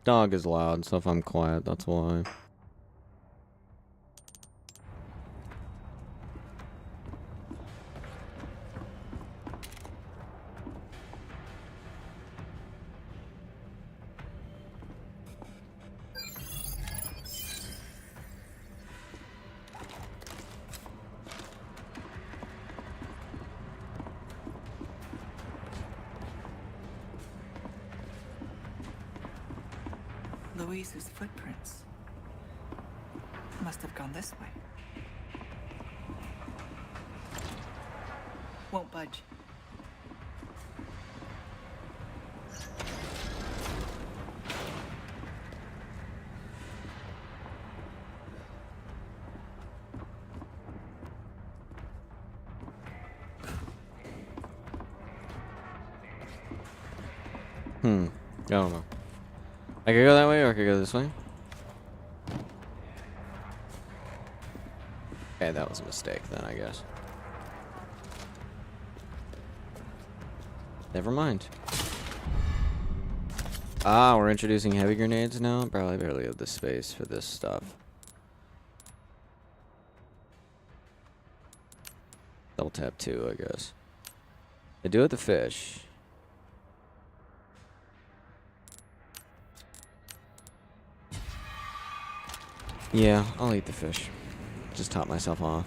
dog is loud, so if I'm quiet, that's why. Louise's footprints must have gone this way. Won't budge. I don't know. I could go that way or I could go this way. Okay, that was a mistake then, I guess. Never mind. Ah, we're introducing heavy grenades now? Bro, I barely have the space for this stuff. Double tap 2, I guess. I do with the fish. Yeah, I'll eat the fish. Just top myself off.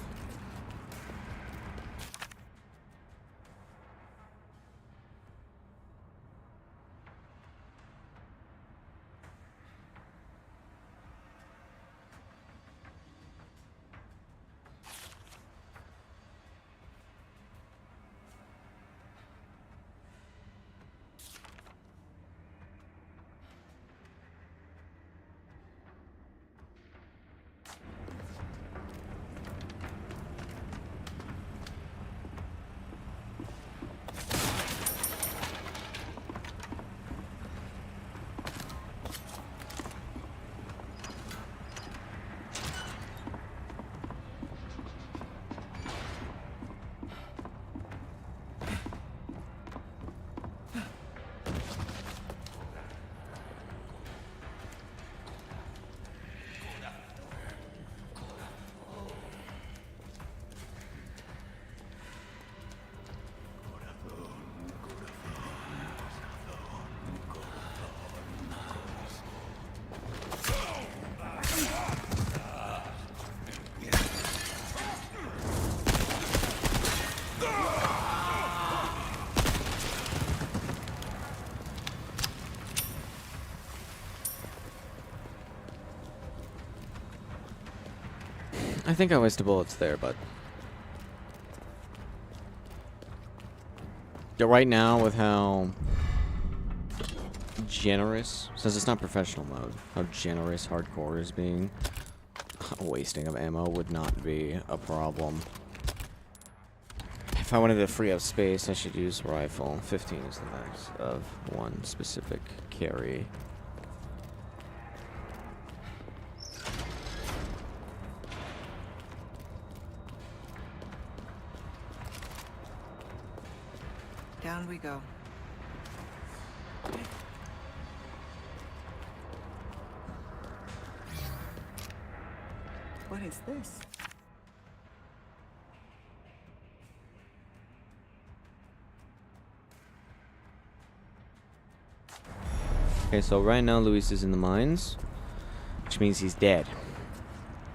I think I wasted bullets there, but... Yeah, right now, with how... generous, since it's not professional mode, how generous hardcore is being, a wasting of ammo would not be a problem. If I wanted to free up space, I should use rifle. 15 is the max of one specific carry. Down we go. What is this? Okay, so right now Luis is in the mines, which means he's dead.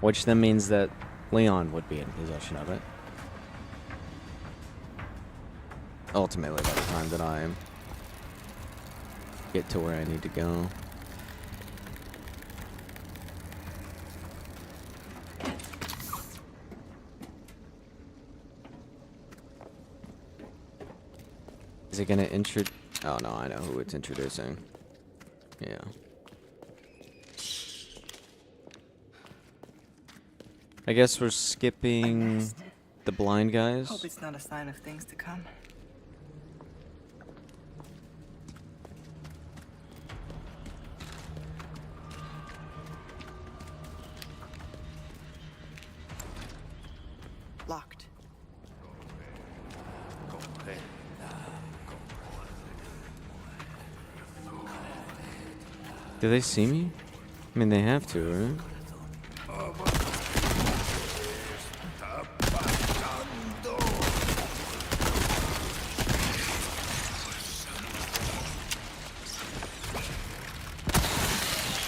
Which then means that Leon would be in possession of it. Ultimately, by the time that I get to where I need to go. Is it gonna oh no, I know who it's introducing. Yeah. I guess we're skipping the blind guys. Hope it's not a sign of things to come. Locked. Do they see me? I mean, they have to, right?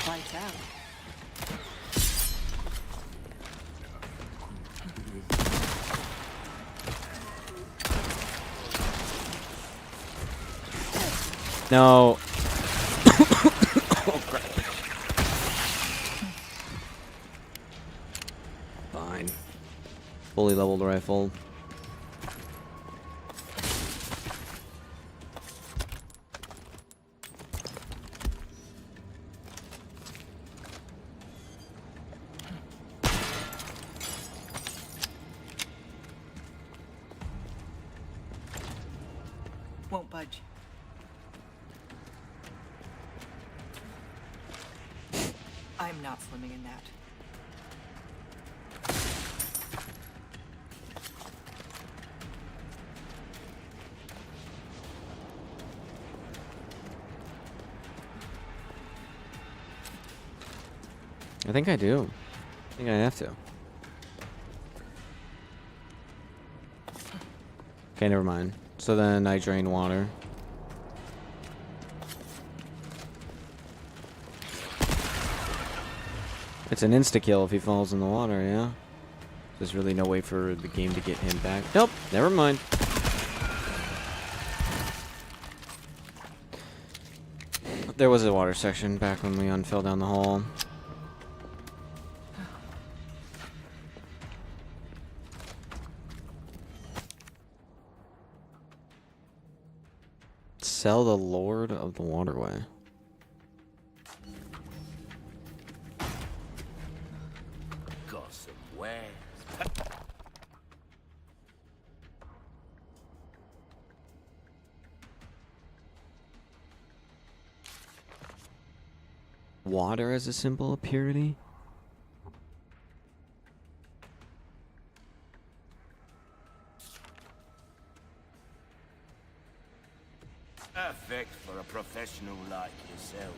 Lights out. No. Fine. Fully leveled rifle. Won't budge. I'm not swimming in that. I think I do. I think I have to. Okay, never mind. So then I drain water. It's an insta-kill if he falls in the water, yeah? There's really no way for the game to get him back. Nope, never mind. There was a water section back when Leon fell down the hole. Sell the Lord of the Waterway. Got some wares. Water as a symbol of purity? Perfect for a professional like yourself.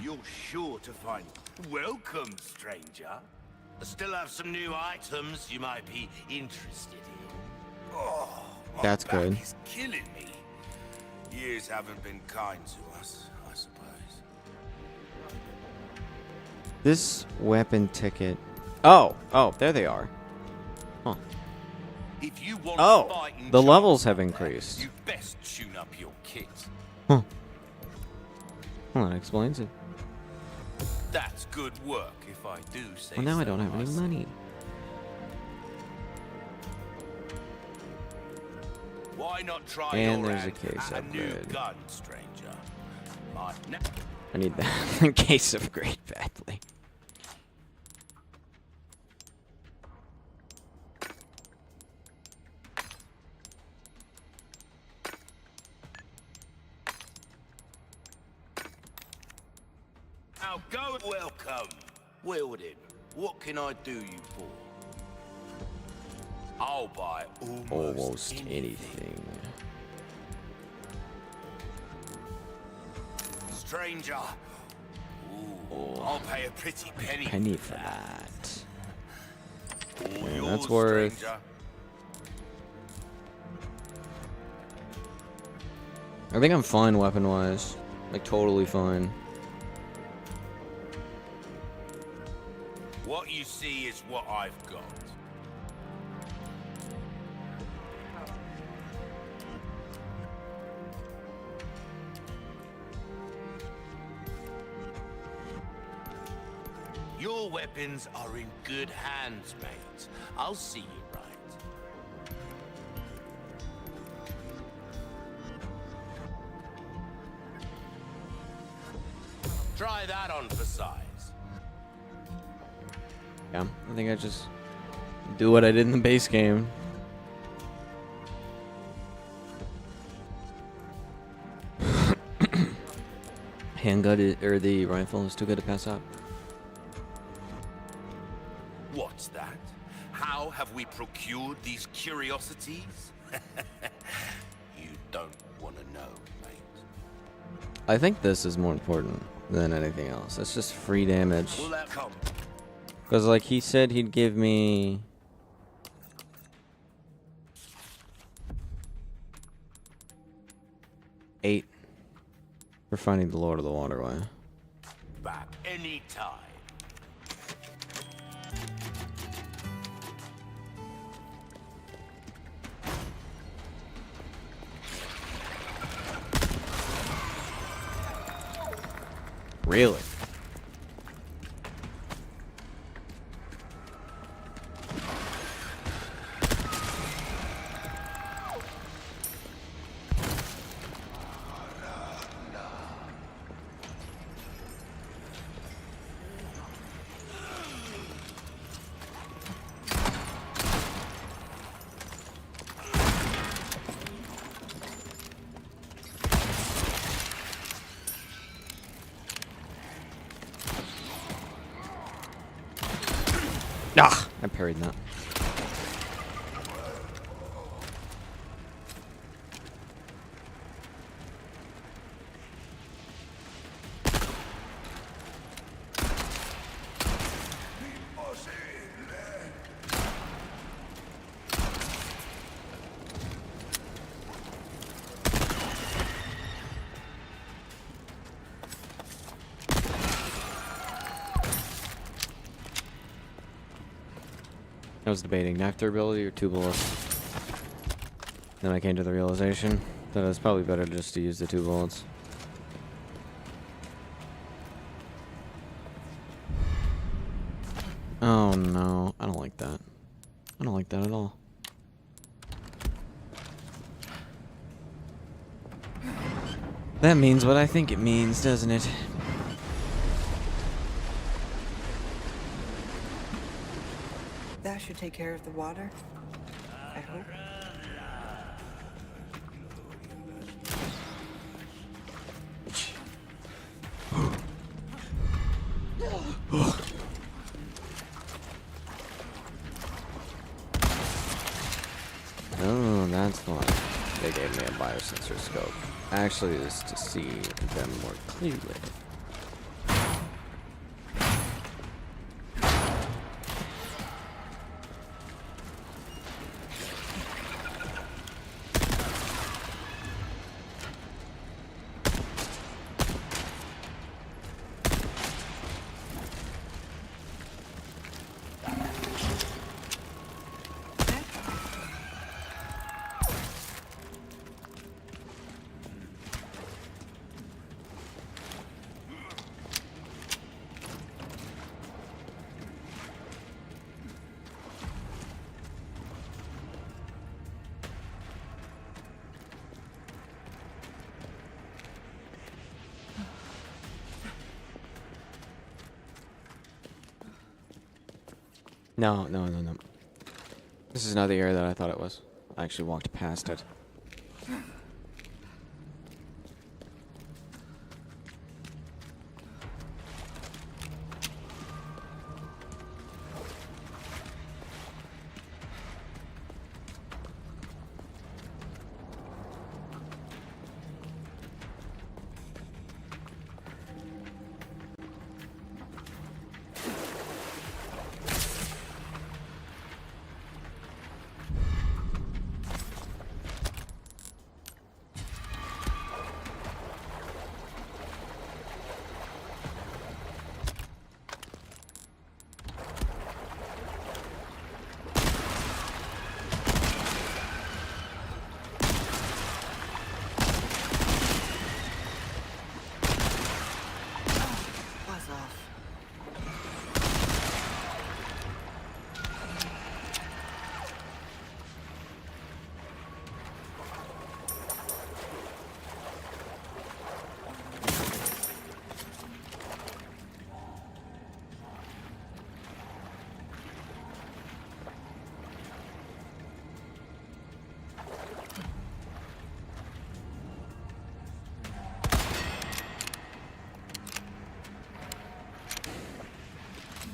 You're sure to find... Welcome, stranger. I still have some new items you might be interested in. Oh, my That's back good. is killing me. Years haven't been kind to us, I suppose. This weapon ticket. Oh, there they are. Huh. If you want Oh, fighting the chance levels have out there, increased. You best tune up your kit. Huh. Well, that explains it. That's good work, if I do say Well, now I so don't have any myself. money. Why not try And your there's a hand case at a new upgrade. gun, stranger? I need that in case of great badly. Now go and welcome. Wielding, what can I do you for? I'll buy Almost anything. Stranger. Ooh, I'll pay a pretty penny. Penny for that. All Yeah, yours, that's worth- stranger. I think I'm fine weapon-wise. Like, totally fine. What you see is what I've got. Your weapons are in good hands, mate. I'll see you right. Try that on for size. Yeah, I think I just do what I did in the base game. Handgun or the rifle is too good to pass up. What's that? How have we procured these curiosities? You don't want to know, mate. I think this is more important than anything else. It's just free damage. Will that come? Because, like, he said he'd give me... $8 for finding the Lord of the Waterway. Back any time. Really? Ah, I parried that. I was debating knife durability or 2 bullets. Then I came to the realization that it's probably better just to use the 2 bullets. Oh no, I don't like that. I don't like that at all. That means what I think it means, doesn't it? That should take care of the water. I hope. Oh, that's why they gave me a biosensor scope. Actually, is to see them more clearly. No. This is not the area that I thought it was. I actually walked past it.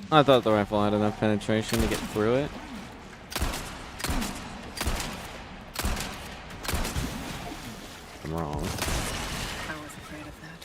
I thought the rifle had enough penetration to get through it. I'm wrong. I was afraid of that.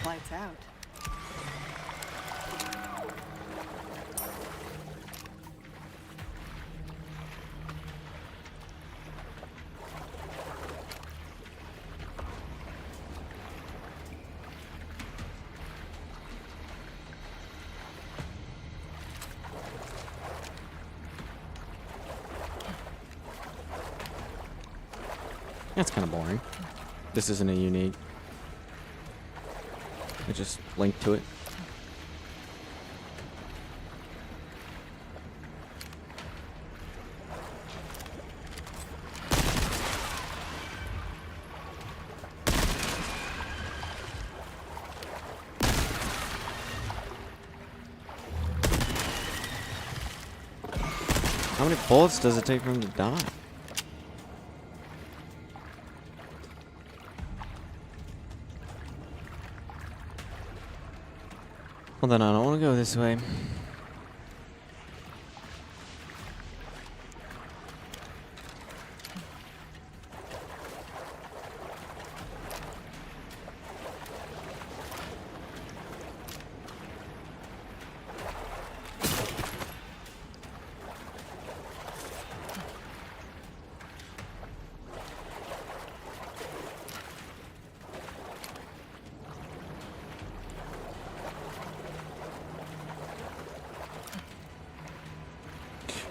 Lights out. That's kind of boring. This isn't a unique. I just link to it. How many bullets does it take for him to die? Well, then I don't want to go this way.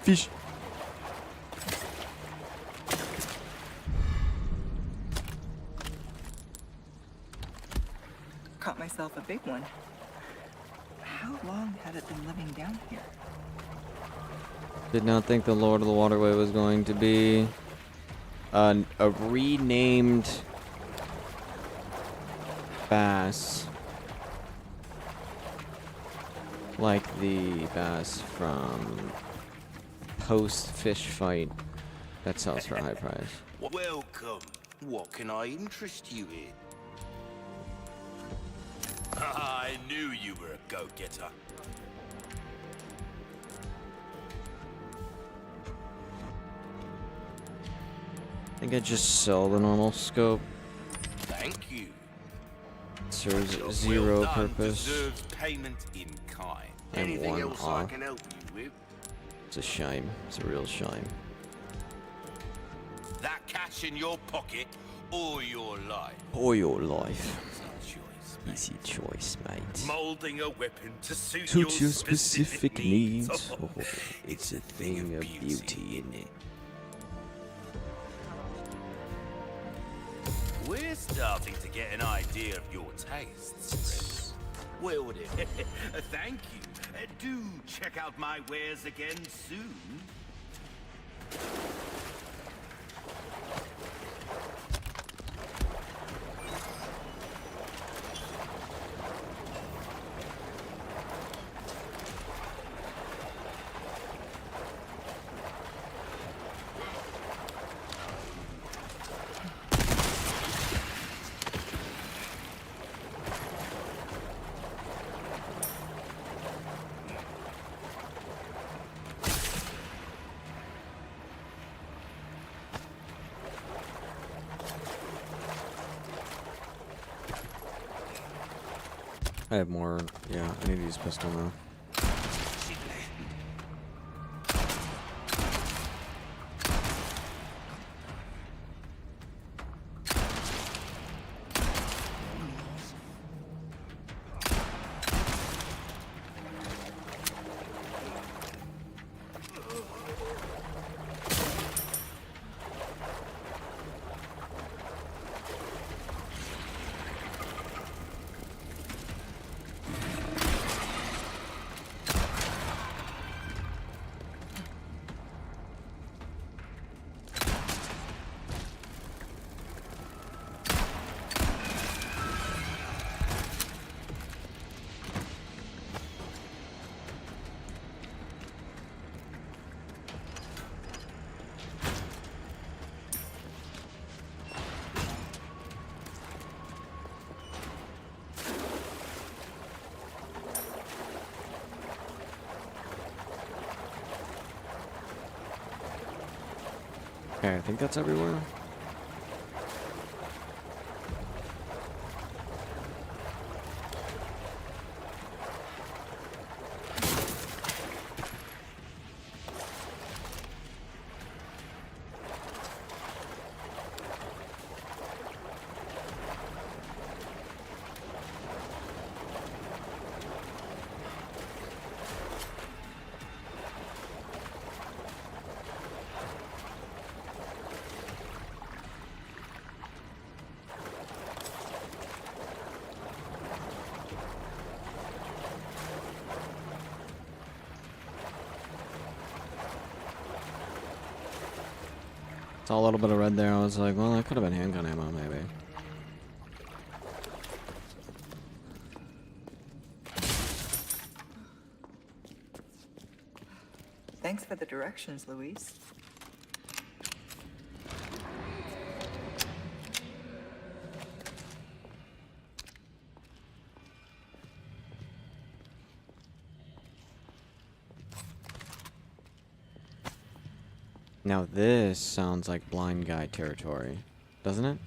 Fish. Caught myself a big one. How long had it been living down here? Did not think the Lord of the Waterway was going to be a renamed bass. Like the bass from post-fish fight that sells for a high price. Welcome. What can I interest you in? I knew you were a go-getter. I think I just sell the normal scope. Thank you. It serves Job zero well done purpose. deserves payment in kind. And Anything one else I off. can help you with? It's a shame. It's a real shame. That cash in your pocket or your life? Or your life. Easy choice, mate. Easy choice, mate. Molding a weapon to suit Suit your your specific needs. Oh, Oh, it's a thing of beauty, isn't it? We're starting to get an idea of your tastes. Well then, thank you. Do check out my wares again soon. I have more. Yeah, I need to use pistol now. Okay, I think that's everywhere. Saw a little bit of red there. I was like, well, that could have been handgun ammo, maybe. Thanks for the directions, Luis. Now this sounds like blind guy territory, doesn't it?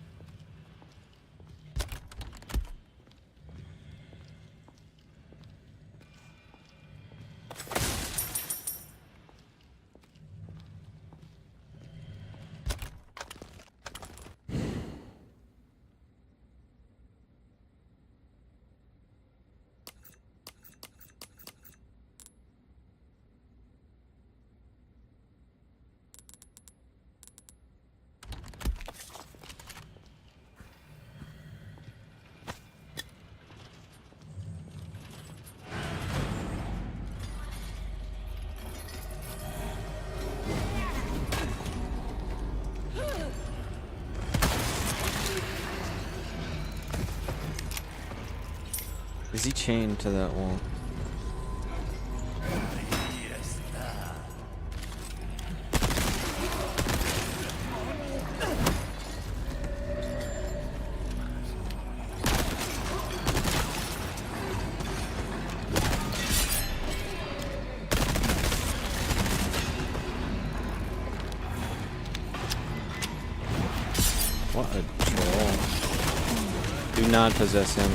Is he chained to that wall? What a troll. Do not possess him.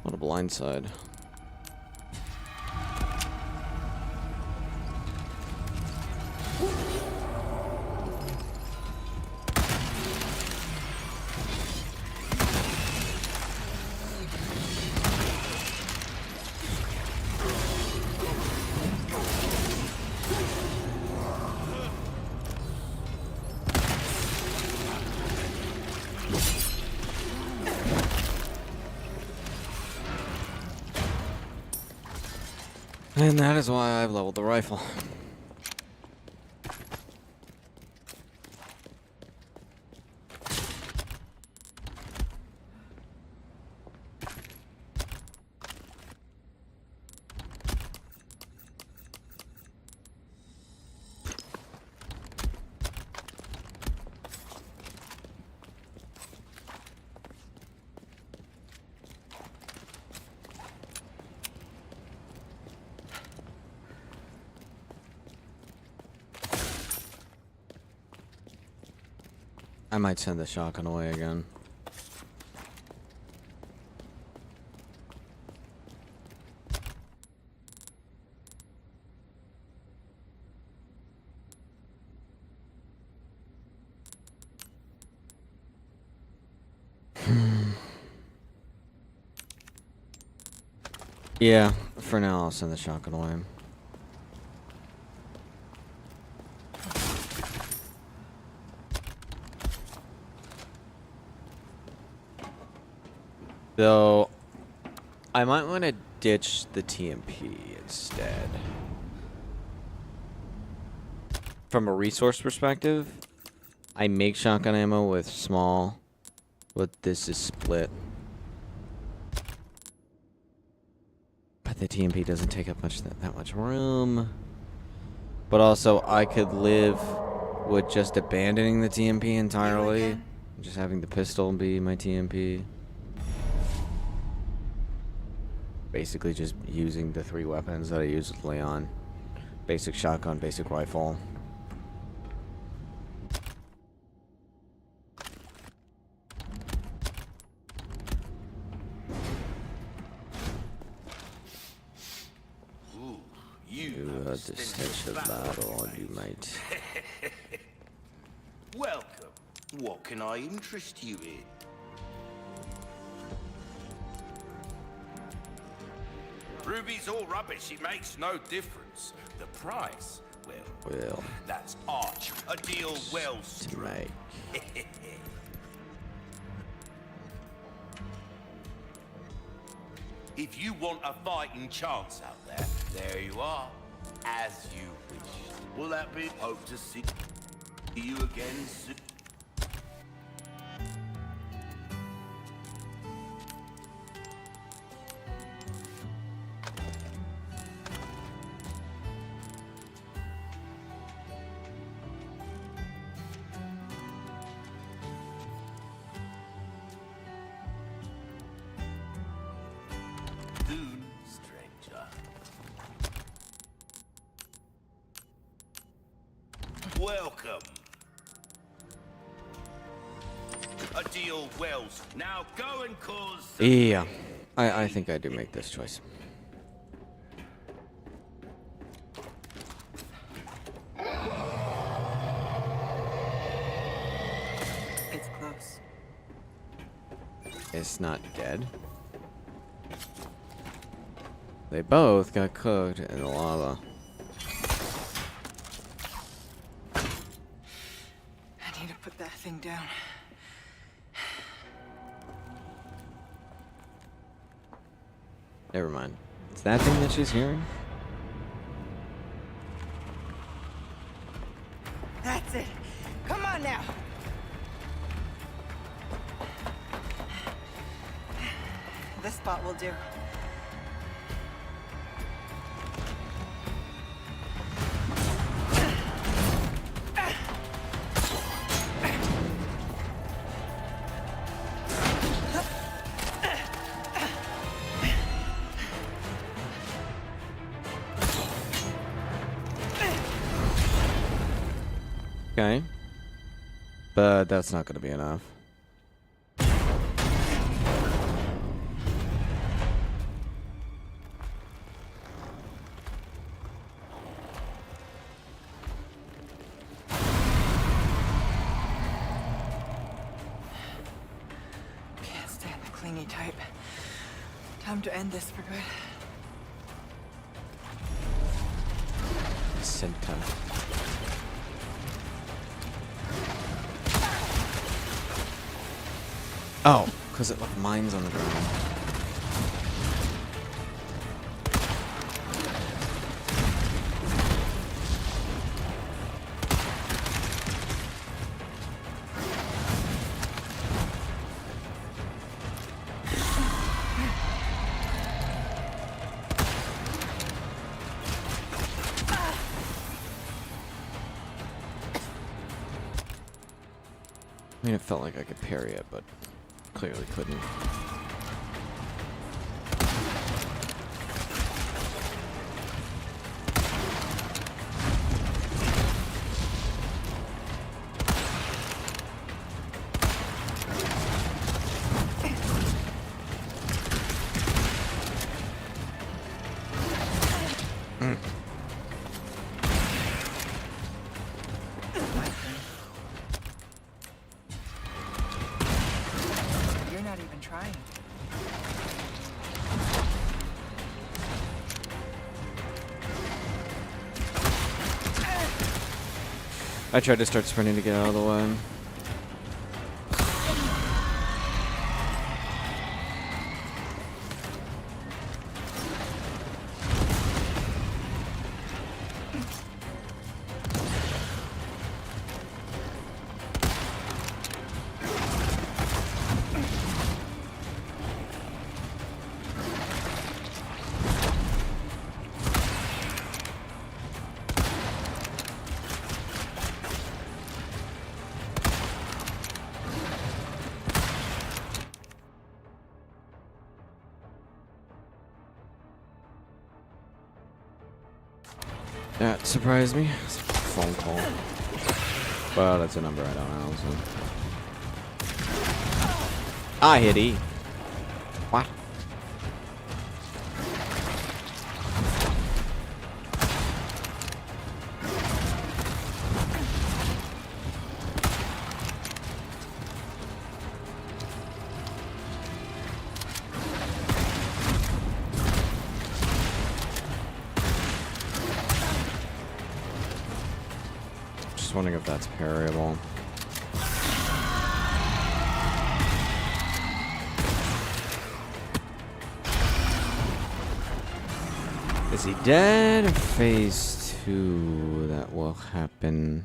What a blindside. And that is why I've leveled the rifle. I might send the shotgun away again. Yeah, for now I'll send the shotgun away. Though, I might want to ditch the TMP instead. From a resource perspective, I make shotgun ammo with small, but this is split. But the TMP doesn't take up that much room. But also, I could live with just abandoning the TMP entirely, just having the pistol be my TMP. Basically just using the 3 weapons that I use with Leon. Basic shotgun, basic rifle. Ooh, you You have had a to stench stench of battle on you, mate. Welcome. What can I interest you in? Ruby's all rubbish. It makes no difference. The price, Well, that's arch. A deal well to struck. make. If you want a fighting chance out there you are. As you wish. Will that be? Hope to see you again soon. Soon, stranger. Welcome. A deal wells. Now go and cause some Yeah. pain. I think I do make this choice. It's close. It's not dead. They both got cooked in the lava. I need to put that thing down. Never mind. It's that thing that she's hearing? That's it. Come on now. This spot will do. Okay. But that's not going to be enough. Can't stand the clingy type. Time to end this for good. Senta. Oh, because it left mines on the ground. I mean, it felt like I could parry it, but clearly couldn't. You're not even trying. I tried to start sprinting to get out of the way. That surprised me. It's a phone call. Well, that's a number I don't know, so. I hit E. What? Just wondering if that's parryable. Is he dead? Phase 2 that will happen.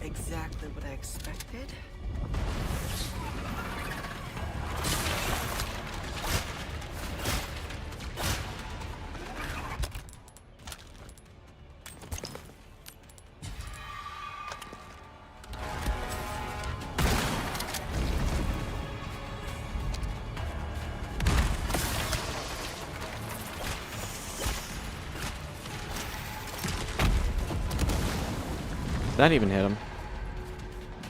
Exactly what I expected. Did that even hit him?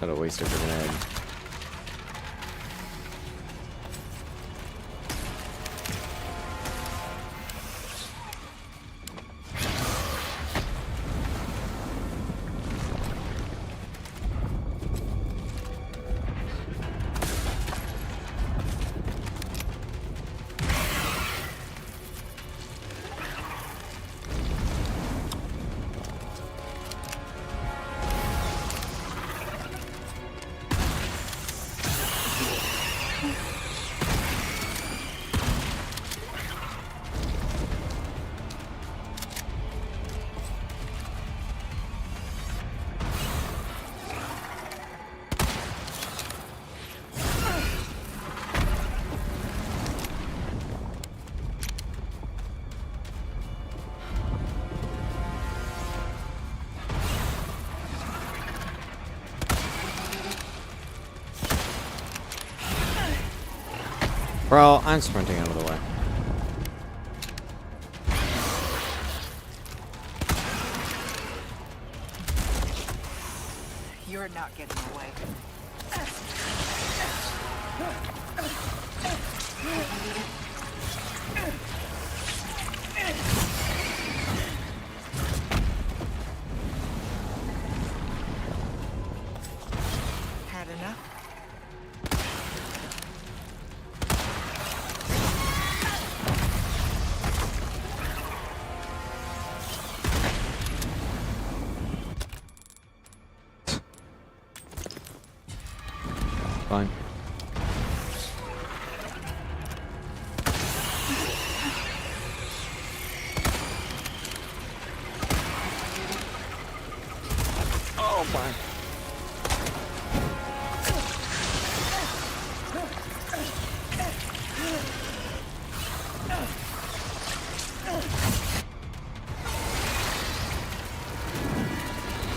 Got a wasted grenade. Bro, I'm sprinting out of the way. You're not getting away. Had enough? Fine. Oh, fine.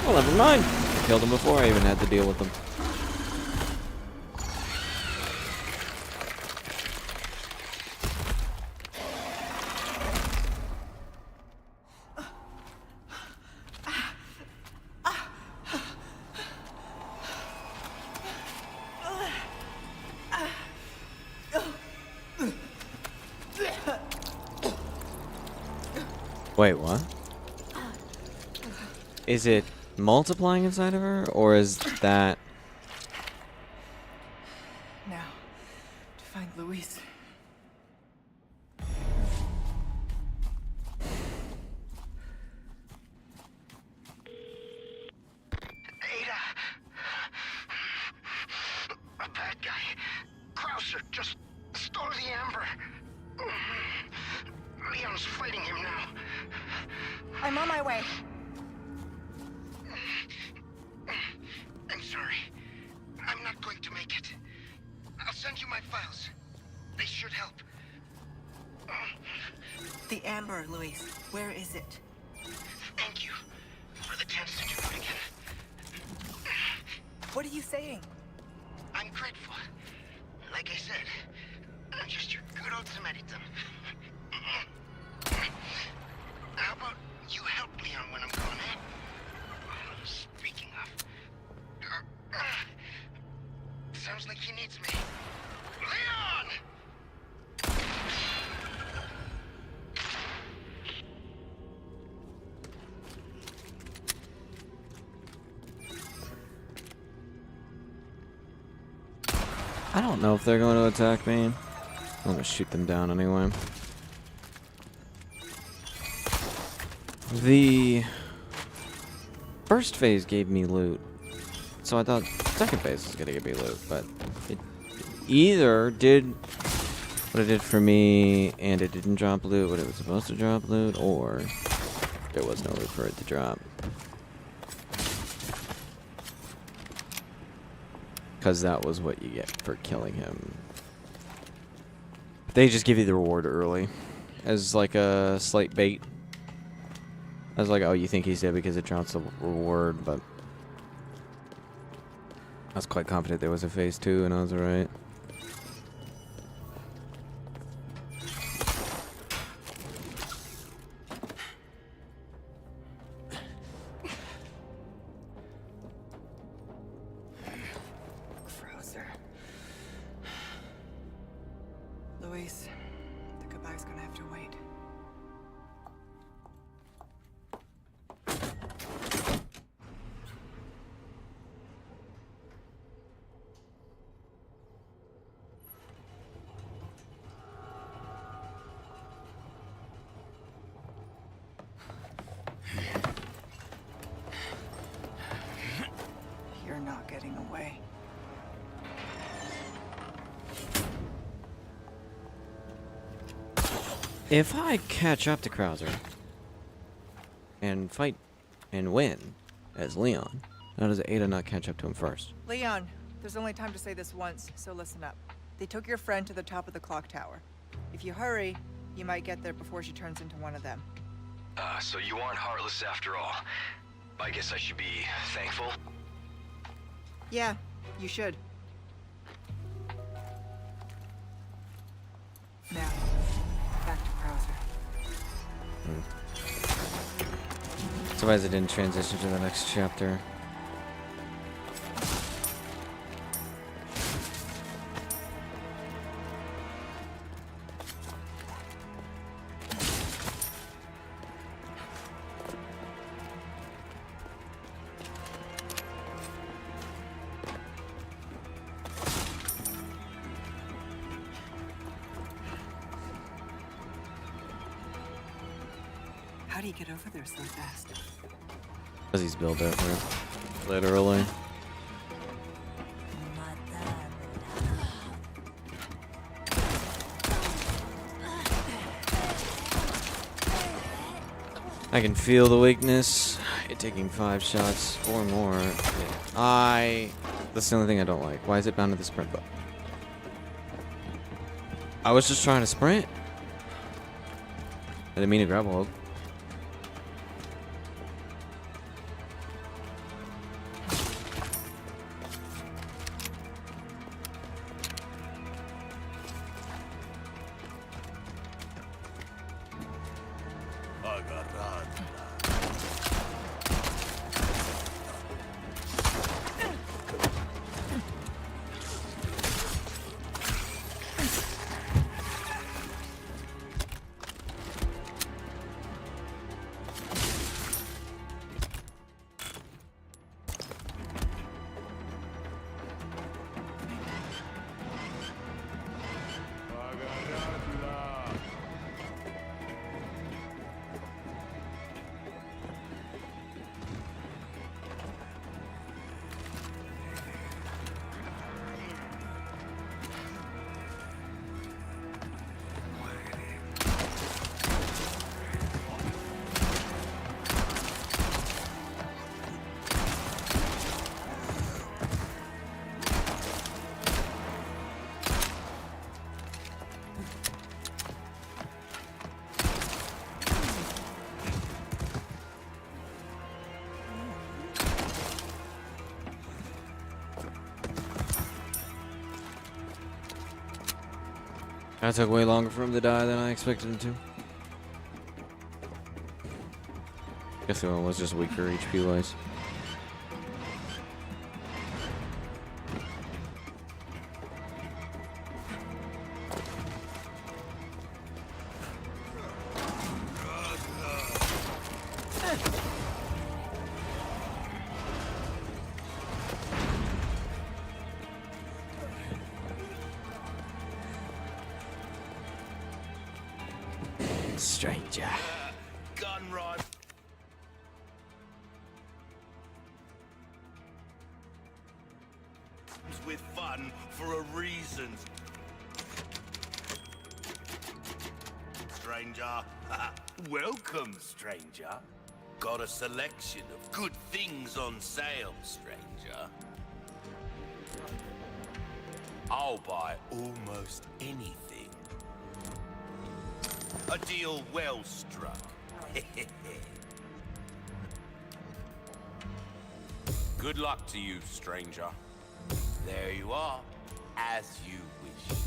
Well, never mind. I killed him before I even had to deal with him. Wait, what? Is it multiplying inside of her, or is that... Now, to find Luis. Ada! A bad guy. Krauser just stole the amber. Leon's fighting him now. I'm on my way. The amber, Luis. Where is it? Thank you for the chance to do it again. What are you saying? I'm grateful. Like I said, I'm just your good old Samaritan. How about you help Leon when I'm gone, eh? Speaking of... sounds like he needs me. Leon! I don't know if they're going to attack me. I'm gonna shoot them down anyway. The first phase gave me loot, so I thought second phase was gonna give me loot, but it either did what it did for me and it didn't drop loot when it was supposed to drop loot, or there was no loot for it to drop. Because that was what you get for killing him. They just give you the reward early as like a slight bait. I was like, oh, you think he's dead because it drops the reward, but I was quite confident there was a phase 2 and I was right. Krauser. Luis, the goodbye's gonna have to wait. You're not getting away. If I catch up to Krauser and fight and win as Leon, how does Ada not catch up to him first? Leon, there's only time to say this once, so listen up. They took your friend to the top of the clock tower. If you hurry, you might get there before she turns into one of them. So you aren't heartless after all. I guess I should be thankful. Yeah, you should. Now, back to Krauser. Surprised it didn't transition to the next chapter. How do you get over there so fast? Because he's built different. Literally. I can feel the weakness. It taking 5 shots or more. That's the only thing I don't like. Why is it bound to the sprint button? I was just trying to sprint. I didn't mean to grab hold. That took way longer for him to die than I expected him to. Guess the one was just weaker HP wise. Stranger. Gun rifle. With fun for a reason. Stranger. Welcome, stranger. Got a selection of good things on sale, stranger. I'll buy almost anything. A deal well struck. Good luck to you, stranger. There you are, as you wished.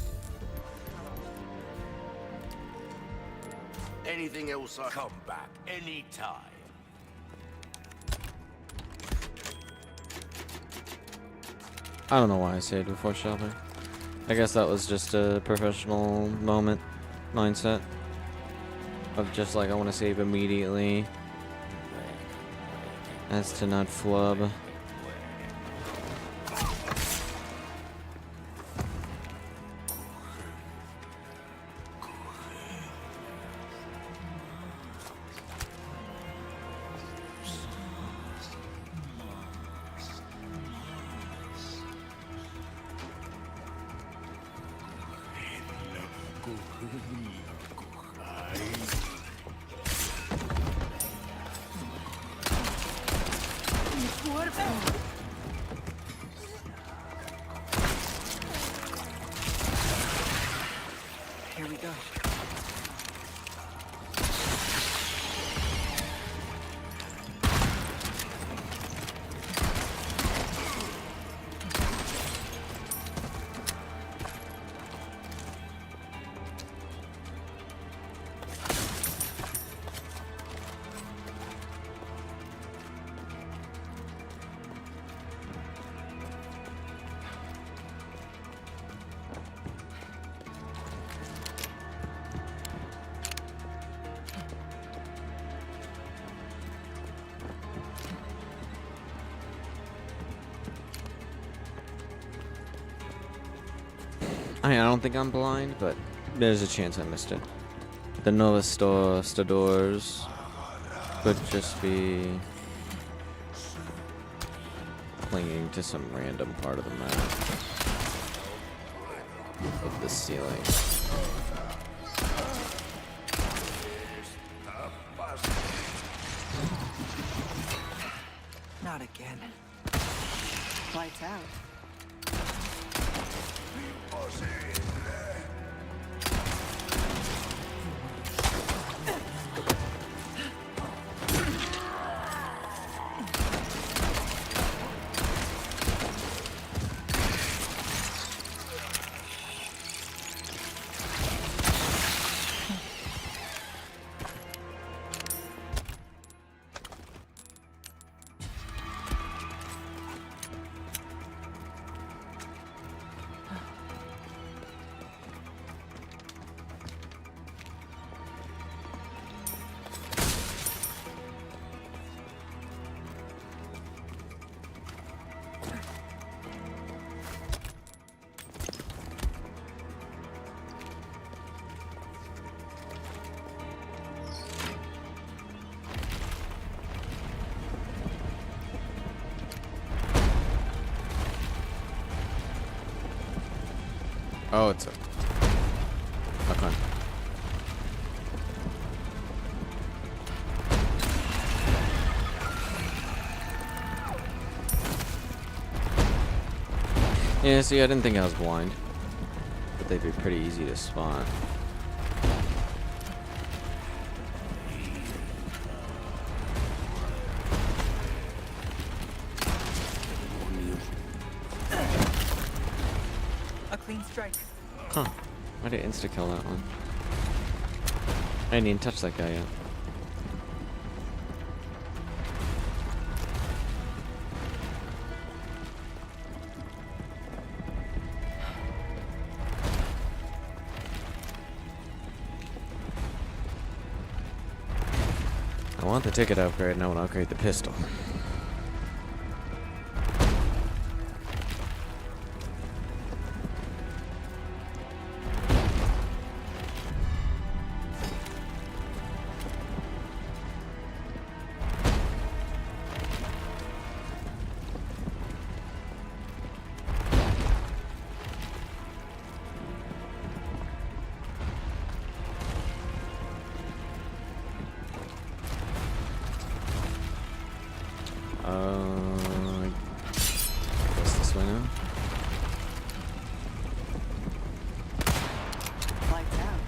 Anything else I come back anytime. I don't know why I saved before shopping. I guess that was just a professional moment mindset. Of just like, I want to save immediately. As to not flub. Here we go. I don't think I'm blind, but there's a chance I missed it. The Nova Stadors could just be clinging to some random part of the map of the ceiling. Not again. Lights out. Oh, it's a... Okay. Yeah, see, I didn't think I was blind. But they'd be pretty easy to spot. A clean strike. Huh. Why did I insta-kill that one? I didn't even touch that guy yet. I want the ticket upgrade, and I want to upgrade the pistol. I guess this way now. Lights out.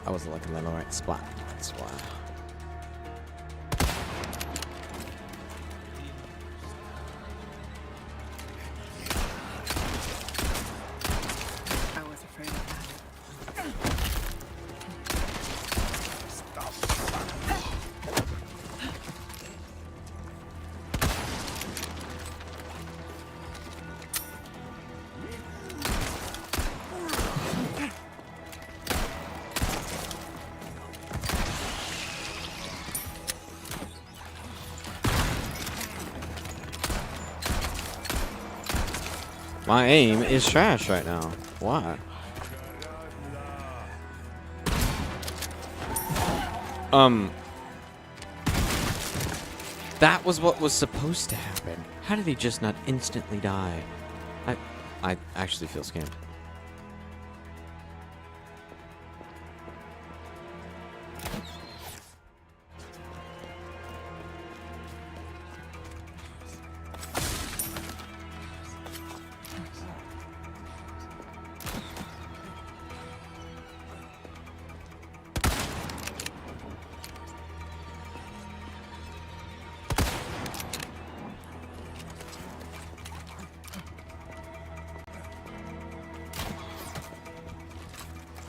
I wasn't looking in the right spot. That's why. I was afraid of that. My aim is trash right now. Why? That was what was supposed to happen. How did he just not instantly die? I actually feel scammed.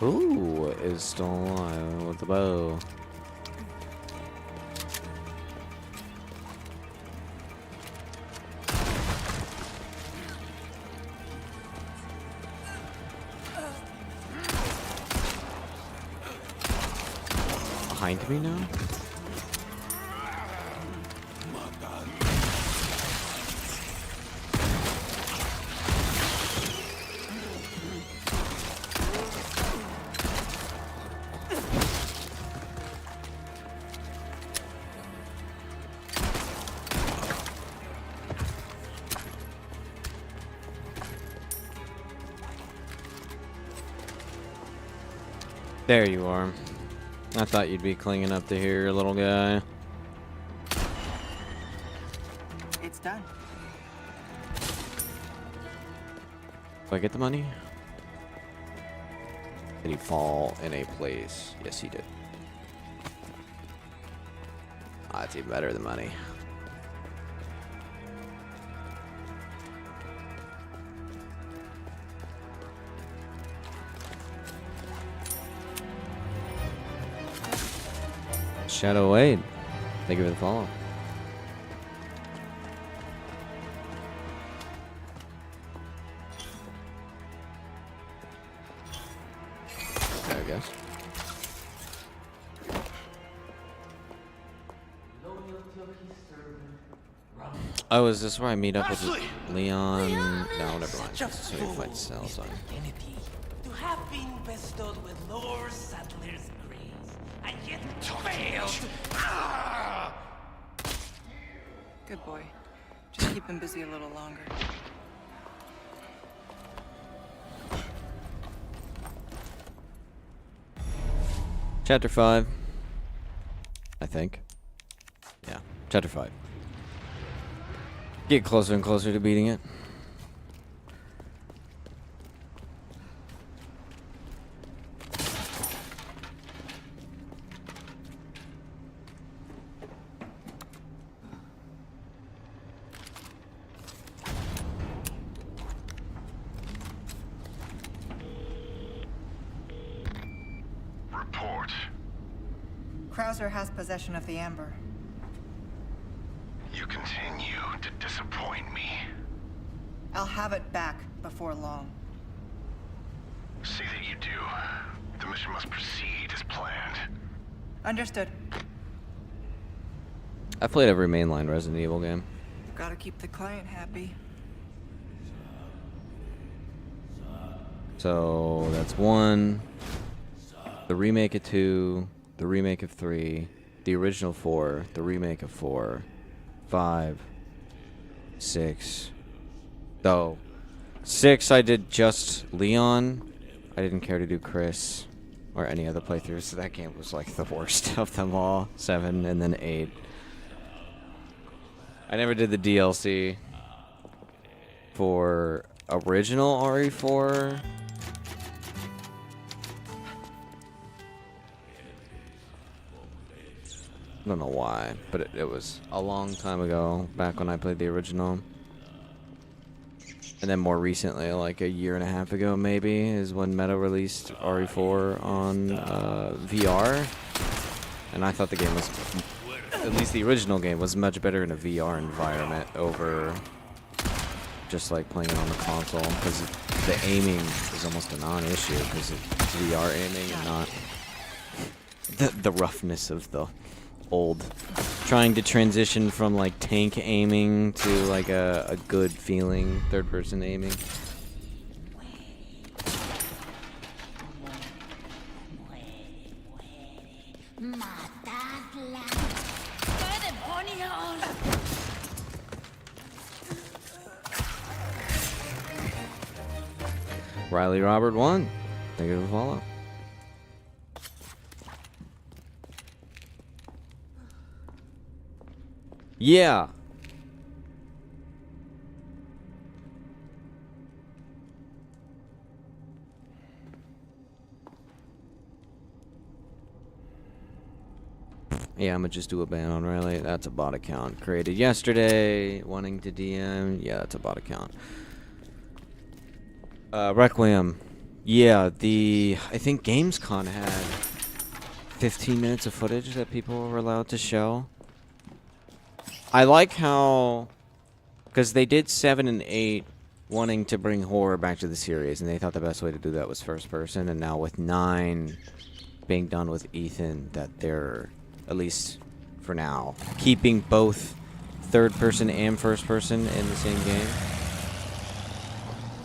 Ooh, is still alive with the bow. Behind me now? There you are. I thought you'd be clinging up to here, little guy. It's done. Do I get the money? Did he fall in a place? Yes, he did. Ah, it's even better than money. Shadow Wade, thank you for the follow. I guess. Oh, is this where I meet up with Leon? No, never mind. This is where you fight Salazar. To have been bestowed with Lord Sattler's grace, and you failed. Ah! Good boy. Just keep him busy a little longer. Chapter 5. I think. Yeah, Chapter 5. Get closer and closer to beating it. Report. Krauser has possession of the amber. You continue to disappoint me. I'll have it back before long. See that you do. The mission must proceed as planned. Understood. I've played every mainline Resident Evil game. Gotta keep the client happy. So that's 1. The remake of 2. The remake of 3. The original 4. The remake of 4. 5. 6. Though 6 I did just Leon. I didn't care to do Chris or any other playthroughs. So that game was like the worst of them all. 7 and then 8. I never did the DLC for original RE4. I don't know why, but it was a long time ago, back when I played the original. And then more recently, like a year and a half ago maybe, is when Meta released RE4 on VR. And I thought the game was, at least the original game, was much better in a VR environment over just like playing it on the console. Because the aiming is almost a non-issue, because it's VR aiming and not the roughness of the old, trying to transition from like tank aiming to like a good feeling third person aiming. Riley Robert 1. Thank you for the follow. Yeah. Yeah, I'm gonna just do a ban on Riley. That's a bot account created yesterday. Wanting to DM. Yeah, that's a bot account. Requiem. Yeah, I think Gamescom had 15 minutes of footage that people were allowed to show. I like how, because they did 7 and 8 wanting to bring horror back to the series, and they thought the best way to do that was first person, and now with 9 being done with Ethan, that they're, at least for now, keeping both third person and first person in the same game.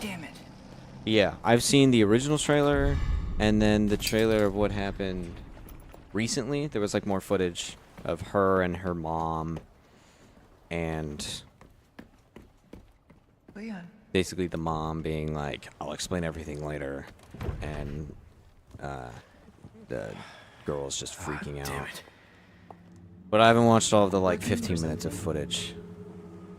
Damn it. Yeah, I've seen the original trailer, and then the trailer of what happened recently. There was like more footage of her and her mom. And Leon. basically the mom being like, I'll explain everything later. And the girl's just freaking out. Damn it. But I haven't watched all of the like 15 minutes of footage.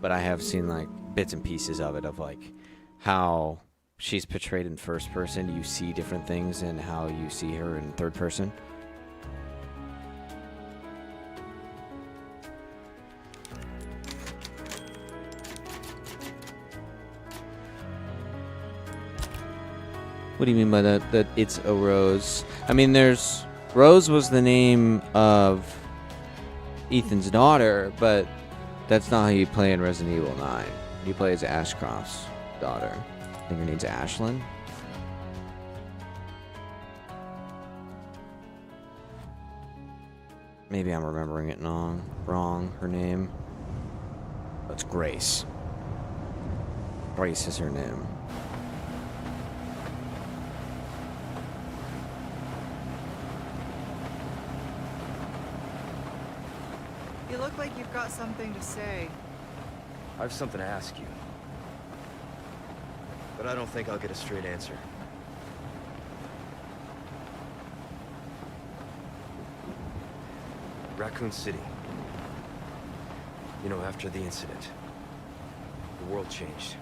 But I have seen like bits and pieces of it, of like how she's portrayed in first person. You see different things, and how you see her in third person. What do you mean by that? That it's a Rose? I mean, Rose was the name of Ethan's daughter, but that's not how you play in Resident Evil 9. You play as Ashcroft's daughter. I think her name's Ashlyn. Maybe I'm remembering it wrong. Her name. That's Grace. Grace is her name. You look like you've got something to say. I have something to ask you. But I don't think I'll get a straight answer. Raccoon City. You know, after the incident, the world changed.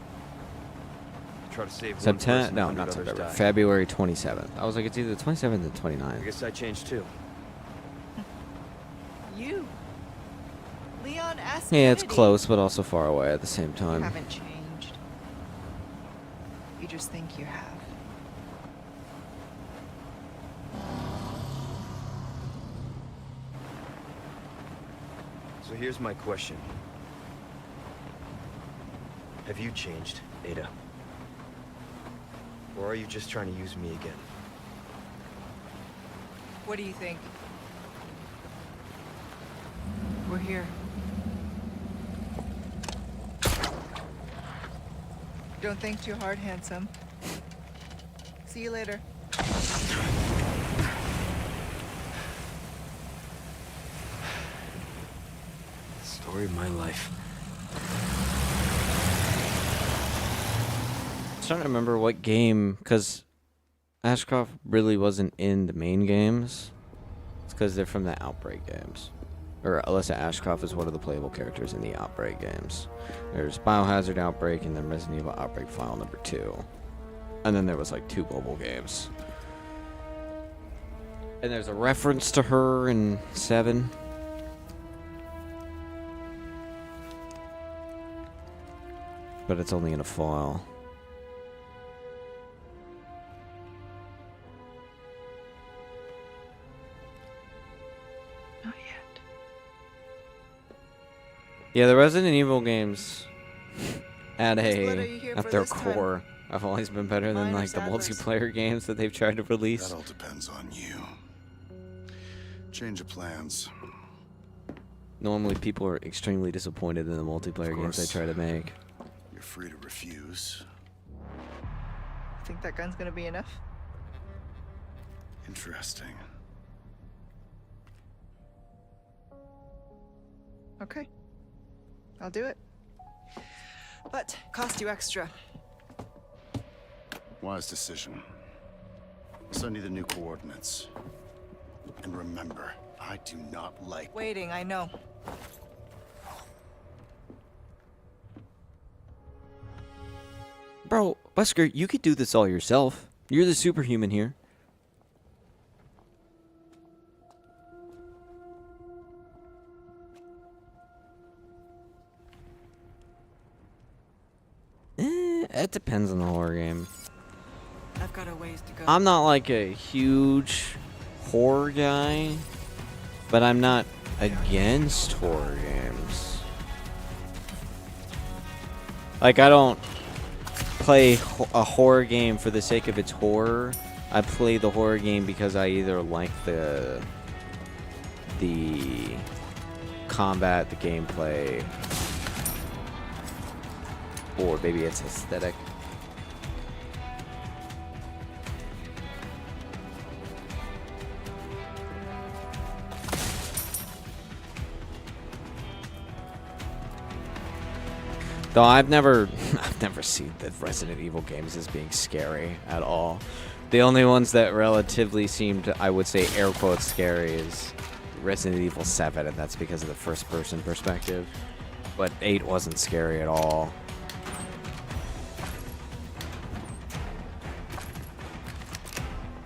Try to save one September? person, No, 100 not others September. died. February 27th. I was like, it's either the 27th or the 29th. I guess I changed too. You. Leon S. Yeah, it's Kennedy. close, but also far away at the same You time. haven't changed. You just think you have. So here's my question. Have you changed, Ada? Or are you just trying to use me again? What do you think? We're here. Don't think too hard, handsome. See you later. Story of my life. I was trying to remember what game, because Ashcroft really wasn't in the main games. It's because they're from the Outbreak games. Or Alyssa Ashcroft is one of the playable characters in the Outbreak games. There's Biohazard Outbreak and then Resident Evil Outbreak File number 2. And then there was like 2 mobile games. And there's a reference to her in 7. But it's only in a file. Not yet. Yeah, the Resident Evil games at Whose blood are you here at for their this time? core have always been better than Mine or like the Sadler's? multiplayer games that they've tried to release. That all depends on you. Change of plans. Normally people are extremely disappointed in the multiplayer Of games they course. try to make. You're free to refuse. Think that gun's gonna be enough? Interesting. Okay. I'll do it. But cost you extra. Wise decision. Send you the new coordinates. And remember, I do not like... Waiting, I know. Bro, Wesker, you could do this all yourself. You're the superhuman here. It depends on the horror game. I've got a ways to go. I'm not like a huge horror guy, but I'm not against horror games. Like, I don't play a horror game for the sake of its horror. I play the horror game because I either like the combat, the gameplay, or maybe it's aesthetic. Though I've never seen the Resident Evil games as being scary at all. The only ones that relatively seemed, I would say, air quotes, scary is Resident Evil 7, and that's because of the first-person perspective. But 8 wasn't scary at all.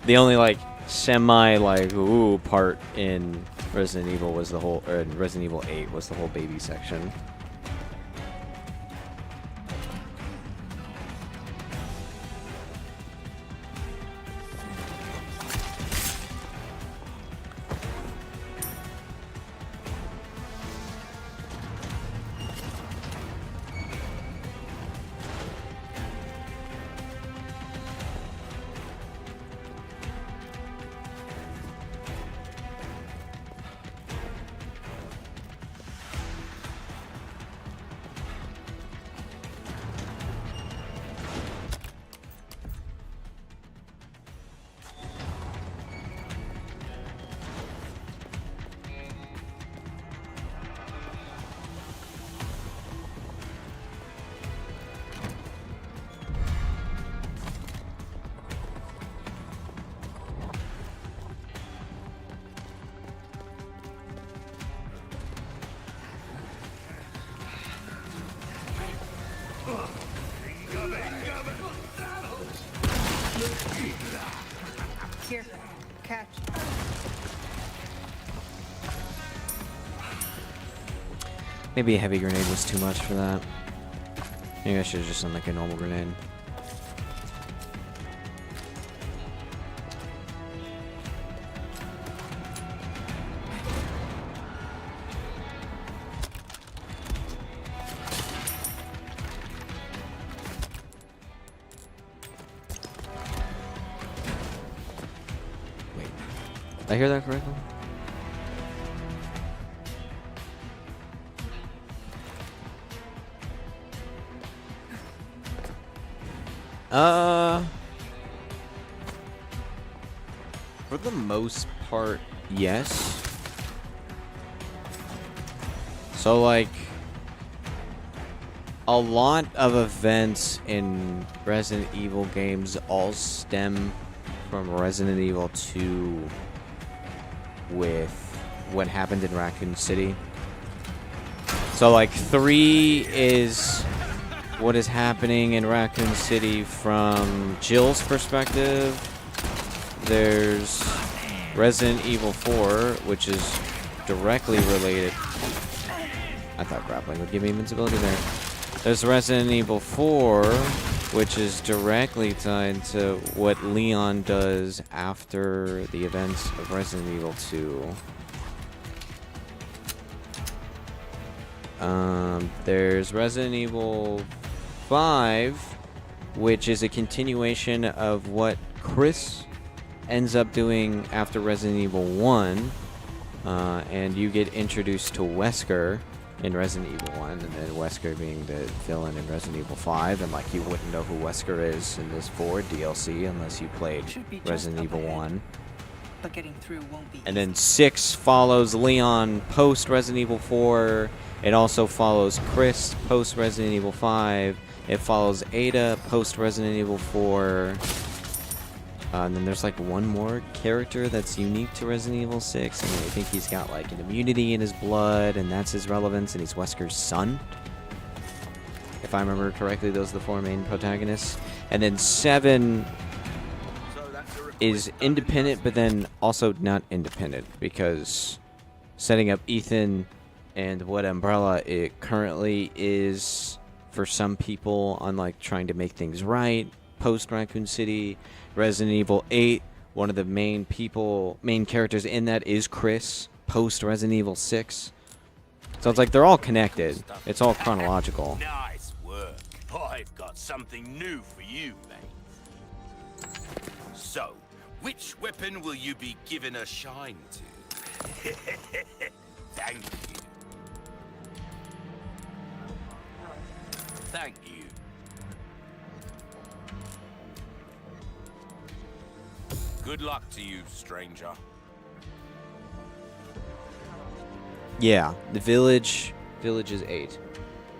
The only like semi like ooh part in Resident Evil was the whole, or in Resident Evil 8 was the whole baby section. Here, catch. Maybe a heavy grenade was too much for that. Maybe I should have just done like a normal grenade. Wait, did I hear that correctly? For the most part, yes. So, like, a lot of events in Resident Evil games all stem from Resident Evil 2 with what happened in Raccoon City. So, like, 3 is what is happening in Raccoon City from Jill's perspective. There's Resident Evil 4, which is directly related. I thought grappling would give me invincibility there. There's Resident Evil 4, which is directly tied to what Leon does after the events of Resident Evil 2. There's Resident Evil 5, which is a continuation of what Chris ends up doing after Resident Evil 1, and you get introduced to Wesker in Resident Evil 1, and then Wesker being the villain in Resident Evil 5, and like you wouldn't know who Wesker is in this 4 DLC unless you played Resident Evil 1. But getting through won't be And then 6 follows Leon post Resident Evil 4. It also follows Chris post Resident Evil 5. It follows Ada post Resident Evil 4. And then there's like one more character that's unique to Resident Evil 6. And I think he's got like an immunity in his blood, and that's his relevance, and he's Wesker's son. If I remember correctly, those are the 4 main protagonists. And then 7 is independent, but then also not independent, because setting up Ethan and what Umbrella it currently is for some people on like trying to make things right post Raccoon City. Resident Evil 8, one of the main characters in that is Chris post Resident Evil 6. So it's like they're all connected. It's all chronological. Nice work. I've got something new for you, mate. So, which weapon will you be given a shine to? Thank you. Thank you. Good luck to you, stranger. Yeah, the village is 8.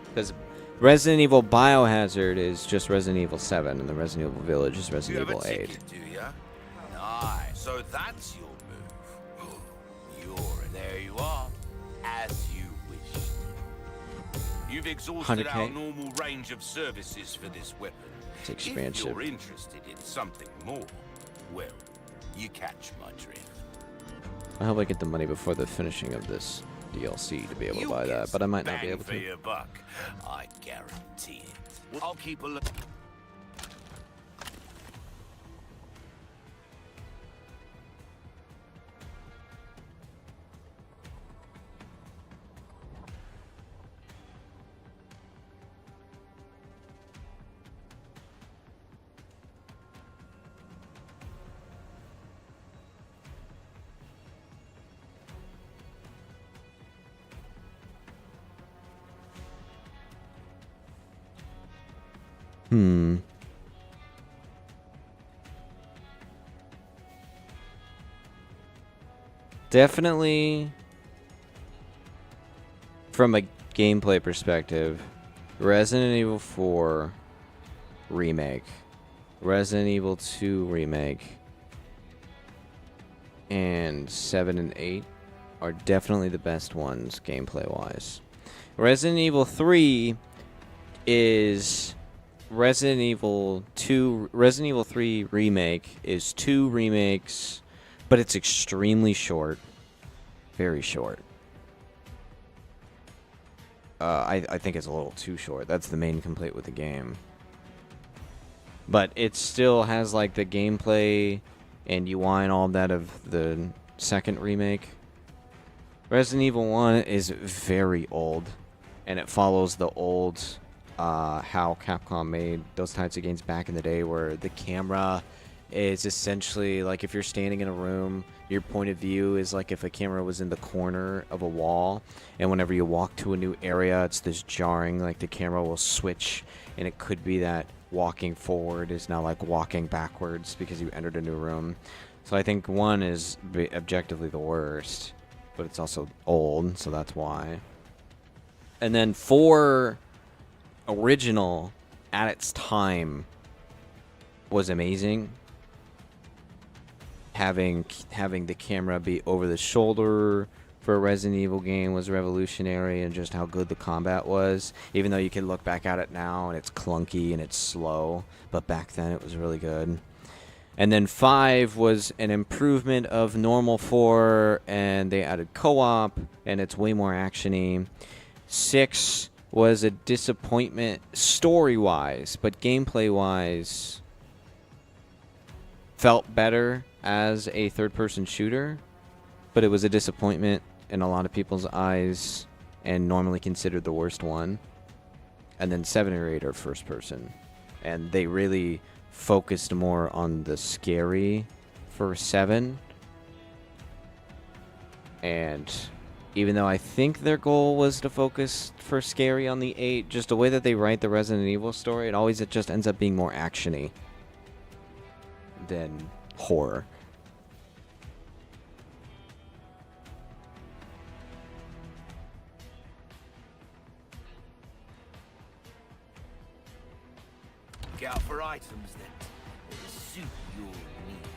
Because Resident Evil Biohazard is just Resident Evil 7, and the Resident Evil Village is Resident Evil 8. Ticket, do ya? Nice. So that's your move. There you are, as you wish. You've exhausted 100K? our normal range of services for this weapon. It's expansive. If you're interested in something more, well, you catch my drift. I hope I get the money before the finishing of this DLC to be able to buy that, but I might not be able for to. your buck, I guarantee it. I'll keep a look. Definitely, from a gameplay perspective, Resident Evil 4 Remake, Resident Evil 2 Remake, and 7 and 8 are definitely the best ones gameplay-wise. Resident Evil 3 is Resident Evil 3 remake is 2 remakes, but it's extremely short. Very short. I think it's a little too short. That's the main complaint with the game. But it still has like the gameplay and UI and all of that of the second remake. Resident Evil 1 is very old, and it follows the old how Capcom made those types of games back in the day, where the camera is essentially like if you're standing in a room, your point of view is like if a camera was in the corner of a wall, and whenever you walk to a new area, it's this jarring, like the camera will switch, and it could be that walking forward is now like walking backwards because you entered a new room. So I think 1 is objectively the worst, but it's also old, so that's why. And then 4 original at its time was amazing. Having the camera be over the shoulder for a Resident Evil game was revolutionary, and just how good the combat was. Even though you can look back at it now and it's clunky and it's slow, but back then it was really good. And then 5 was an improvement of normal 4, and they added co-op, and it's way more action-y. 6 was a disappointment story-wise, but gameplay-wise felt better as a third-person shooter, but it was a disappointment in a lot of people's eyes and normally considered the worst one. And then 7 or 8 are first-person, and they really focused more on the scary for 7. And even though I think their goal was to focus for scary on the 8, just the way that they write the Resident Evil story, it just ends up being more action-y than horror. Look out for items then. It'll suit your needs.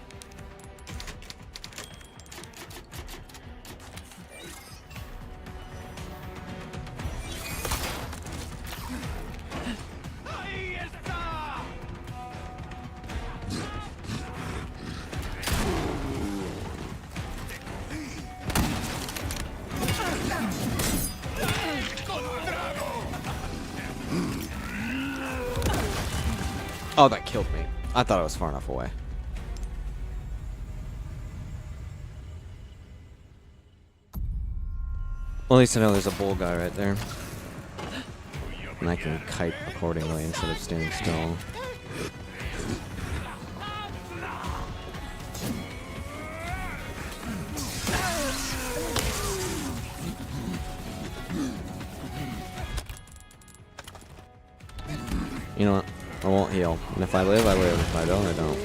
Oh, that killed me. I thought I was far enough away. Well, at least I know there's a bull guy right there. And I can kite accordingly instead of standing still. You know what? I won't heal. And if I live, I live. If I don't, I don't.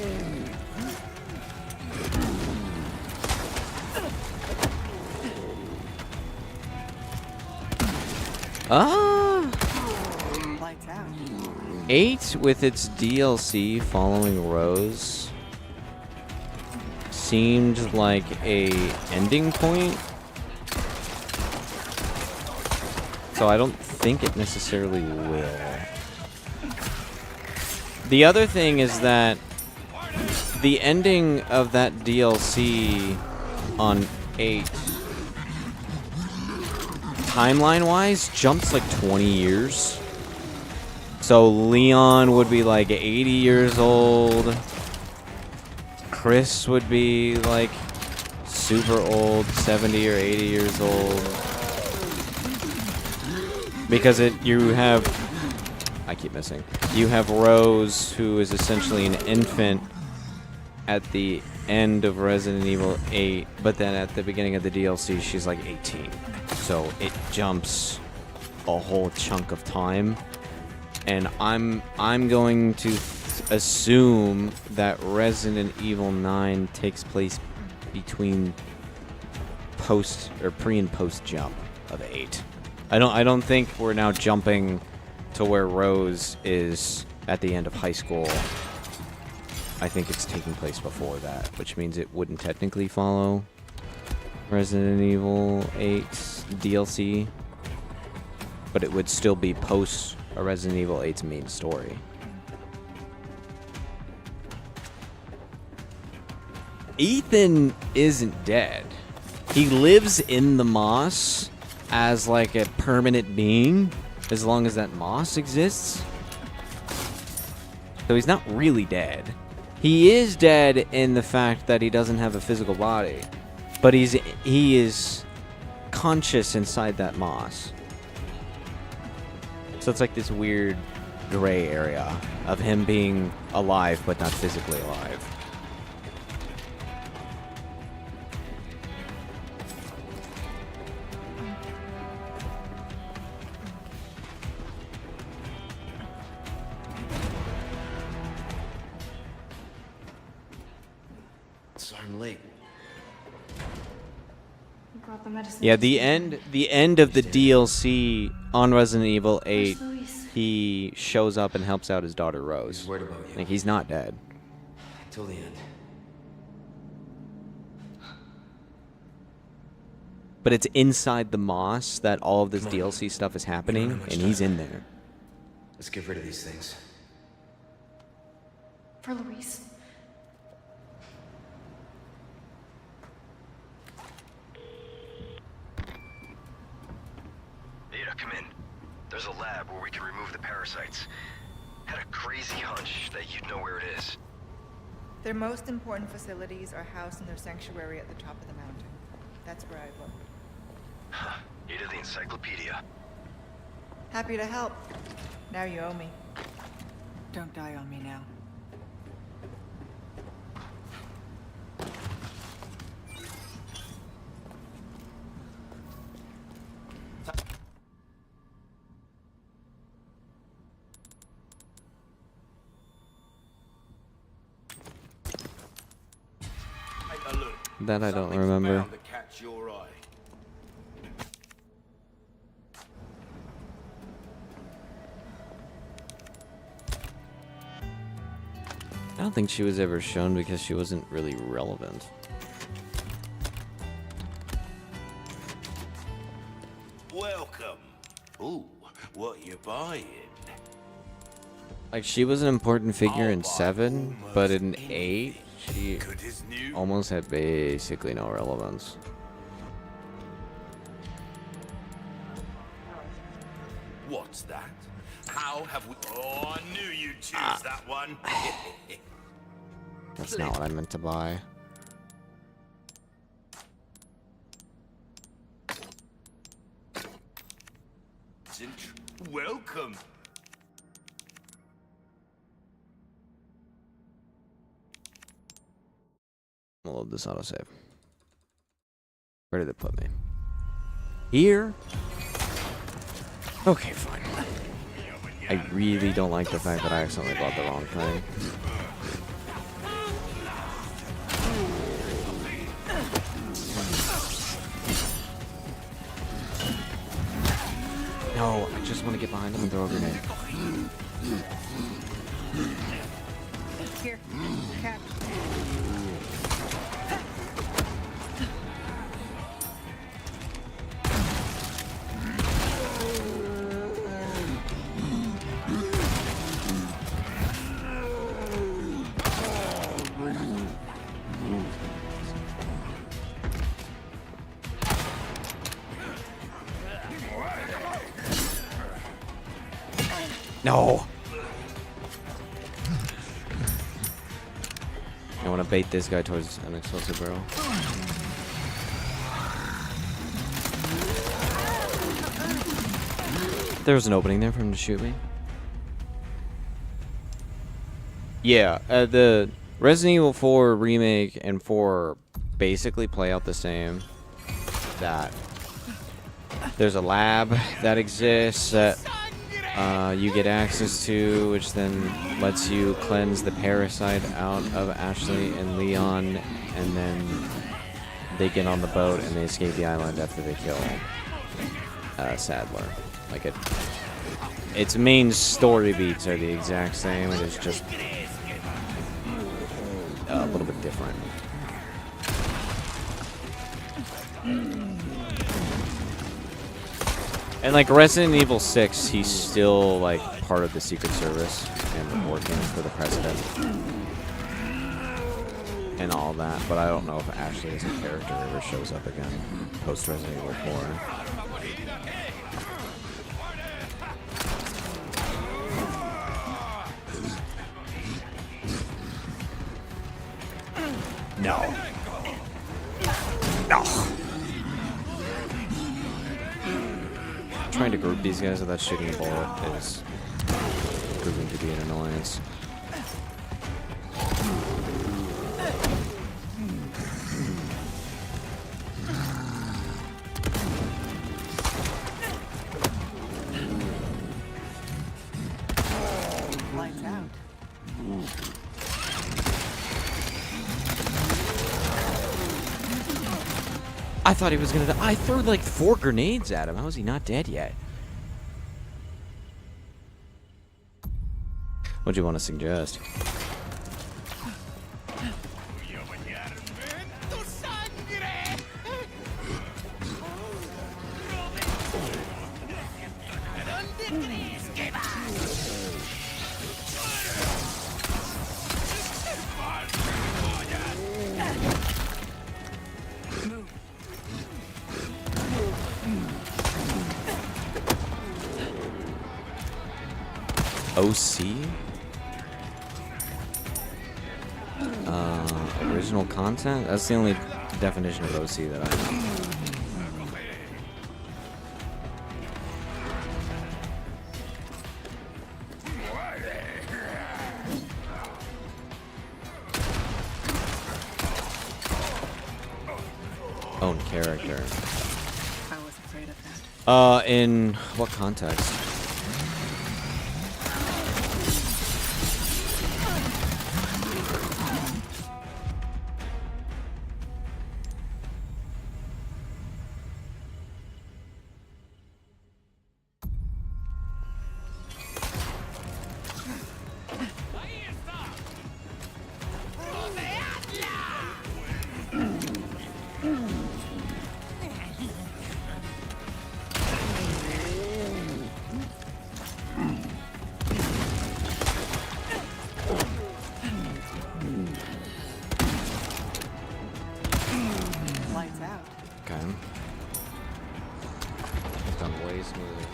Lights out. 8 with its DLC following Rose seemed like a ending point. So I don't think it necessarily will. The other thing is that the ending of that DLC on 8, timeline-wise, jumps like 20 years. So Leon would be like 80 years old. Chris would be like super old, 70 or 80 years old. Because you have... I keep missing. You have Rose, who is essentially an infant at the end of Resident Evil 8, but then at the beginning of the DLC, she's like 18. So it jumps a whole chunk of time, and I'm going to assume that Resident Evil 9 takes place between pre and post jump of 8. I don't think we're now jumping to where Rose is at the end of high school. I think it's taking place before that, which means it wouldn't technically follow Resident Evil 8's DLC, but it would still be post a Resident Evil 8's main story. Ethan isn't dead. He lives in the moss as like a permanent being as long as that moss exists. So he's not really dead. He is dead in the fact that he doesn't have a physical body, but he is conscious inside that moss. So it's like this weird gray area of him being alive but not physically alive. Sorry I'm late. You brought the medicine. Yeah, the end of the DLC on Resident Evil 8, he shows up and helps out his daughter Rose. He's worried about you. Like, he's not dead. Till the end. But it's inside the moss that all of this DLC stuff is happening, and he's in there. Let's get rid of these things. For Luis. Ada, come in. There's a lab where we can remove the parasites. Had a crazy hunch that you'd know where it is. Their most important facilities are housed in their sanctuary at the top of the mountain. That's where I looked. Huh. Ada the encyclopedia. Happy to help. Now you owe me. Don't die on me now. Take a look. That I don't Something's remember. bound to catch your eye. I don't think she was ever shown because she wasn't really relevant. Welcome. Ooh, what you buying? Like, she was an important figure I'll in buy 7, but in almost 8, she Good as new. almost had basically no relevance. What's that? How have we? Oh, I knew you'd choose that one. That's not what I meant to buy. Welcome. I'll load this autosave. Where did it put me? Here? Okay, fine. I really don't like the fact that I accidentally bought the wrong thing. No, I just want to get behind him and throw a grenade. Here, catch. No! I want to bait this guy towards an explosive barrel. There's an opening there for him to shoot me. Yeah, the Resident Evil 4 remake and 4 basically play out the same. That there's a lab that exists that you get access to, which then lets you cleanse the parasite out of Ashley and Leon, and then they get on the boat and they escape the island after they kill Sadler. Like, its main story beats are the exact same, it is just a little bit different. And like Resident Evil 6, he's still like part of the Secret Service and working for the president. and all that, but I don't know if Ashley as a character ever shows up again post Resident Evil 4. No. No. Trying to group these guys without shooting a bullet is proving to be an annoyance. Lights out. I thought he was gonna die. I threw like 4 grenades at him. How is he not dead yet? What do you want to suggest? OC? Original content? That's the only definition of OC that I know. Own character. I was afraid of that. In what context? Lights out. Okay. It's done way smoother.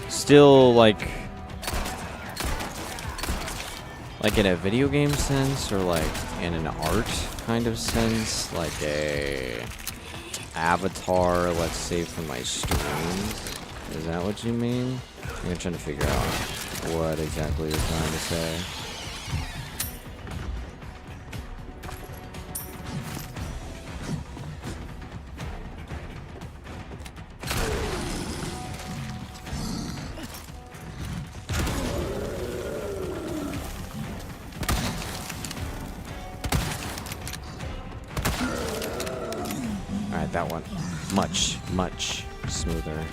Still like in a video game sense, or like in an art kind of sense, like a avatar, let's say, for my streams. Is that what you mean? I'm trying to figure out what exactly you're trying to say. Alright, that one. Much, much smoother.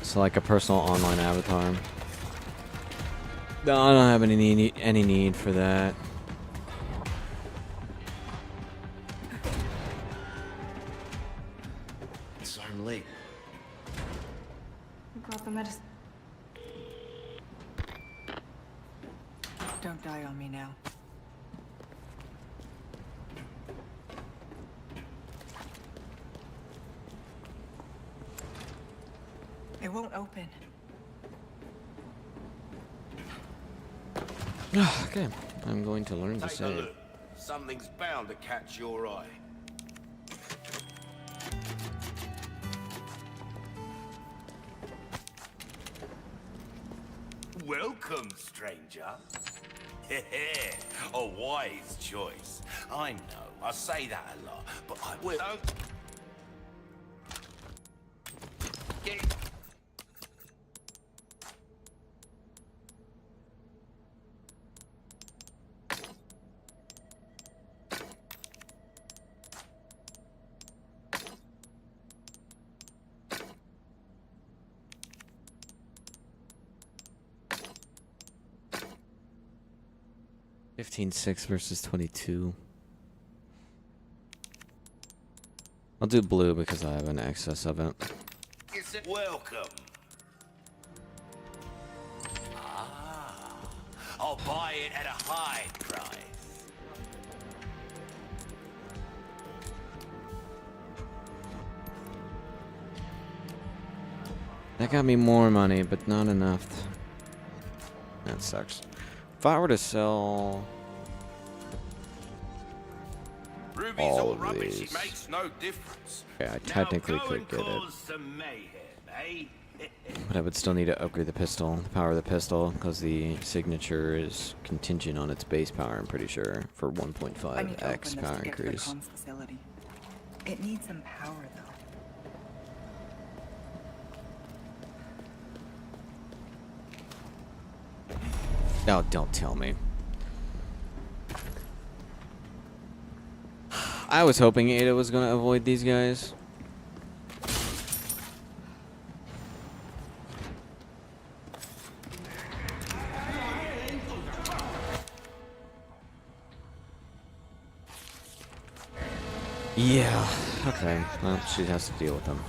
So like a personal online avatar. No, I don't have any need for that. Sorry I'm late. I brought the medicine. Don't die on me now. It won't open. Okay, I'm going to learn to Take a save. look. Something's bound to catch your eye. Welcome, stranger. A wise choice. I know I say that a lot, but I will. Get. $15.6 versus 22. I'll do blue because I have an excess of it. Welcome. Ah, I'll buy it at a high price. That got me more money, but not enough. That sucks. If I were to sell Ruby's all all of rubbish, these, it makes no difference. okay, I technically now go could and get it, cause some mayhem, eh? but I would still need to upgrade the pistol, the power of the pistol, because the signature is contingent on its base power. I'm pretty sure for I need to open 1.5x this power to get to the increase. comms facility. It needs some power, though. Oh, don't tell me. I was hoping Ada was gonna avoid these guys. Yeah, okay. Well, she has to deal with them.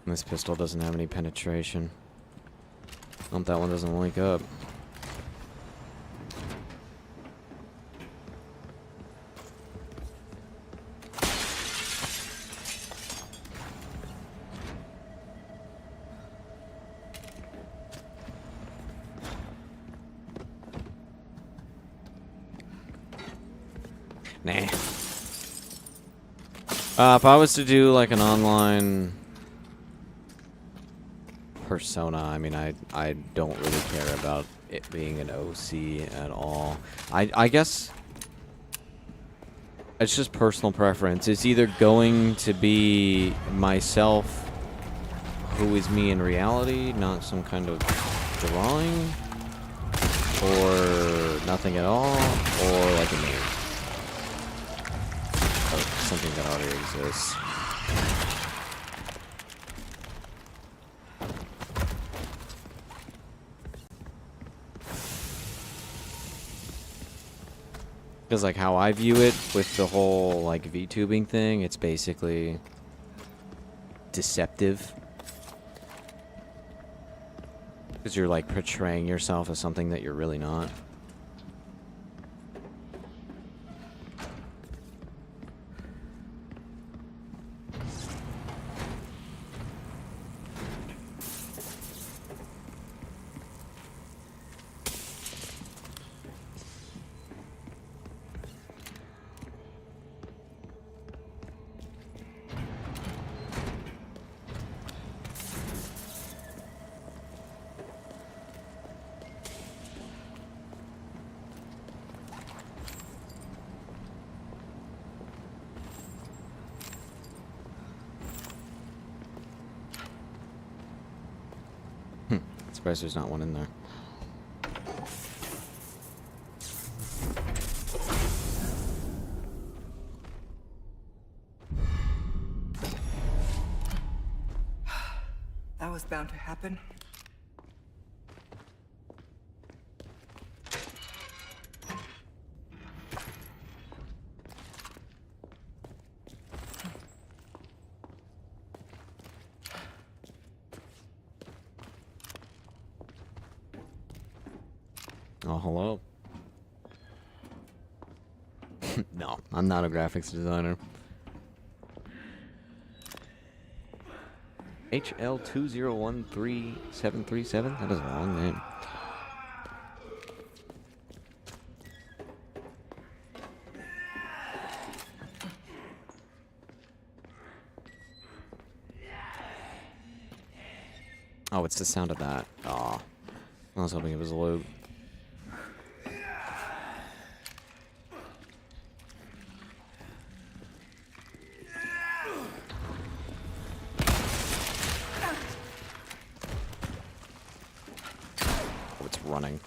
This pistol doesn't have any penetration. Hope that one doesn't link up. Nah. If I was to do like an online persona, I mean, I don't really care about it being an OC at all. I guess it's just personal preference. It's either going to be myself, who is me in reality, not some kind of drawing, or nothing at all, or like a name. Or something that already exists. Because like how I view it with the whole like VTubing thing, it's basically deceptive. Because you're like portraying yourself as something that you're really not. Surprised there's not one in there. That was bound to happen. Oh, hello. No, I'm not a graphics designer. HL2013737? That is a long name. Oh, it's the sound of that. Aw. I was hoping it was loot. Oh, it's running.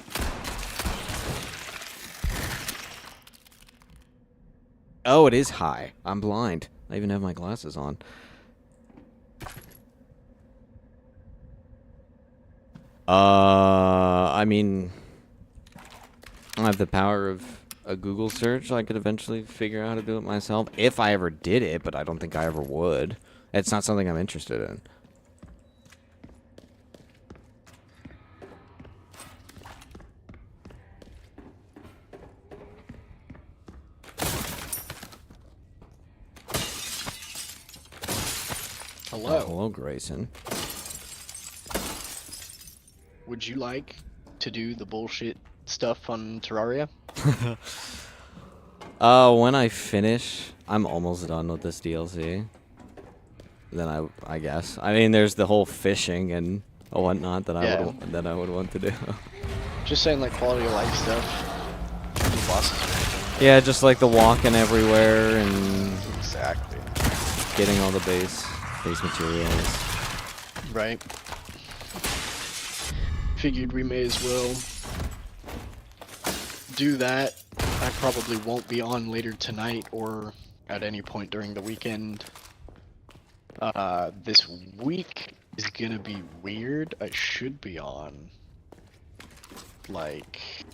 Oh, it is high. I'm blind. I even have my glasses on. I mean, I have the power of a Google search. I could eventually figure out how to do it myself if I ever did it, but I don't think I ever would. It's not something I'm interested in. Hello. Oh, hello, Grayson. Would you like to do the bullshit stuff on Terraria? When I finish, I'm almost done with this DLC. Then I guess. I mean, there's the whole fishing and whatnot that I would want to do. Just saying, like, quality of life stuff. Any bosses or anything. Yeah, just like the walking everywhere and Exactly. getting all the base materials. Right. Figured we may as well do that. I probably won't be on later tonight or at any point during the weekend. This week is gonna be weird. I should be on. Like...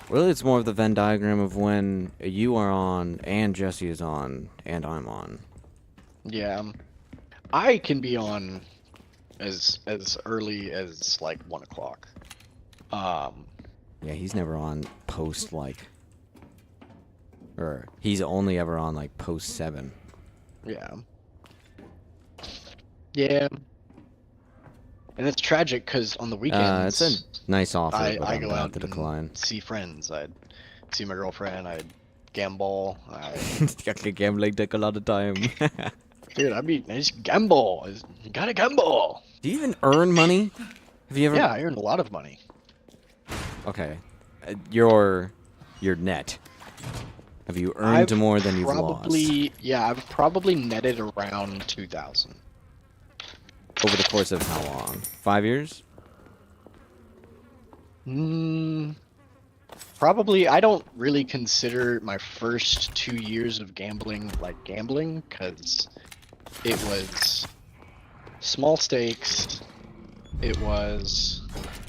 Really, it's more of the Venn diagram of when you are on, and Jesse is on, and I'm on. Yeah. I can be on as early as, like, 1 o'clock. Yeah, he's never on post, like... Or, he's only ever on, like, post 7. Yeah. Yeah. And it's tragic because on the weekends, it's a nice offer, I but I'm go about out to and decline. see friends. I'd see my girlfriend. I'd gamble. Gambling take a lot of time. Dude, I just gamble. You gotta gamble. Do you even earn money? Have you ever? Yeah, I earn a lot of money. Okay. Your net. Have you earned more than you've lost? Yeah, I've probably netted around 2,000. Over the course of how long? 5 years? Probably. I don't really consider my first 2 years of gambling like gambling, because it was small stakes. It was...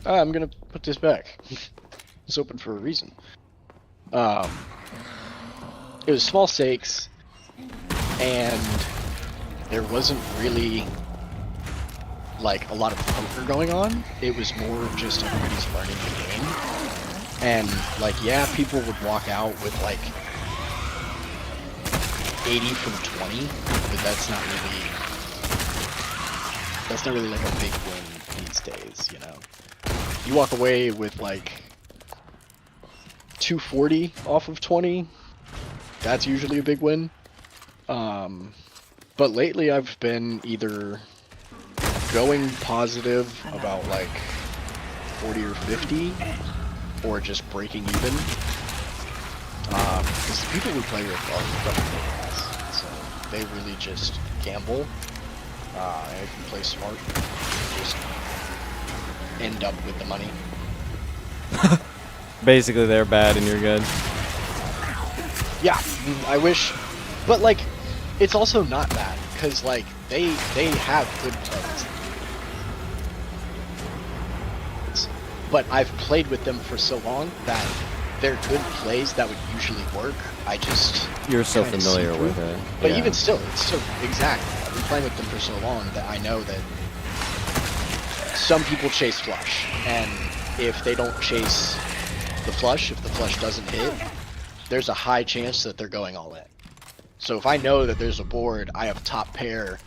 I'm gonna put this back. It's open for a reason. It was small stakes, and there wasn't really like a lot of poker going on. It was more of just everybody's learning the game. And like, yeah, people would walk out with like 80 from 20, but that's not really like a big win these days, you know. You walk away with like 240 off of 20, that's usually a big win. But lately I've been either going positive about like 40 or 50, or just breaking even. Because the people we play with are fucking idiots, so they really just gamble. And if you play smart, you just end up with the money. Basically, they're bad and you're good. Yeah, I wish, but like, it's also not bad because like they have good plays. But I've played with them for so long that they're good plays that would usually work. I just You're so familiar with it. But Yeah. even still, it's so exactly. I've been playing with them for so long that I know that some people chase flush, and if they don't chase the flush, if the flush doesn't hit, there's a high chance that they're going all in. So if I know that there's a board, I have top pair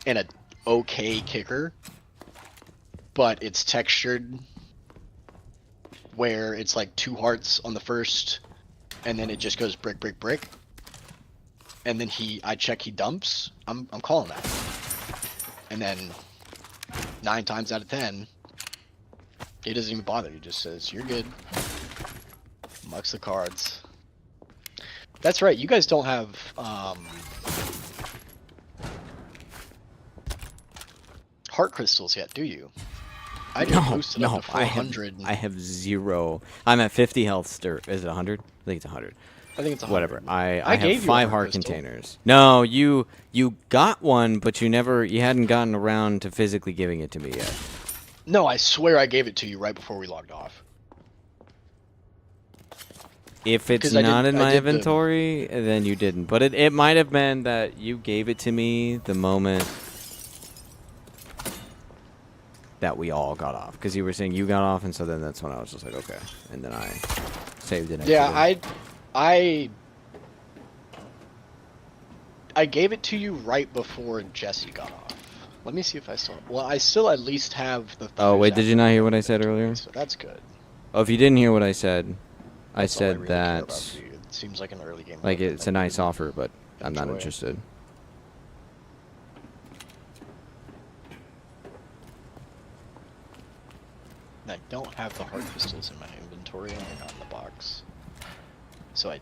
and a okay kicker, but it's textured where it's like 2 hearts on the first, and then it just goes brick, brick, brick, and then I check he dumps, I'm calling that. And then 9 times out of 10, he doesn't even bother. He just says, "You're good." Mucks the cards. That's right. You guys don't have heart crystals yet, do you? I just boosted up to 400. I have 0. I'm at 50 health. Is it 100? I think it's 100. I think it's 100. Whatever. I gave have you a 5 heart heart crystal. containers. No, you got one, but you hadn't gotten around to physically giving it to me yet. No, I swear I gave it to you right before we logged off. If it's 'Cause I not did- in I my did the- inventory, then you didn't. But it might have been that you gave it to me the moment that we all got off. Because you were saying you got off, and so then that's when I was just like, okay. And then I saved it. Yeah, I gave it to you right before Jesse got off. Let me see if I still. Well, I still at least have the. Oh, wait, did feathers you not after hear the what I said earlier? So that's good. Oh, if you didn't hear what I said, I That's all said really care that, about for you. It seems like an early game. like, weapon it's that a you nice would offer, but I'm not enjoy. interested. I don't have the heart crystals in my inventory, and they're not in the box. So I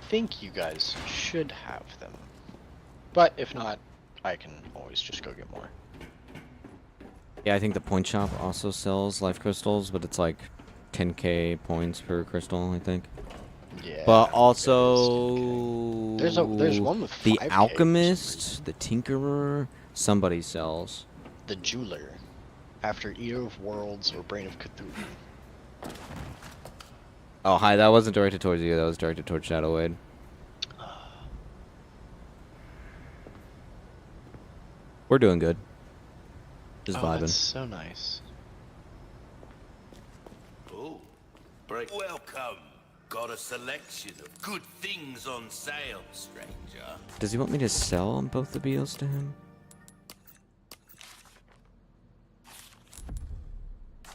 think you guys should have them. But if not, I can always just go get more. Yeah, I think the point shop also sells life crystals, but it's like 10k points per crystal, I think. Yeah. But also, There's one with the 5K for some alchemist, reason. the tinkerer, somebody sells. The jeweler. After Eater of Worlds or Brain of Cthulhu. Oh, hi, that wasn't directed towards you, that was directed towards Shadow Wade. We're doing good. Just Oh, vibing. that's so nice. Oh, break. Welcome. Got a selection of good things on sale, stranger. Does he want me to sell on both the beetles to him?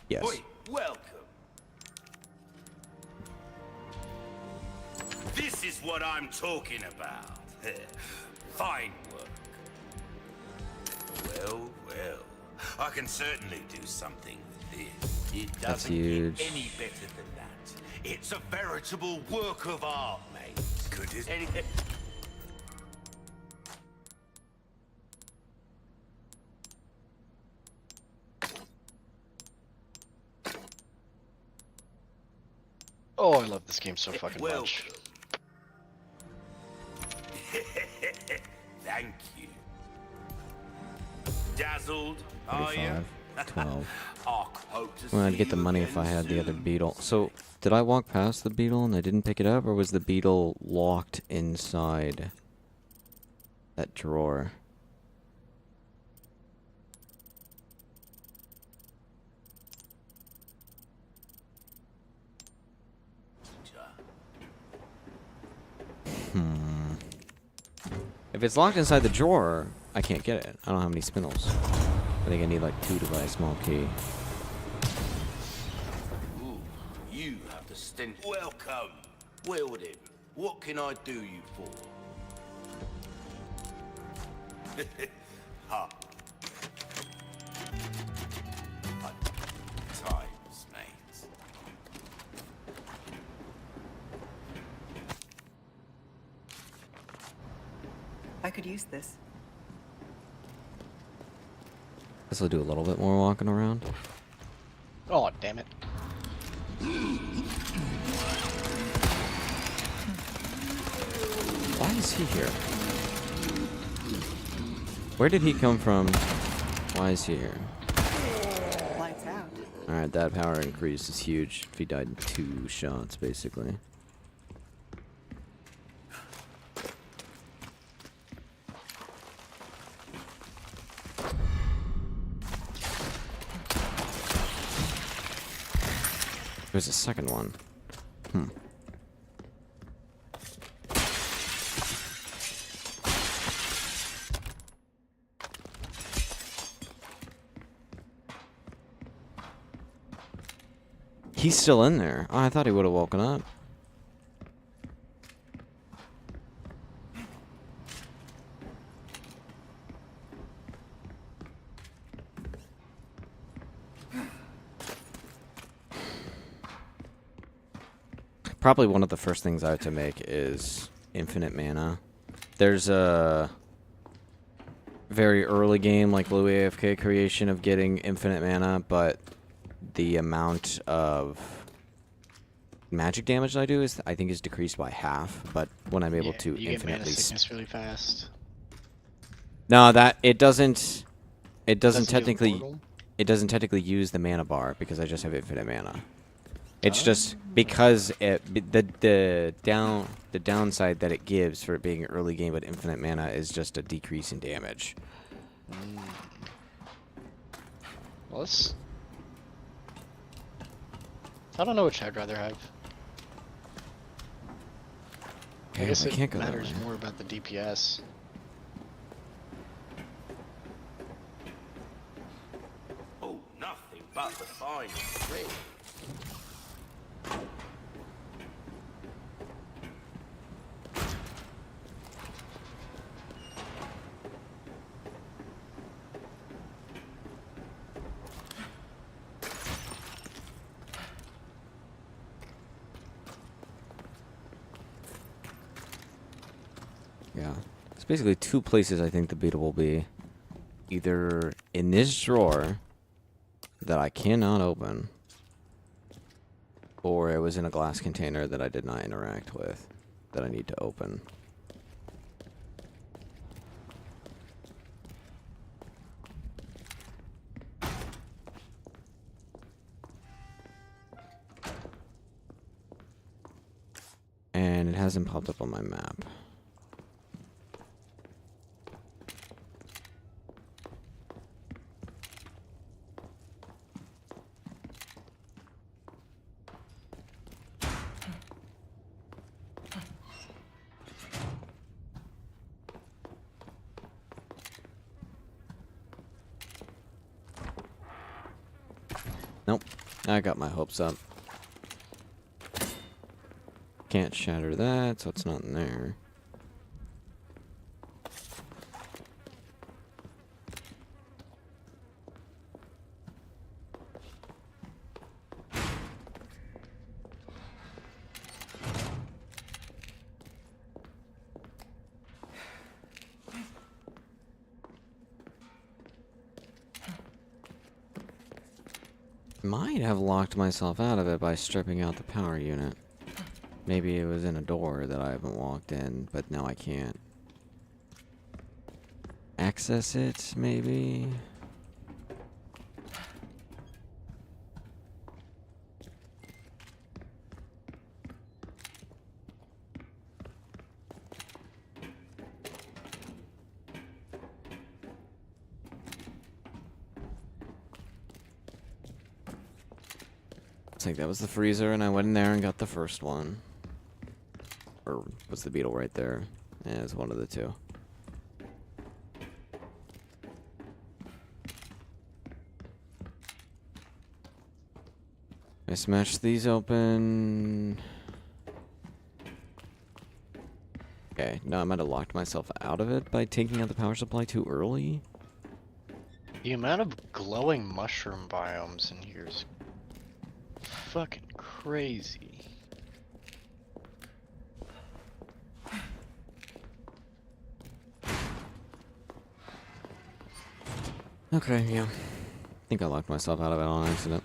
Yes. Oi, welcome. This is what I'm talking about. Fine work. Well, well. I can certainly do something with this. It That's doesn't huge. get any better than that. It's a veritable work of art, mate. Good as anything. Oh, I love this game so fucking much. Thank you. Dazzled, are you? 35, 12. I'll hope to Well, I'd see get the you money again if I had the other soon. beetle. So, did I walk past the beetle and I didn't pick it up, or was the beetle locked inside that drawer? If it's locked inside the drawer, I can't get it. I don't have any spindles. I think I need like 2 to buy a small key. Ooh, you have the stench. Welcome. Well then, what can I do you for? Ha. Fun times, mate. I could use this. Guess I'll do a little bit more walking around. Oh, damn it. Why is he here? Where did he come from? Why is he here? Lights out. Alright, that power increase is huge. If he died in 2 shots, basically. There's a second one. He's still in there. Oh, I thought he would have woken up. Probably one of the first things I have to make is infinite mana. There's a very early game, like low AFK creation of getting infinite mana, but the amount of magic damage that I do is, I think, is decreased by half. But when I'm able to you get mana infinitely, sickness really fast. no, that it doesn't. It doesn't do technically. Immortal? It doesn't technically use the mana bar because I just have infinite mana. It's just because the downside that it gives for it being early game with infinite mana is just a decrease in damage. Well, I don't know which I'd rather have. I Damn, guess I it can't go that matters way. more about the DPS. Oh, nothing but the finest thread. Yeah. It's basically two places I think the beetle will be. Either in this drawer that I cannot open, or it was in a glass container that I did not interact with that I need to open. And it hasn't popped up on my map. Nope, I got my hopes up. Can't shatter that, so it's not in there. Might have locked myself out of it by stripping out the power unit. Maybe it was in a door that I haven't walked in, but now I can't access it, maybe? It's like that was the freezer, and I went in there and got the first one. Or was the beetle right there? Yeah, it's one of the two. I smashed these open. Okay, now I might have locked myself out of it by taking out the power supply too early. The amount of glowing mushroom biomes in here is fucking crazy. Okay, yeah. I think I locked myself out of it on accident.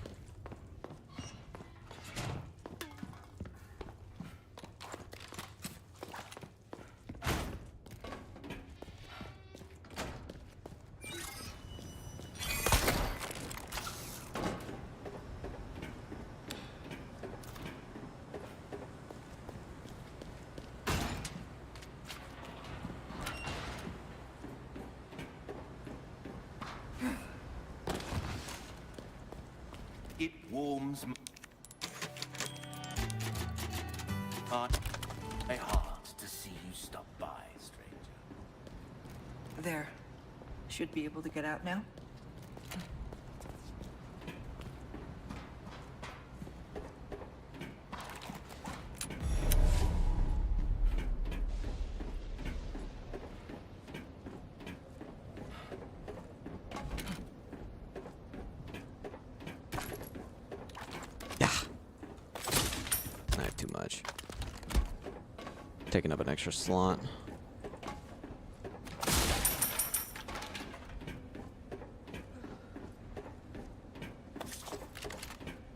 It warms my heart to see you stop by, stranger. There. Should be able to get out now. Yeah. I have too much. much. Taking up an extra slot.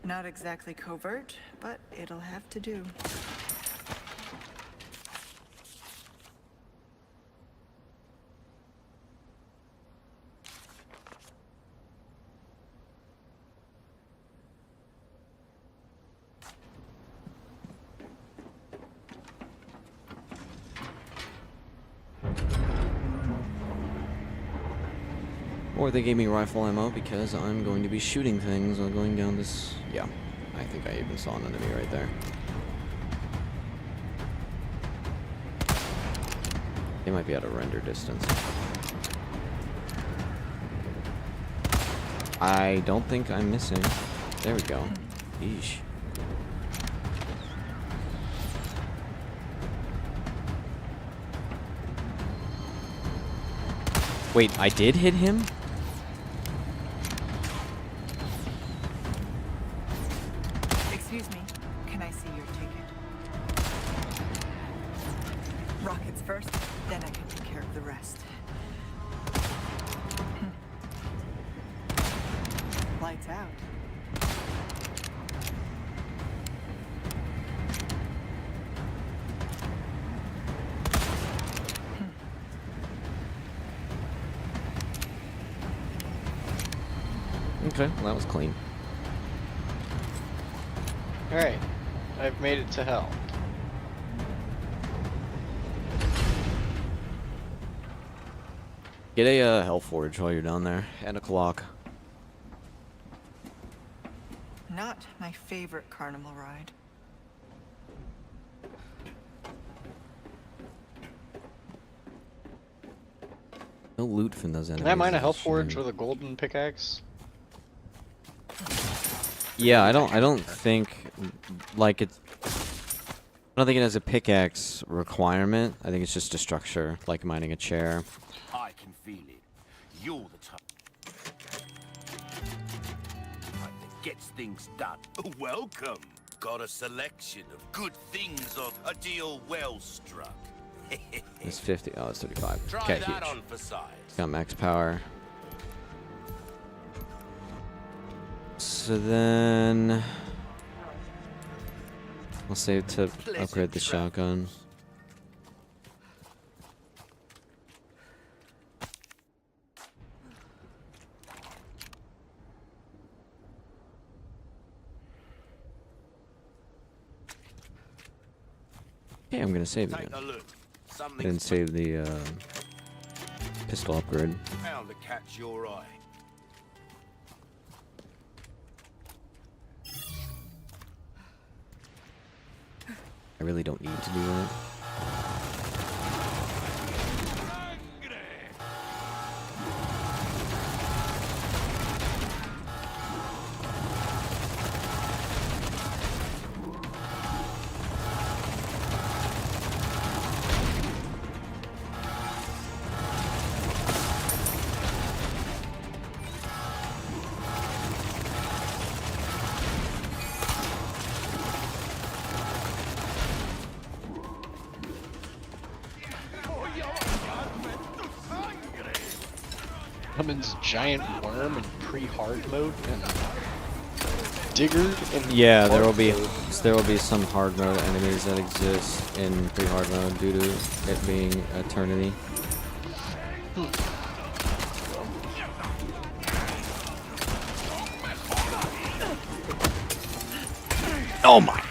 Not exactly covert, but it'll have to do. Or they gave me rifle ammo because I'm going to be shooting things while going down this... Yeah, I think I even saw an enemy right there. They might be at a render distance. I don't think I'm missing. There we go. Yeesh. Wait, I did hit him? Excuse me, can I see your ticket? Rockets first, then I can take care of the rest. Lights out. Okay, well, that was clean. Alright, I've made it to hell. Get a hell forge while you're down there, and a clock. Not my favorite carnival ride. No loot from those enemies. Can I mine a is hell shame. forge with a golden pickaxe? Yeah, I don't think like it's. I don't think it has a pickaxe requirement. I think it's just a structure, like mining a chair. I can feel it. You're the type that gets things done. Welcome. Got a selection of good things on a deal well struck. It's 50. Oh, it's 35. Try Okay, that huge. on for size. It's got max power. So then I'll save to upgrade the shotgun. Okay, I'm gonna save Take again. a look. I Something didn't save the pistol upgrade. bound to catch your eye. I really don't need to do that. Summons giant worm in pre-hard mode and digger and Yeah, there hard will mode. be some hard mode enemies that exist in pre-hard mode due to it being eternity. Oh my!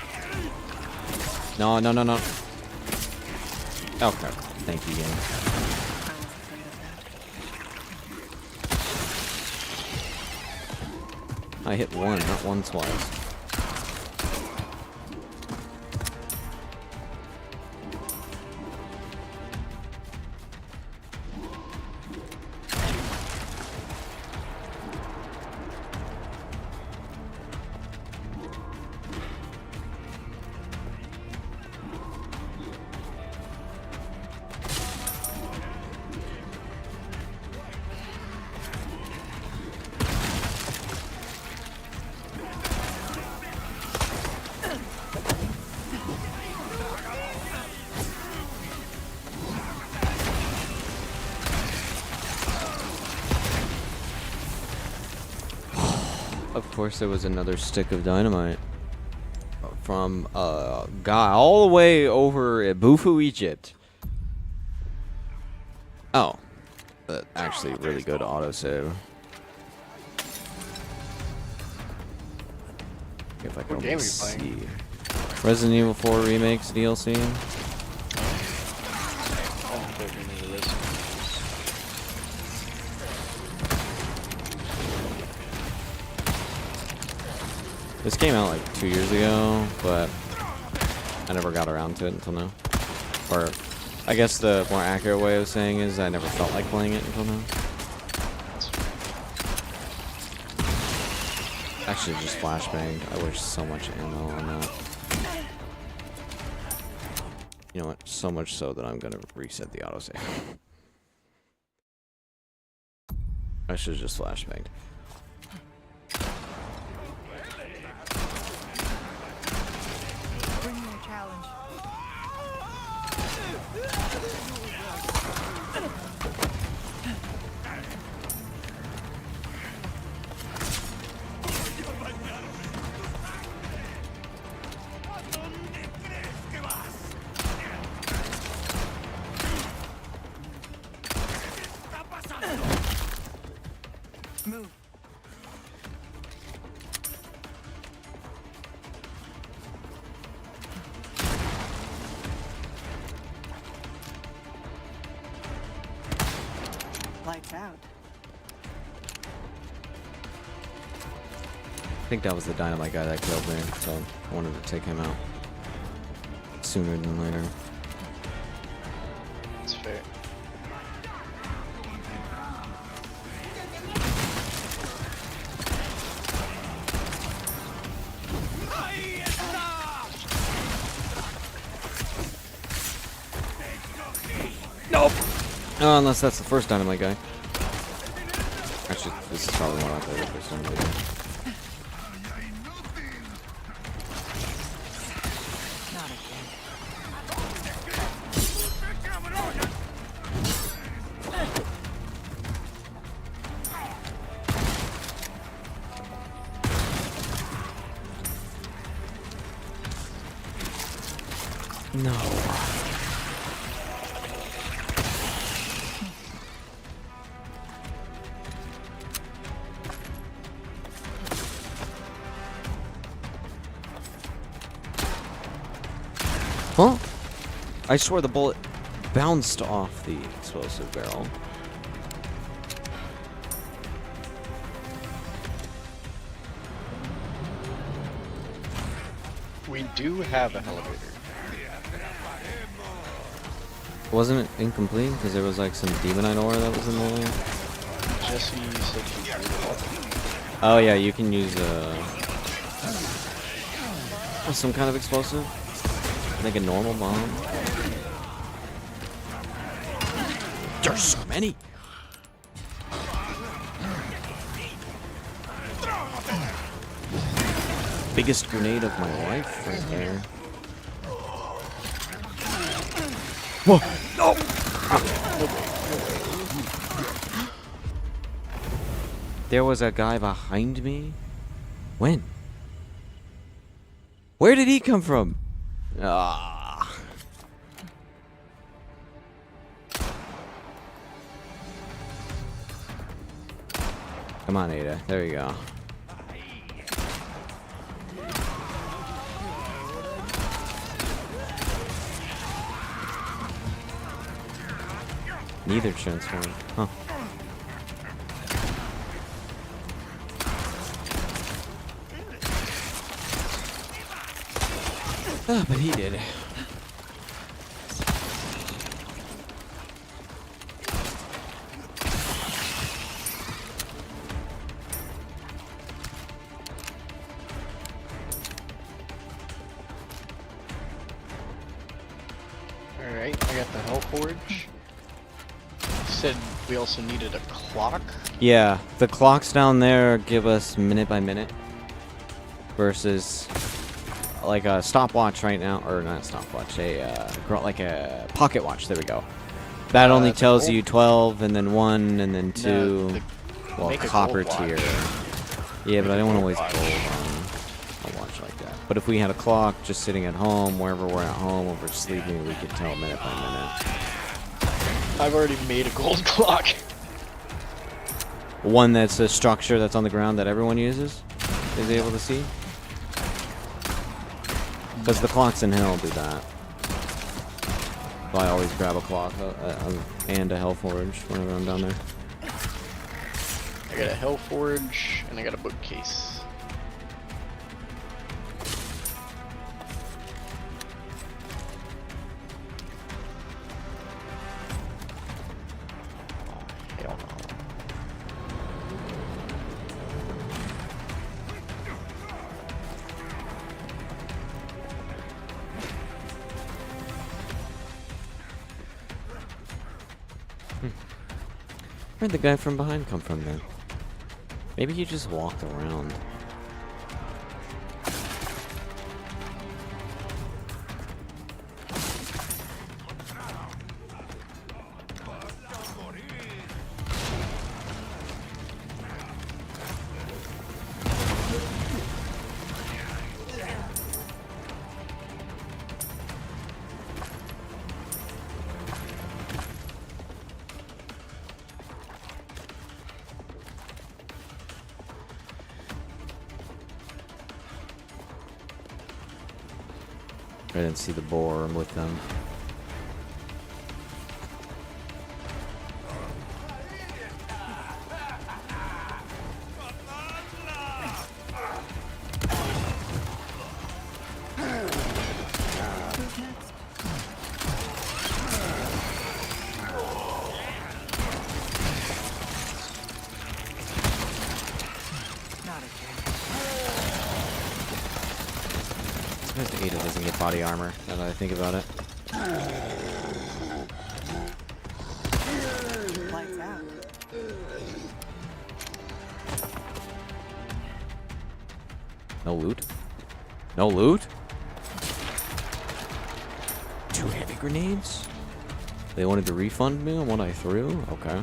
No, no, no, no. Okay, thank you, game. I hit one, not one twice. of course, there was another stick of dynamite from a guy all the way over at Bufu, Egypt. Oh, actually, really good autosave. If I can What game are you see. playing? Resident Evil 4 Remakes DLC. This came out like 2 years ago, but I never got around to it until now. Or, I guess the more accurate way of saying is I never felt like playing it until now. Actually, just flashbanged. I wish so much ammo on that. You know what? So much so that I'm gonna reset the autosave. I should have just flashbanged. Bring me a challenge. Move. Lights out. I think that was the dynamite guy that killed me, so I wanted to take him out sooner than later. That's fair. Nope. Oh, unless that's the first dynamite guy. Actually, this is probably one out there. The first dynamite guy. Not again. No. Huh? I swear the bullet bounced off the explosive barrel. We do have an elevator. Wasn't it incomplete? Because there was like some demonite ore that was in the way? Jesse said she drew it up. Oh yeah, you can use some kind of explosive. I think a normal bomb. There's so many! Biggest grenade of my life right there. Whoa! No! There was a guy behind me? When? Where did he come from? Ah. Come on, Ada. There you go. Neither transformed. Huh. Ah, but he did. Alright, I got the Hell Forge. Said we also needed a clock. Yeah, the clocks down there give us minute by minute versus like a stopwatch right now, or not a stopwatch, like a pocket watch. There we go. That only tells you 12, and then 1, and then 2. No, well, make a copper gold watch. tier. Yeah, but I don't want to waste gold on a watch like that. But if we had a clock just sitting at home, wherever we're at home, or we're sleeping, we could tell minute by minute. I've already made a gold clock. One that's a structure that's on the ground that everyone uses is able to see. Because the clocks in hell do that. So I always grab a clock and a Hellforge whenever I'm down there. I got a Hellforge and I got a bookcase. Hell no. Where'd the guy from behind come from then? Maybe he just walked around. I didn't see the boar. I'm with them. Ada doesn't get body armor, now that I think about it. Lights out. No loot? No loot? 2 heavy grenades? They wanted to refund me on what I threw? Okay.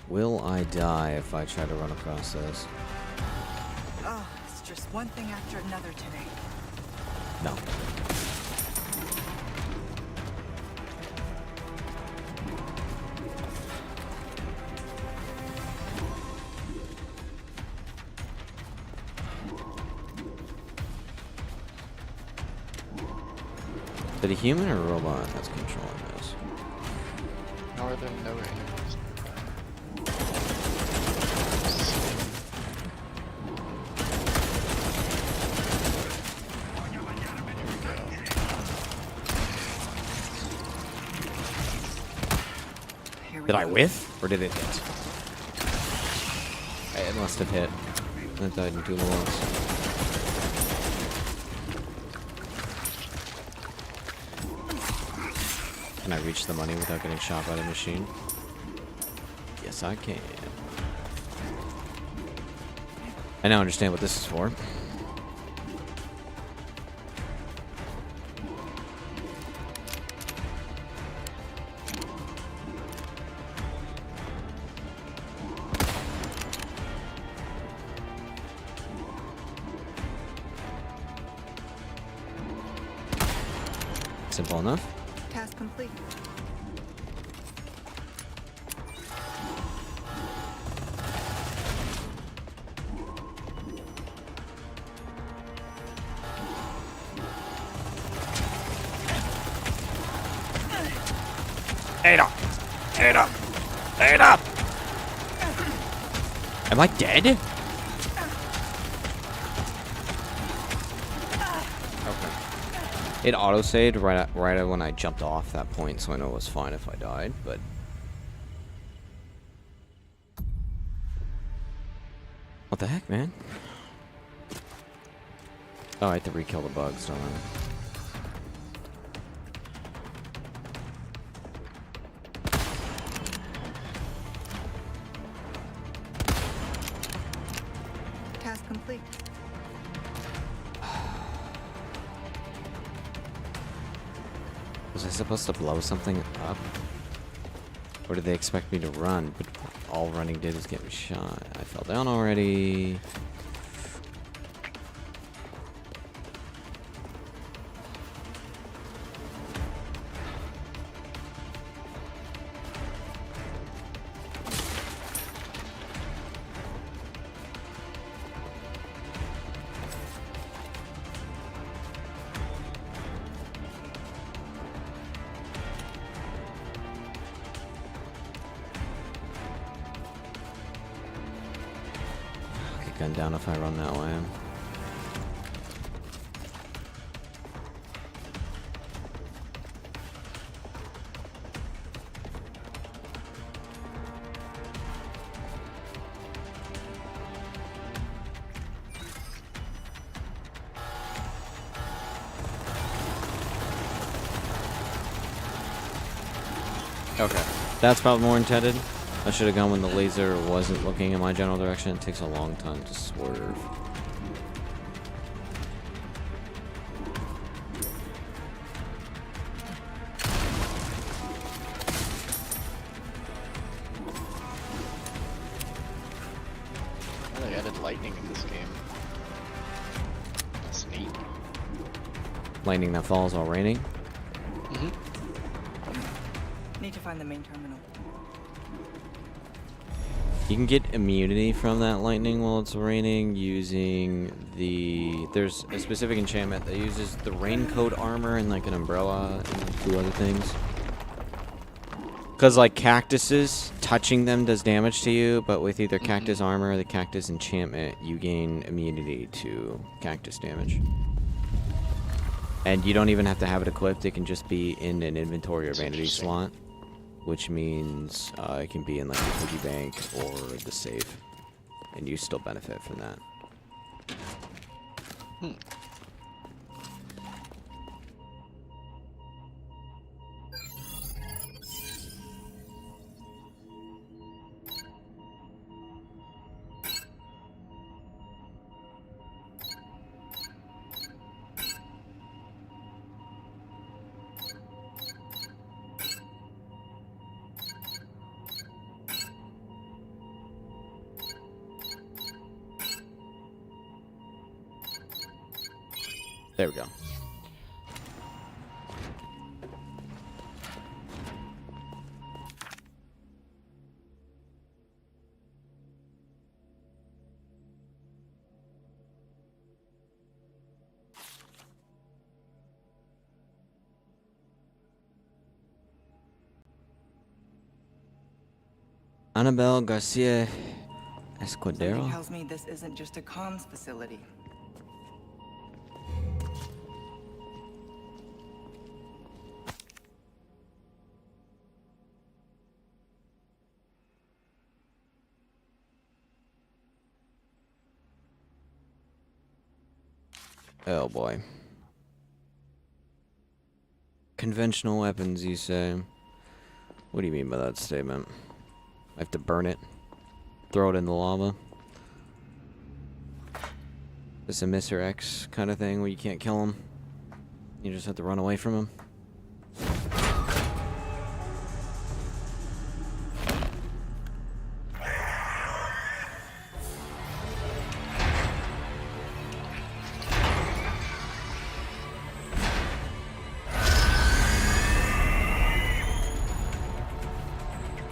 Will I die if I try to run across this? Oh, it's just one thing after another today. No. Is it a human or a robot that's controlling this? Northern no enemies. Did I whiff? Or did it hit? It must have hit. That died in 2 bullets. Can I reach the money without getting shot by the machine? Yes, I can. I now understand what this is for. Simple enough. Task complete. Ada! Ada! Ada! Am I dead? Okay. It auto-saved right when I jumped off that point, so I know it was fine if I died, but... What the heck, man? Oh, I have to re-kill the bugs, don't I? complete. Was I supposed to blow something up? Or did they expect me to run? But all running did is get me shot. I fell down already. Gun down if I run that way. Okay, that's probably more intended. I should have gone when the laser wasn't looking in my general direction. It takes a long time to swerve. Well, they added lightning in this game. That's neat. Lightning that falls while raining. Need to find the main terminal. You can get immunity from that lightning while it's raining using the... There's a specific enchantment that uses the raincoat armor and like an umbrella and 2 other things. Because like cactuses, touching them does damage to you, but with either cactus armor or the cactus enchantment, you gain immunity to cactus damage. And you don't even have to have it equipped, it can just be in an inventory or vanity slot. Which means it can be in like the piggy bank or the safe, and you still benefit from that. There we go. Annabelle Garcia Escudero? Something tells me this isn't just a comms facility. Oh boy. Conventional weapons, you say? What do you mean by that statement? I have to burn it? Throw it in the lava? This a Mr. X kind of thing where you can't kill him? You just have to run away from him?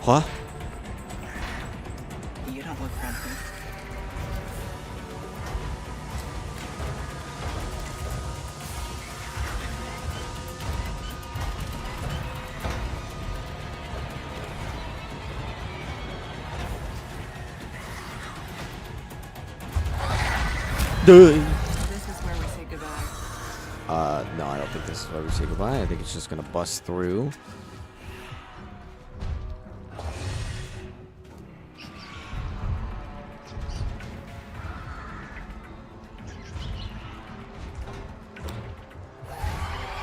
What? You don't look friendly. This is where we say goodbye. No, I don't think this is where we say goodbye. I think it's just gonna bust through.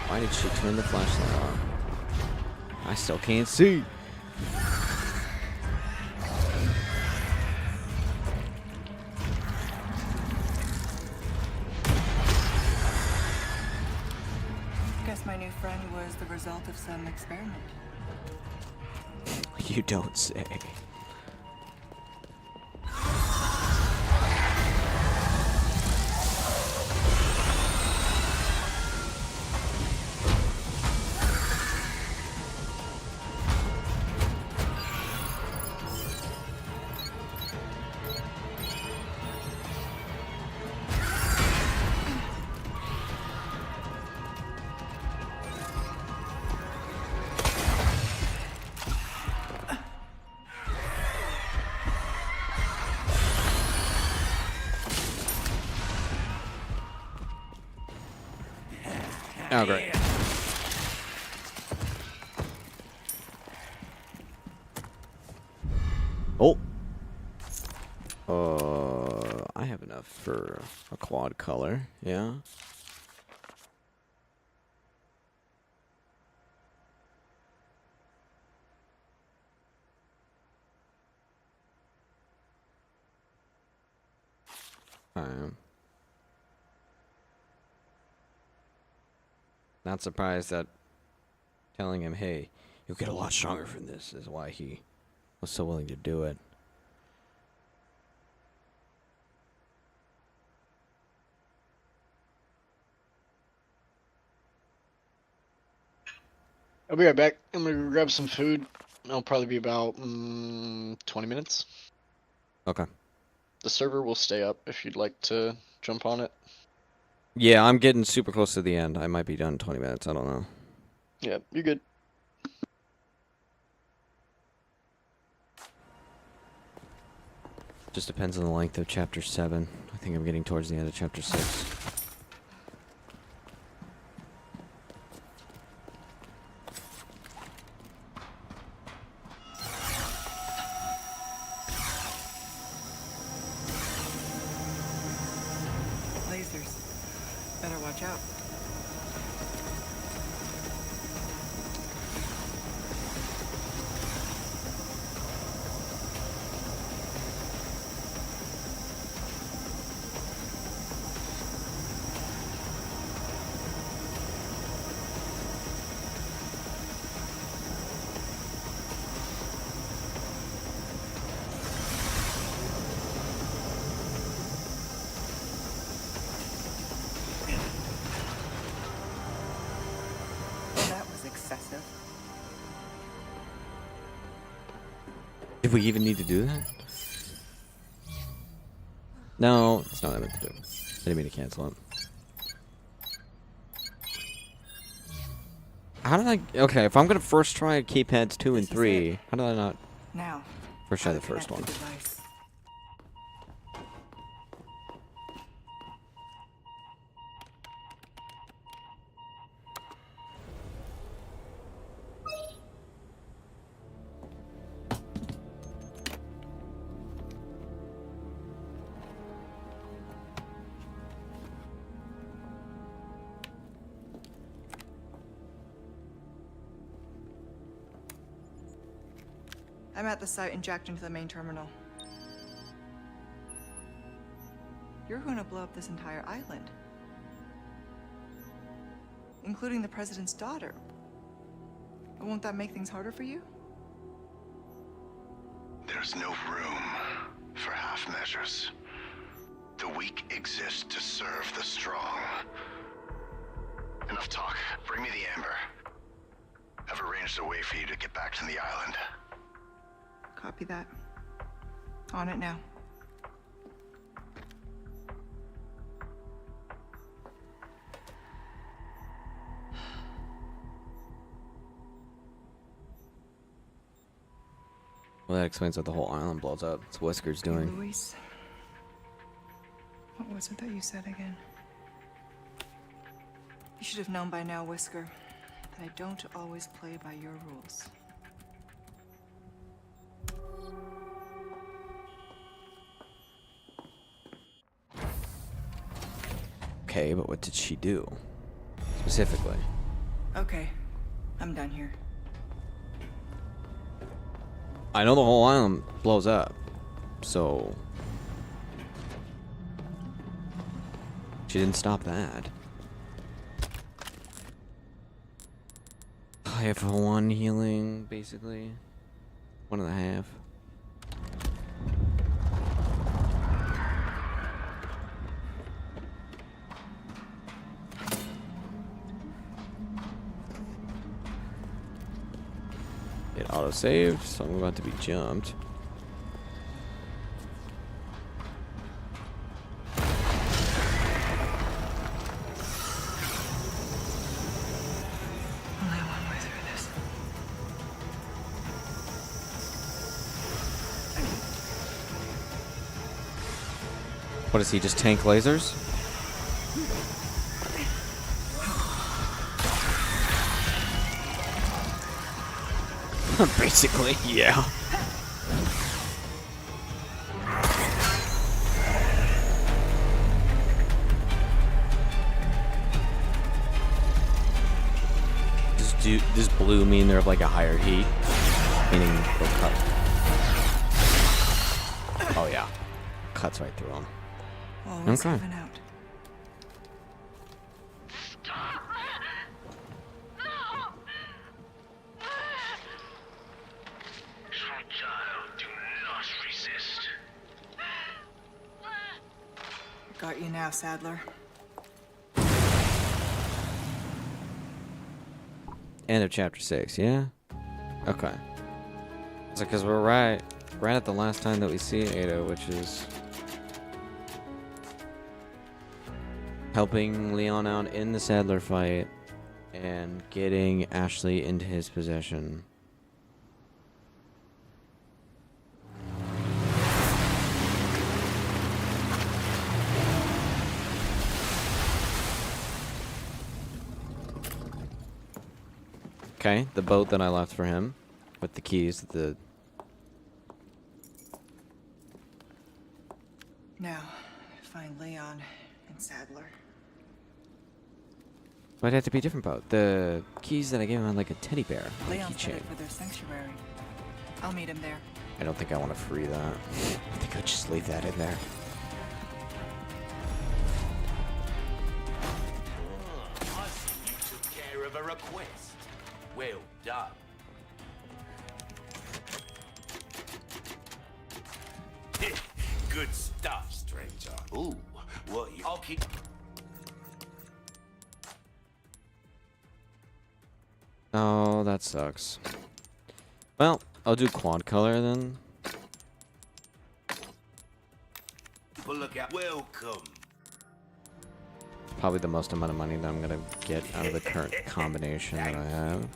Why did she turn the flashlight on? I still can't see. my new friend was the result of some experiment. You don't say. Oh, great. Oh. I have enough for a quad color, yeah. Not surprised that telling him, hey, you'll get a lot stronger from this, is why he was so willing to do it. I'll be right back. I'm gonna go grab some food. I'll probably be about 20 minutes. Okay. The server will stay up if you'd like to jump on it. Yeah, I'm getting super close to the end. I might be done in 20 minutes. I don't know. Yeah, you're good. Just depends on the length of chapter 7. I think I'm getting towards the end of chapter 6. Lasers. Better watch out. Excessive. Did we even need to do that? No, it's not what I meant to do. I didn't mean to cancel it. How did I... Okay, if I'm gonna first try keypads 2 and 3, how did I not... Now, First try the first one. Device. I'm at the site and jacked into the main terminal. You're going to blow up this entire island. Including the president's daughter. Won't that make things harder for you? There's no room for half measures. The weak exist to serve the strong. Enough talk. Bring me the amber. I've arranged a way for you to get back to the island. Copy that. On it now. Well, that explains what the whole island blows up. It's Whisker's doing. Hey, Luis. What was it that you said again? You should have known by now, Whisker, that I don't always play by your rules. Okay, but what did she do? Specifically. Okay, I'm done here. I know the whole island blows up, so... She didn't stop that. I have one healing, basically. 1.5. It auto-saved, so I'm about to be jumped. Only one way through this. What is he, just tank lasers? Basically, yeah. Does blue mean they're of like a higher heat? Meaning they'll cut. Oh yeah. Cuts right through them. Always Okay. moving out. Child, do not resist. Got you now, Sadler. End of chapter 6, yeah? Okay. It's like, because we're right at the last time that we see Ada, which is helping Leon out in the Sadler fight and getting Ashley into his possession. Okay, the boat that I left for him with the keys to the... Now, find Leon and Sadler. Might have to be a different boat. The keys that I gave him on like a teddy bear. Leon's Keychain. headed for their sanctuary. I'll meet him there. I don't think I want to free that. I think I'll just leave that in there. I see you took care of a request. Well done. Good stuff, stranger. Ooh, what you... I'll keep... Oh, that sucks. Well, I'll do quad color then. Look out. Welcome. Probably the most amount of money that I'm gonna get out of the current combination that I have.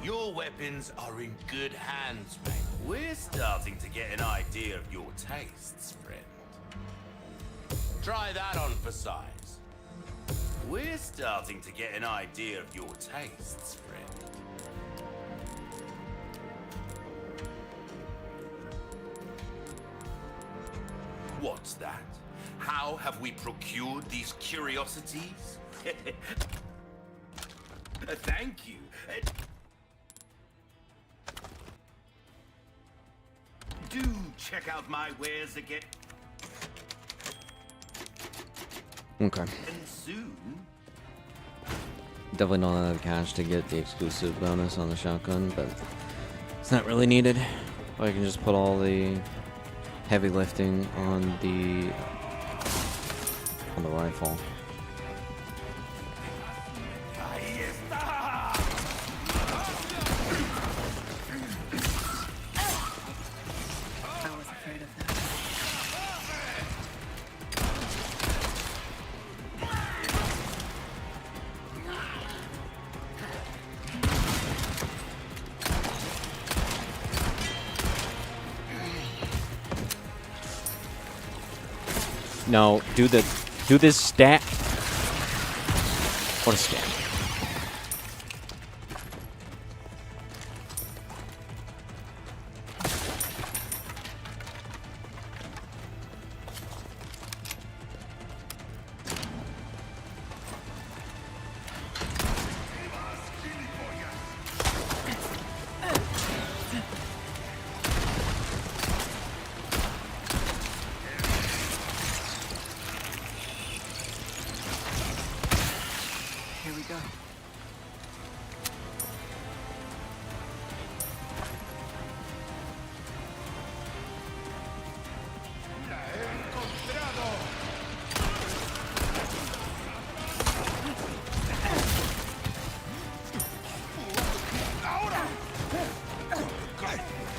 Your weapons are in good hands, mate. We're starting to get an idea of your tastes, friend. Try that on for size. We're starting to get an idea of your tastes, friend. What's that? How have we procured these curiosities? Thank you. Do check out my wares again. Okay. And soon. Definitely don't have cash to get the exclusive bonus on the shotgun, but it's not really needed. I can just put all the heavy lifting on the rifle. I was afraid of that. No, do this stat. What a stat.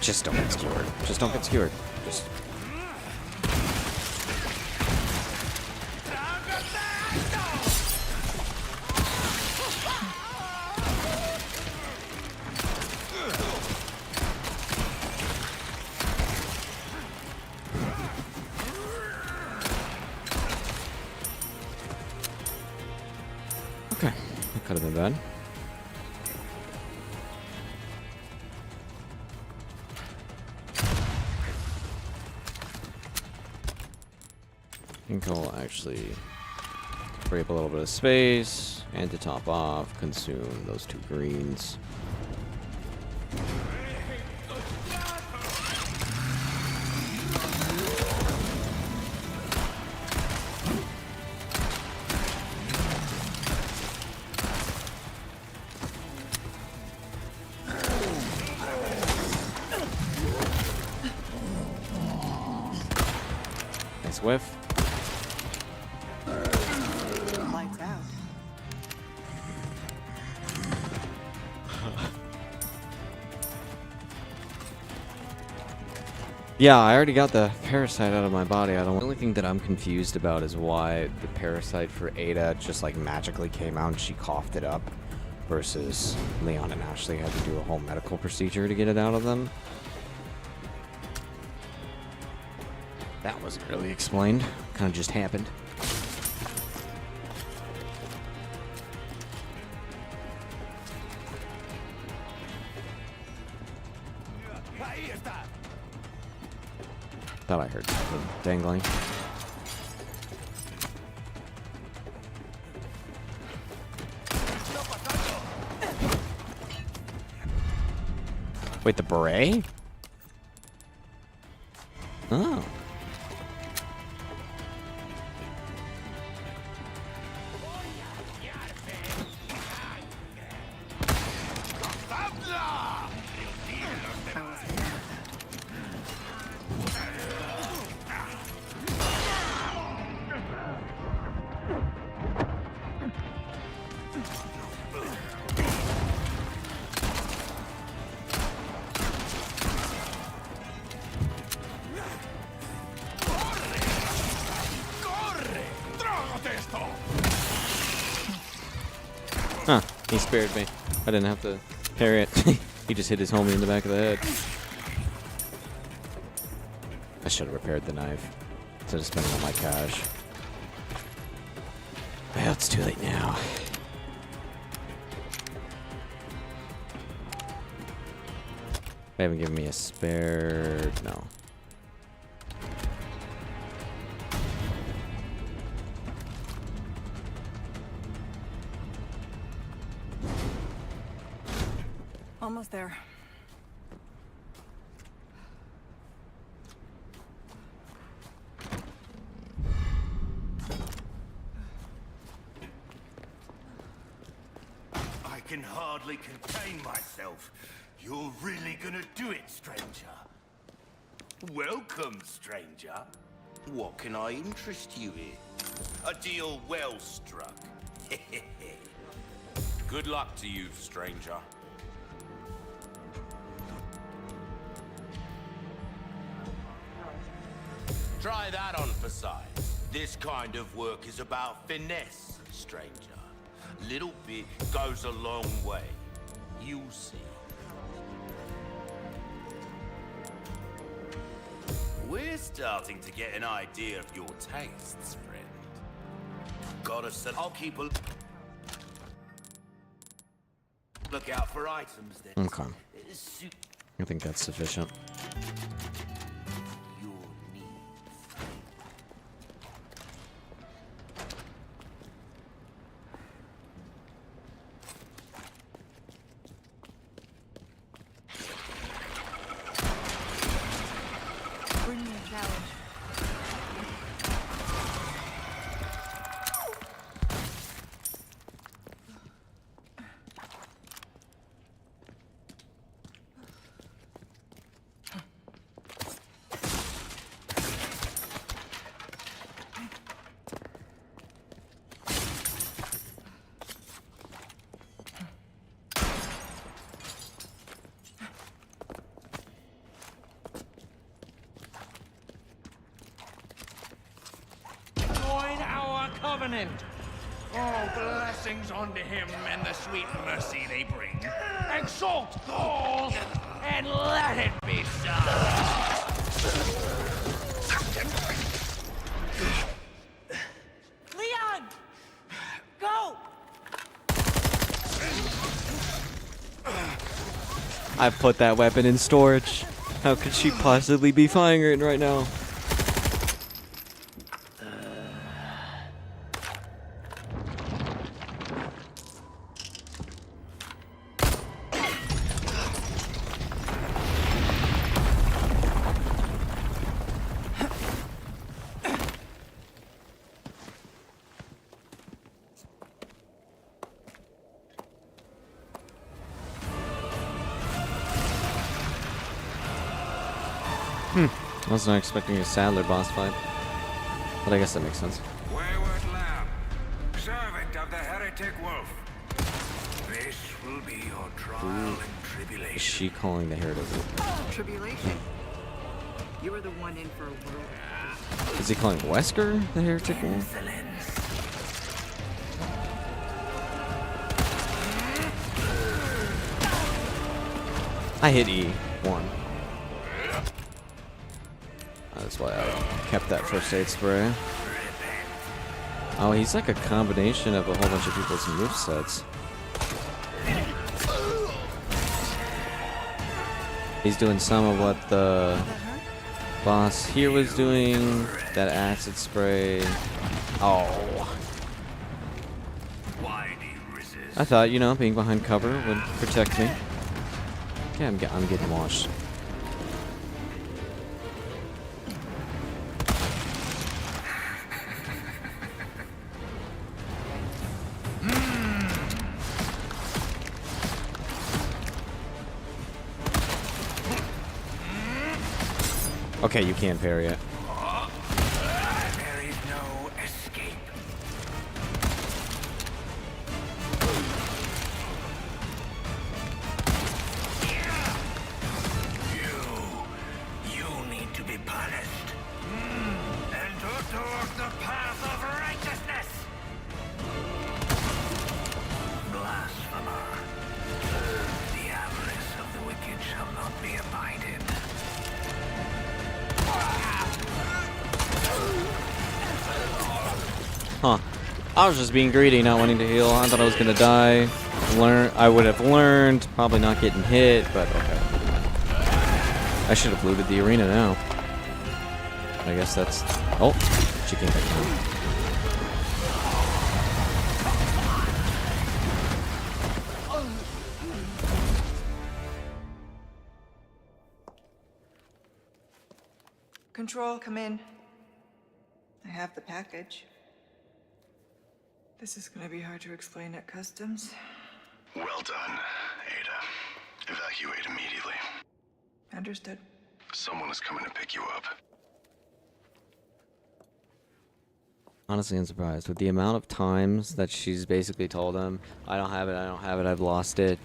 Just don't get skewered. Just don't get skewered. Just. Okay, that could have been bad. I think I'll actually free up a little bit of space, and to top off, consume those 2 greens. Nice whiff. Lights out. Yeah, I already got the parasite out of my body. The only thing that I'm confused about is why the parasite for Ada just like magically came out and she coughed it up, versus Leon and Ashley had to do a whole medical procedure to get it out of them. That wasn't really explained. Kind of just happened. Thought I heard something dangling. Wait, the beret? Oh. Huh, he spared me. I didn't have to parry it. He just hit his homie in the back of the head. I should have repaired the knife instead of spending all my cash. Well, it's too late now. They haven't given me a spare... No. Almost there. I can hardly contain myself. You're really gonna do it, stranger? Welcome, stranger. What can I interest you in? A deal well struck. Good luck to you, stranger. Try that on for size. This kind of work is about finesse, stranger. Little bit goes a long way. You'll see. We're starting to get an idea of your tastes, friend. Gotta say, I'll keep a look out for items that Okay. suit I think that's sufficient. your needs. Bring me a challenge. covenant. Oh, blessings unto him and the sweet mercy they bring. Exalt Gaul, and let it be so. Leon! Go! I put that weapon in storage. How could she possibly be firing it right now? I was not expecting a Sadler boss fight, but I guess that makes sense. Wayward lamb, servant of the heretic wolf. This will be your trial and tribulation. Is she calling the heretic? Tribulation. You were the one in for a world. Is he calling Wesker the heretic wolf? I hit E1. That's why I kept that first aid spray. Oh, he's like a combination of a whole bunch of people's movesets. He's doing some of what the boss here was doing. That acid spray. Oh. I thought, you know, being behind cover would protect me. Yeah, I'm getting washed. Okay, you can't parry it. There is no escape. You need to be punished. And to walk the path of righteousness. Blasphemer. The avarice of the wicked shall not be abided. Huh. I was just being greedy, not wanting to heal. I thought I was gonna die. I would have learned, probably not getting hit, but okay. I should have looted the arena now. I guess that's... Oh, she came back down. Control, come in. I have the package. This is gonna be hard to explain at customs. Well done, Ada. Evacuate immediately. Understood. Someone is coming to pick you up. Honestly, I'm surprised. With the amount of times that she's basically told him, I don't have it, I've lost it,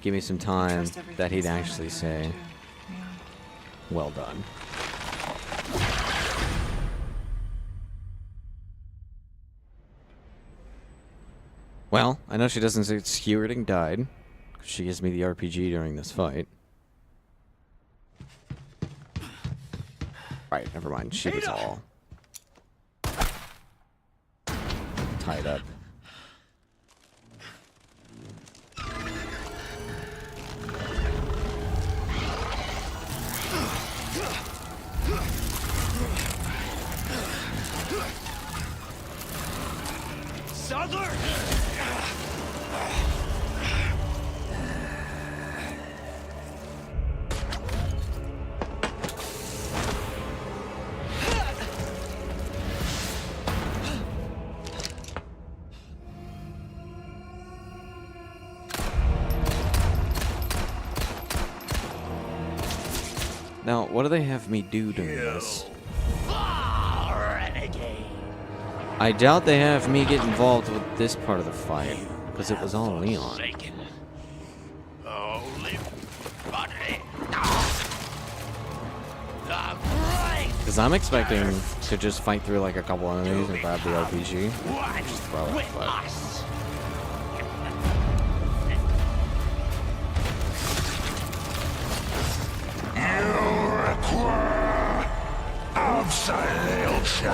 give me some time, that he'd actually say, well done. Well, I know she doesn't say Skewerding died, because she gives me the RPG during this fight. Right, never mind. She was all tied up. Sadler! Now, what do they have me do during this? I doubt they have me get involved with this part of the fight, because it was all Leon. Oh, live body. The great Because I'm expecting to just fight through like a couple enemies and grab the RPG. One Just throw it, with but us. Absolution.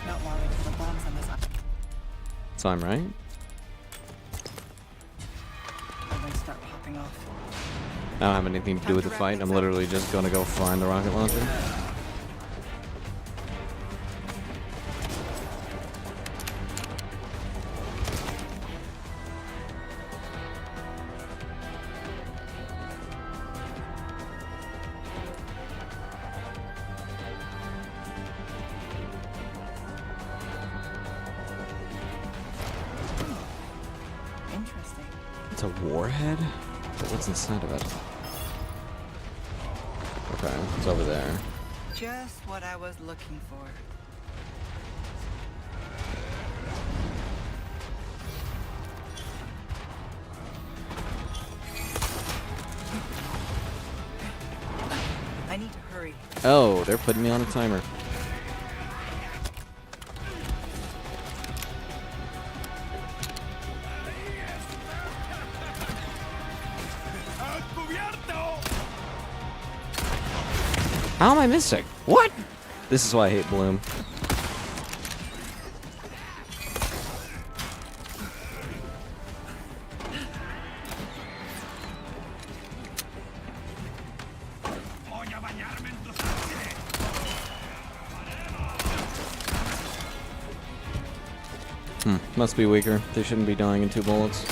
Not long until the bombs on this island so I'm right. start popping off. I don't have anything to do with the fight. I'm literally just gonna go find the rocket launcher. Interesting. It's a warhead? But what's inside of it? Okay, it's over there. Just what I was looking for. I need to hurry. Oh, they're putting me on a timer. How am I missing? What? This is why I hate Bloom. Must be weaker. They shouldn't be dying in 2 bullets.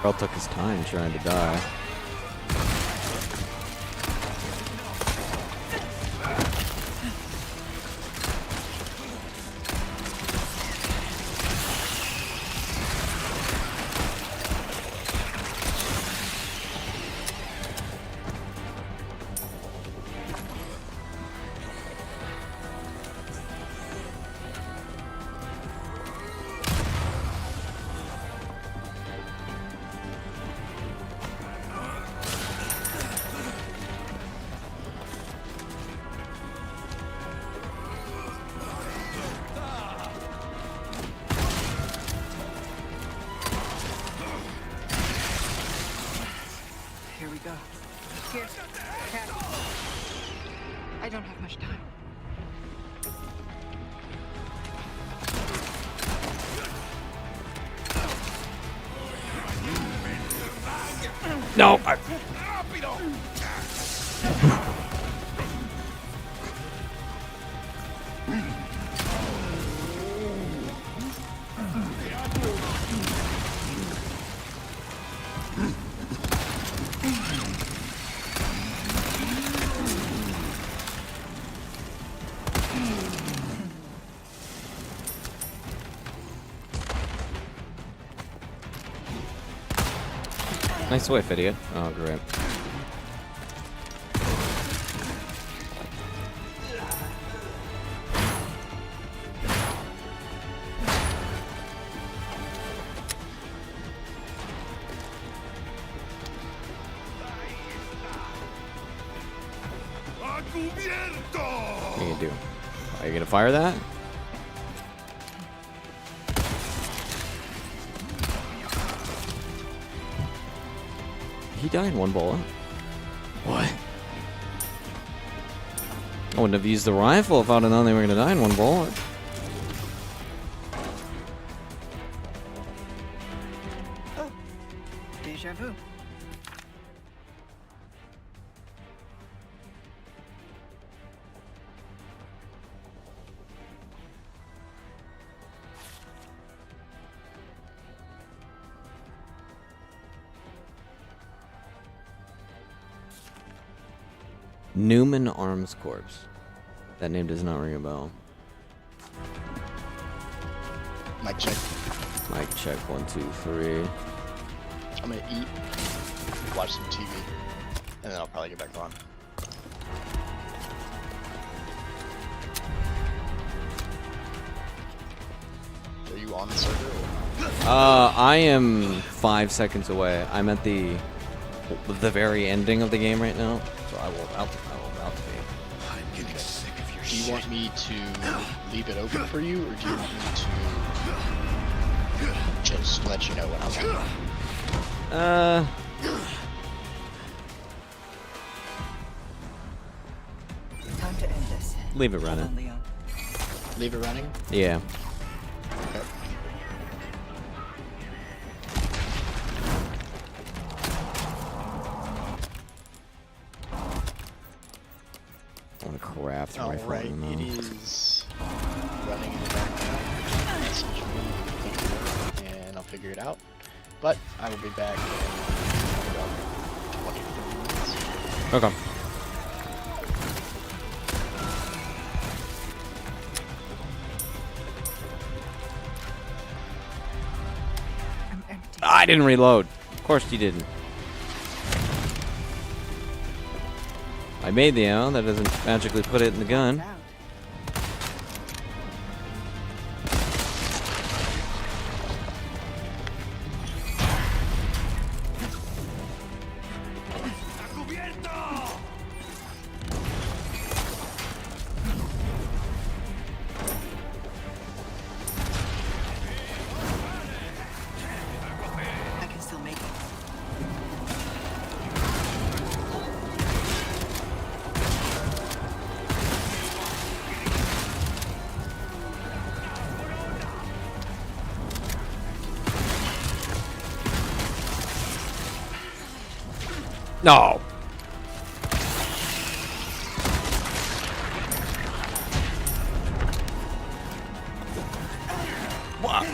Carl took his time trying to die. Here we go. Here, cat. I don't have much time. No! Nice whiff, idiot. Oh, great. What are you gonna do? Are you gonna fire that? He died in 1 bullet. What? I wouldn't have used the rifle if I'd have known they were gonna die in 1 bullet. Oh, deja vu. Newman Arms Corps. That name does not ring a bell. Mic check. Mic check 1, 2, 3. I'm gonna eat, watch some TV, and then I'll probably get back on. Are you on the server? I am 5 seconds away. I'm at the very ending of the game right now, so I will about to be. I'm getting sick of your Do you want me to leave it open for you, or do you want me to just let you know when I'm on? Time to end this. Leave it Hold on, running. Leon. Leave it running? Yeah. Okay. I want to craft my Alright, phone, it is running in the background. Message me, think it over, and I'll figure it out. But I will be back in about 20 to 30 minutes. Okay. I'm empty. I didn't reload. Of course you didn't. I made the ammo. That doesn't magically put it in the gun. Out. I can still make it. No. What?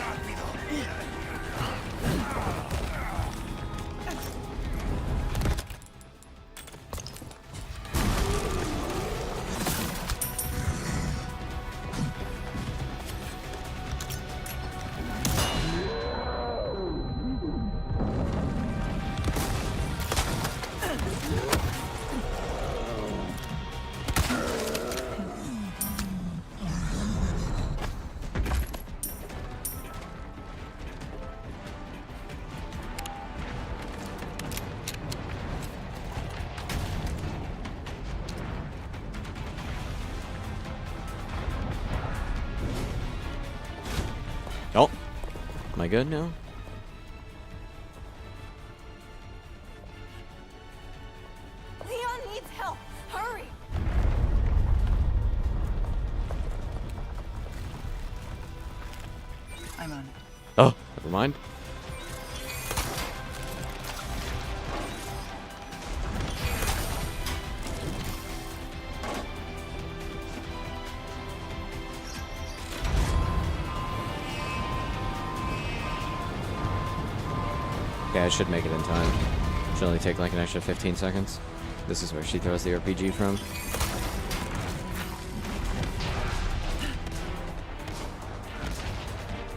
Oh, am I good now? Leon needs help. Hurry. I'm on it. Oh, never mind. Okay, I should make it in time. Should only take like an extra 15 seconds. This is where she throws the RPG from.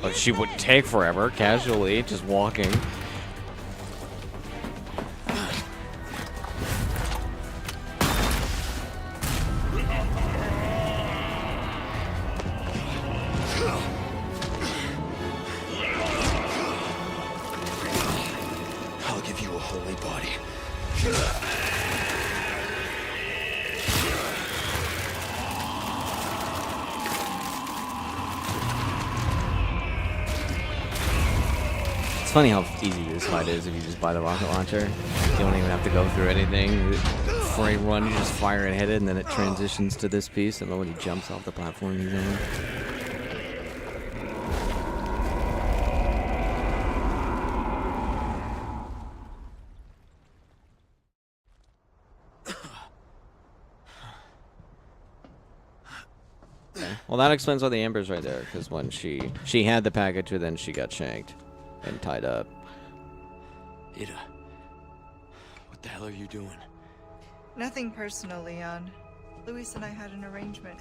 But she wouldn't take forever, casually, just walking. I'll give you a holy body. It's funny how easy this fight is if you just buy the rocket launcher. You don't even have to go through anything. For a run, you just fire it headed, and then it transitions to this piece, and then when he jumps off the platform he's on. Well, that explains why the amber's right there, because when she had the package, but then she got shanked and tied up. Ida, what the hell are you doing? Nothing personal, Leon. Luis and I had an arrangement.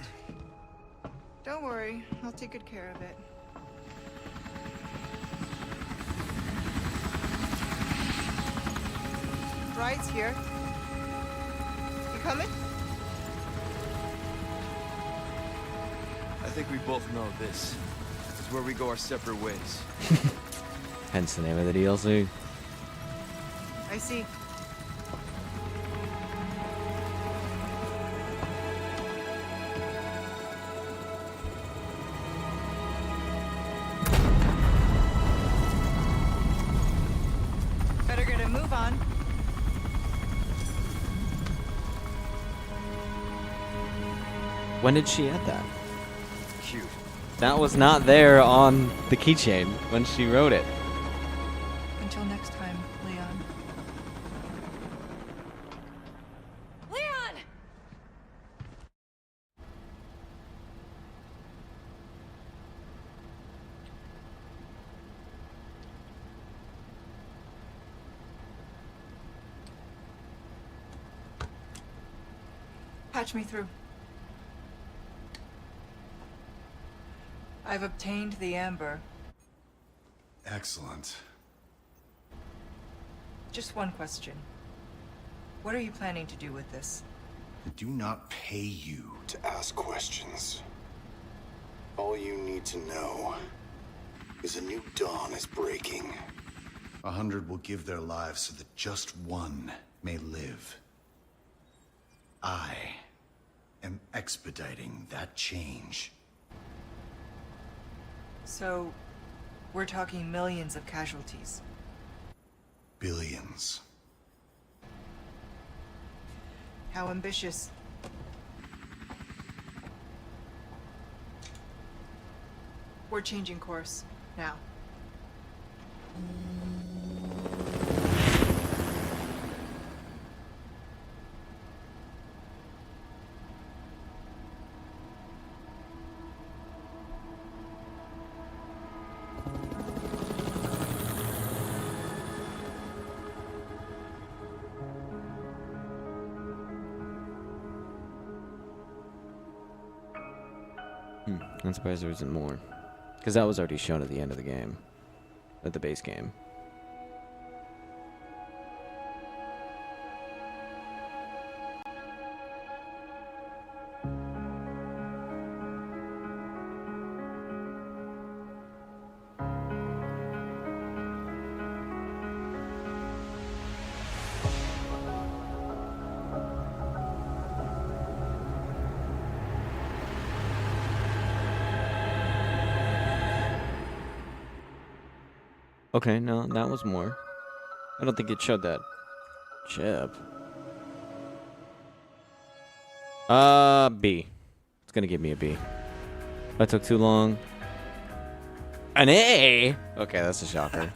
Don't worry, I'll take good care of it. Ride's here. You coming? I think we both know this is where we go our separate ways. Hence the name of the DLC. I see. Better get a move on. When did she add that? Cute. That was not there on the keychain when she wrote it. Until next time, Leon. Leon! Patch me through. I've obtained the amber. Excellent. Just one question. What are you planning to do with this? I do not pay you to ask questions. All you need to know is a new dawn is breaking. 100 will give their lives so that just one may live. I am expediting that change. So, we're talking millions of casualties. Billions. How ambitious. We're changing course, now. I'm surprised there isn't more. Because that was already shown at the end of the game. At the base game. Okay, no, that was more. I don't think it showed that chip. B. It's gonna give me a B. That took too long. An A? Okay, that's a shocker.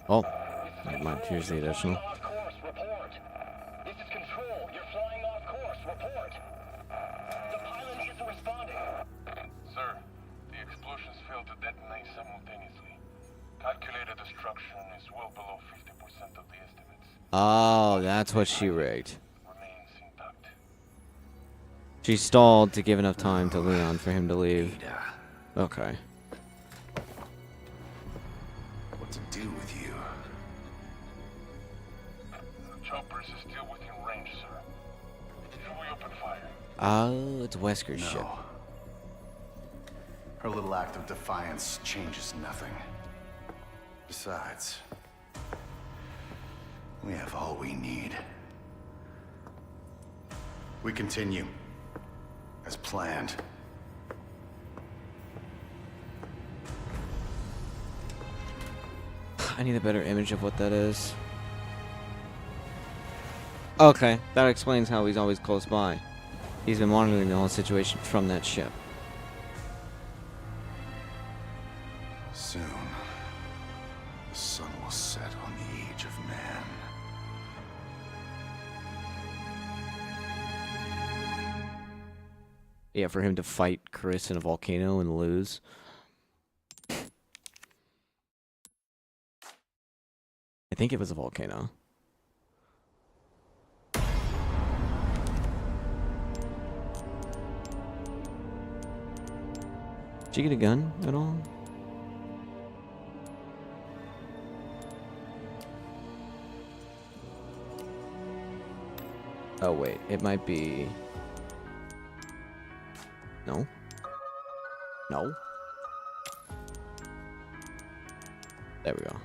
Oh, never mind. Here's the additional. This is Control. You're flying off course. Report. The pilot isn't responding. Sir, the explosions failed to detonate simultaneously. Calculated destruction is well below 50% of the estimates. Oh, that's what she rigged. Remains intact. She stalled to give enough time to Leon for him to leave. Okay. What to do with you? Choppers is still within range, sir. Should we open fire? Oh, it's Wesker's ship. No. Her little act of defiance changes nothing. Besides, we have all we need. We continue, as planned. I need a better image of what that is. Okay, that explains how he's always close by. He's been monitoring the whole situation from that ship. Soon, the sun will set on the age of man. Yeah, for him to fight Chris in a volcano and lose. I think it was a volcano. Did you get a gun at all? Oh wait, it might be... No? No? There we go.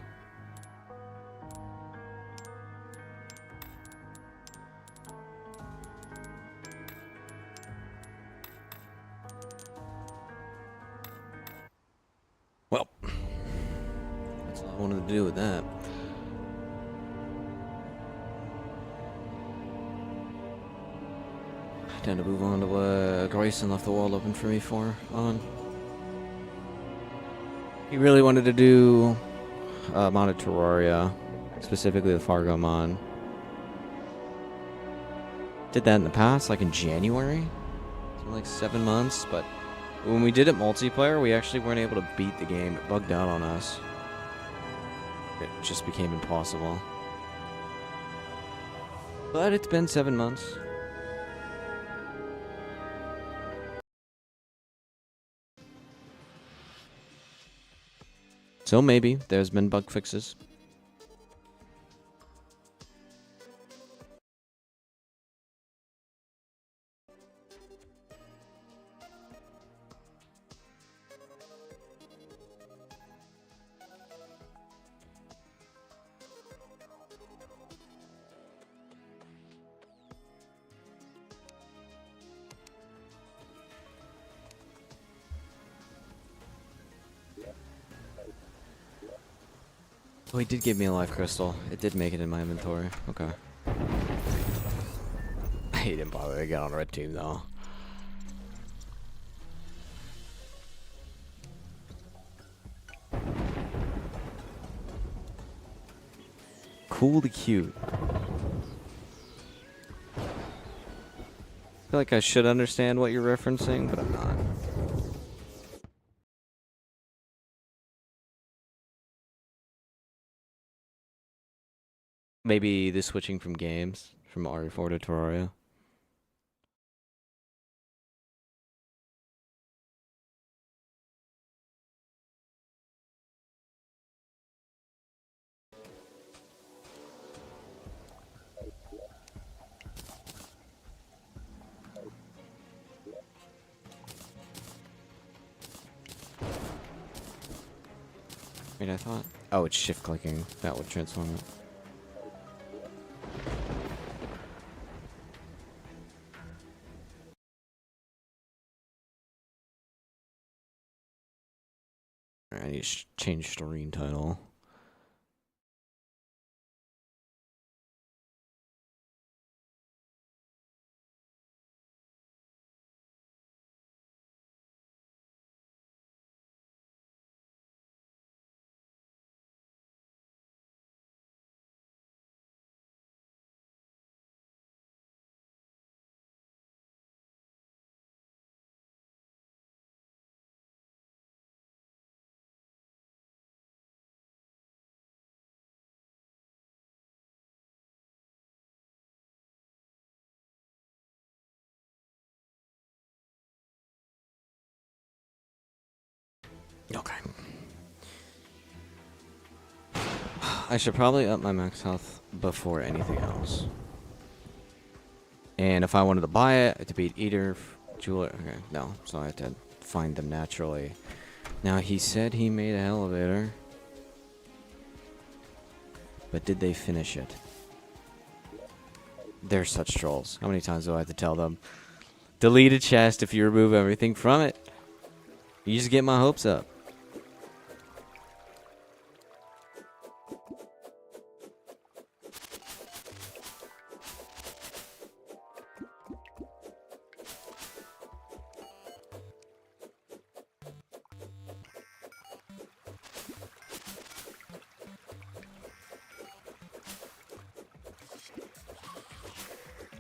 Well, that's all I wanted to do with that. Time to move on to what Grayson left the world open for me on. He really wanted to do mod of Terraria, specifically the Fargo mod. Did that in the past, like in January? It's been like 7 months, but when we did it multiplayer, we actually weren't able to beat the game. It bugged out on us. It just became impossible. But it's been 7 months. So maybe there's been bug fixes. Oh, he did give me a life crystal. It did make it in my inventory. Okay. He didn't bother to get on red team though. Cool to cute. I feel like I should understand what you're referencing, but I'm not. Maybe the switching from games, from RE4 to Terraria. Wait, I thought... Oh, it's shift clicking. That would transform it. I need to change stream title. Okay. I should probably up my max health before anything else. And if I wanted to buy it, to beat Eater, Jeweler... Okay, no. So I have to find them naturally. Now, he said he made an elevator. But did they finish it? They're such trolls. How many times do I have to tell them? Delete a chest if you remove everything from it. You just get my hopes up.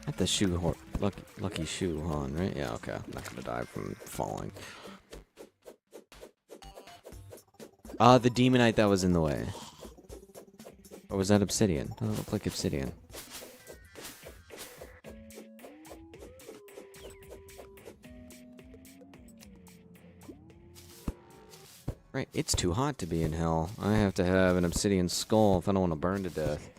At the lucky shoe on, right? Yeah, okay. I'm not gonna die from falling. The demonite that was in the way. Or was that obsidian? Oh, it looked like obsidian. Right, it's too hot to be in hell. I have to have an obsidian skull if I don't want to burn to death.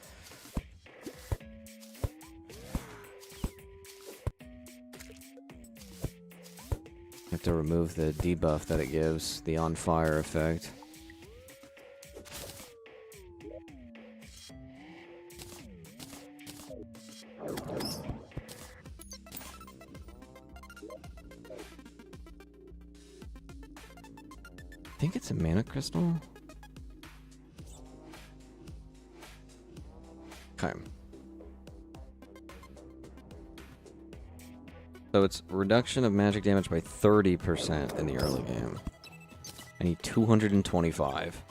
I have to remove the debuff that it gives, the on fire effect. I think it's a mana crystal. Okay. So it's reduction of magic damage by 30% in the early game. I need 225.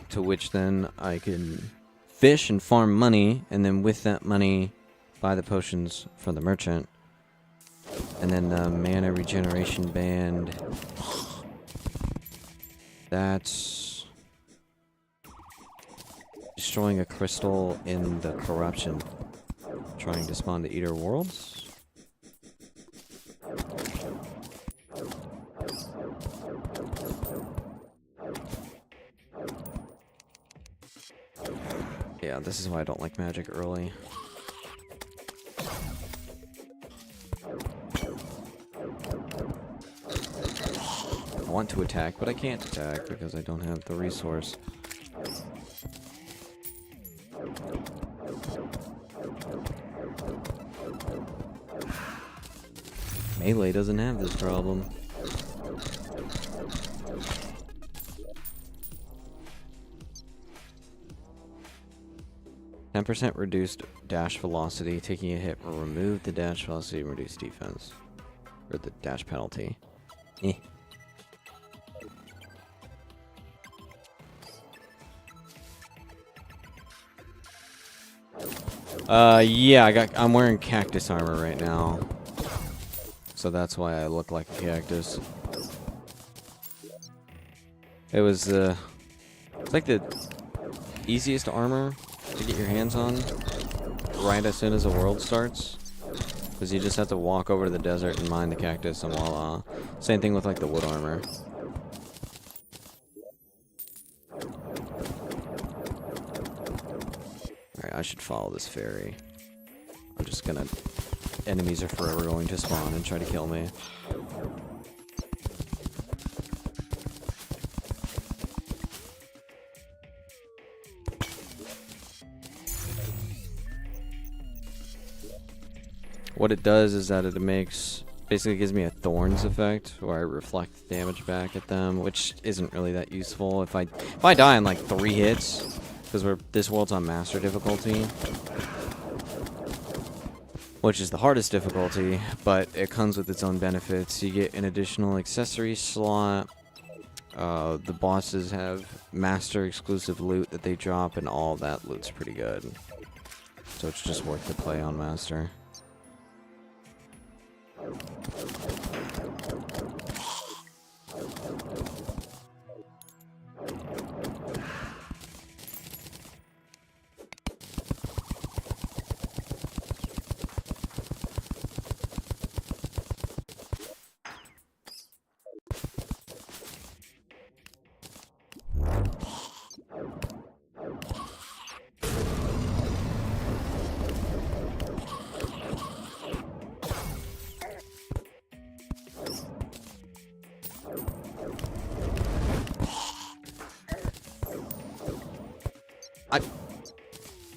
To which then I can fish and farm money, and then with that money buy the potions from the merchant. And then the mana regeneration band. That's destroying a crystal in the corruption. Trying to spawn the Eater Worlds. Yeah, this is why I don't like magic early. I want to attack, but I can't attack because I don't have the resource. Melee doesn't have this problem. %, reduced dash velocity. Taking a hit will remove the dash velocity and reduce defense. Or the dash penalty. Eh. Yeah, I'm wearing cactus armor right now. So that's why I look like a cactus. It was, it's like the easiest armor to get your hands on right as soon as the world starts. Because you just have to walk over to the desert and mine the cactus and voila. Same thing with like the wood armor. Alright, I should follow this ferry. I'm just gonna... Enemies are forever going to spawn and try to kill me. What it does is that it makes... Basically gives me a thorns effect, where I reflect damage back at them, which isn't really that useful. If I die in like 3 hits, because this world's on master difficulty, which is the hardest difficulty, but it comes with its own benefits. You get an additional accessory slot. The bosses have master exclusive loot that they drop, and all that loot's pretty good. So it's just worth the play on master.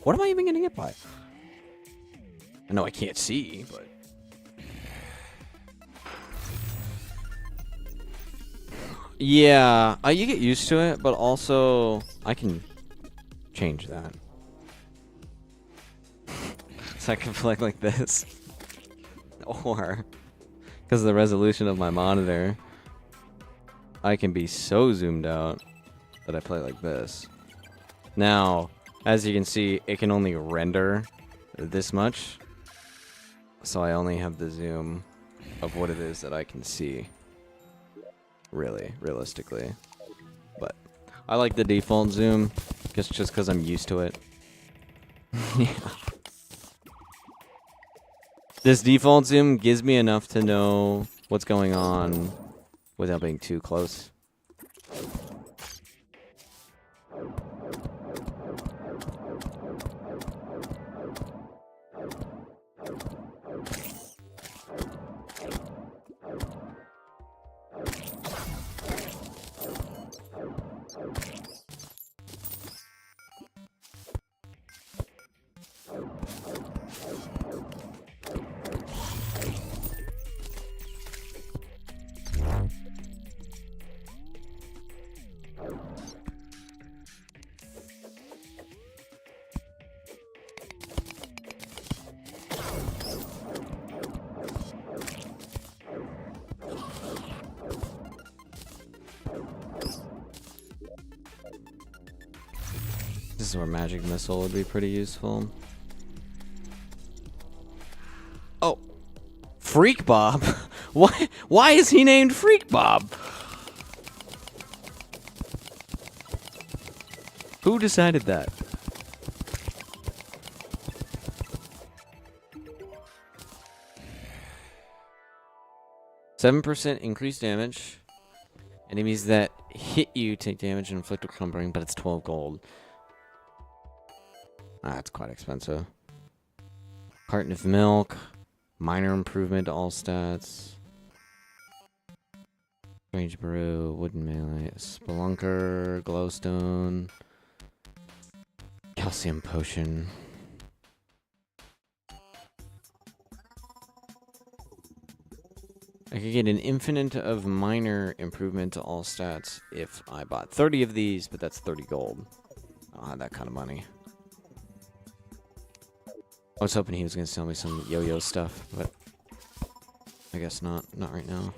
What am I even getting hit by? I know I can't see, but... Yeah, you get used to it, but also I can change that. So I can play like this. Or, because of the resolution of my monitor, I can be so zoomed out that I play like this. Now, As you can see, it can only render this much. So I only have the zoom of what it is that I can see. Really, realistically. But I like the default zoom, just because I'm used to it. Yeah. This default zoom gives me enough to know what's going on without being too close. This is where Magic Missile would be pretty useful. Oh, Freak Bob. Why is he named Freak Bob? Who decided that? %7 increased damage. Enemies that hit you take damage and inflict a crumbling, but it's 12 gold. That's quite expensive. Carton of milk. Minor improvement to all stats. Strange brew. Wooden melee. Spelunker. Glowstone. Calcium potion. I could get an infinite of minor improvement to all stats if I bought 30 of these, but that's 30 gold. I don't have that kind of money. I was hoping he was going to sell me some yo-yo stuff, but I guess not. Not right now.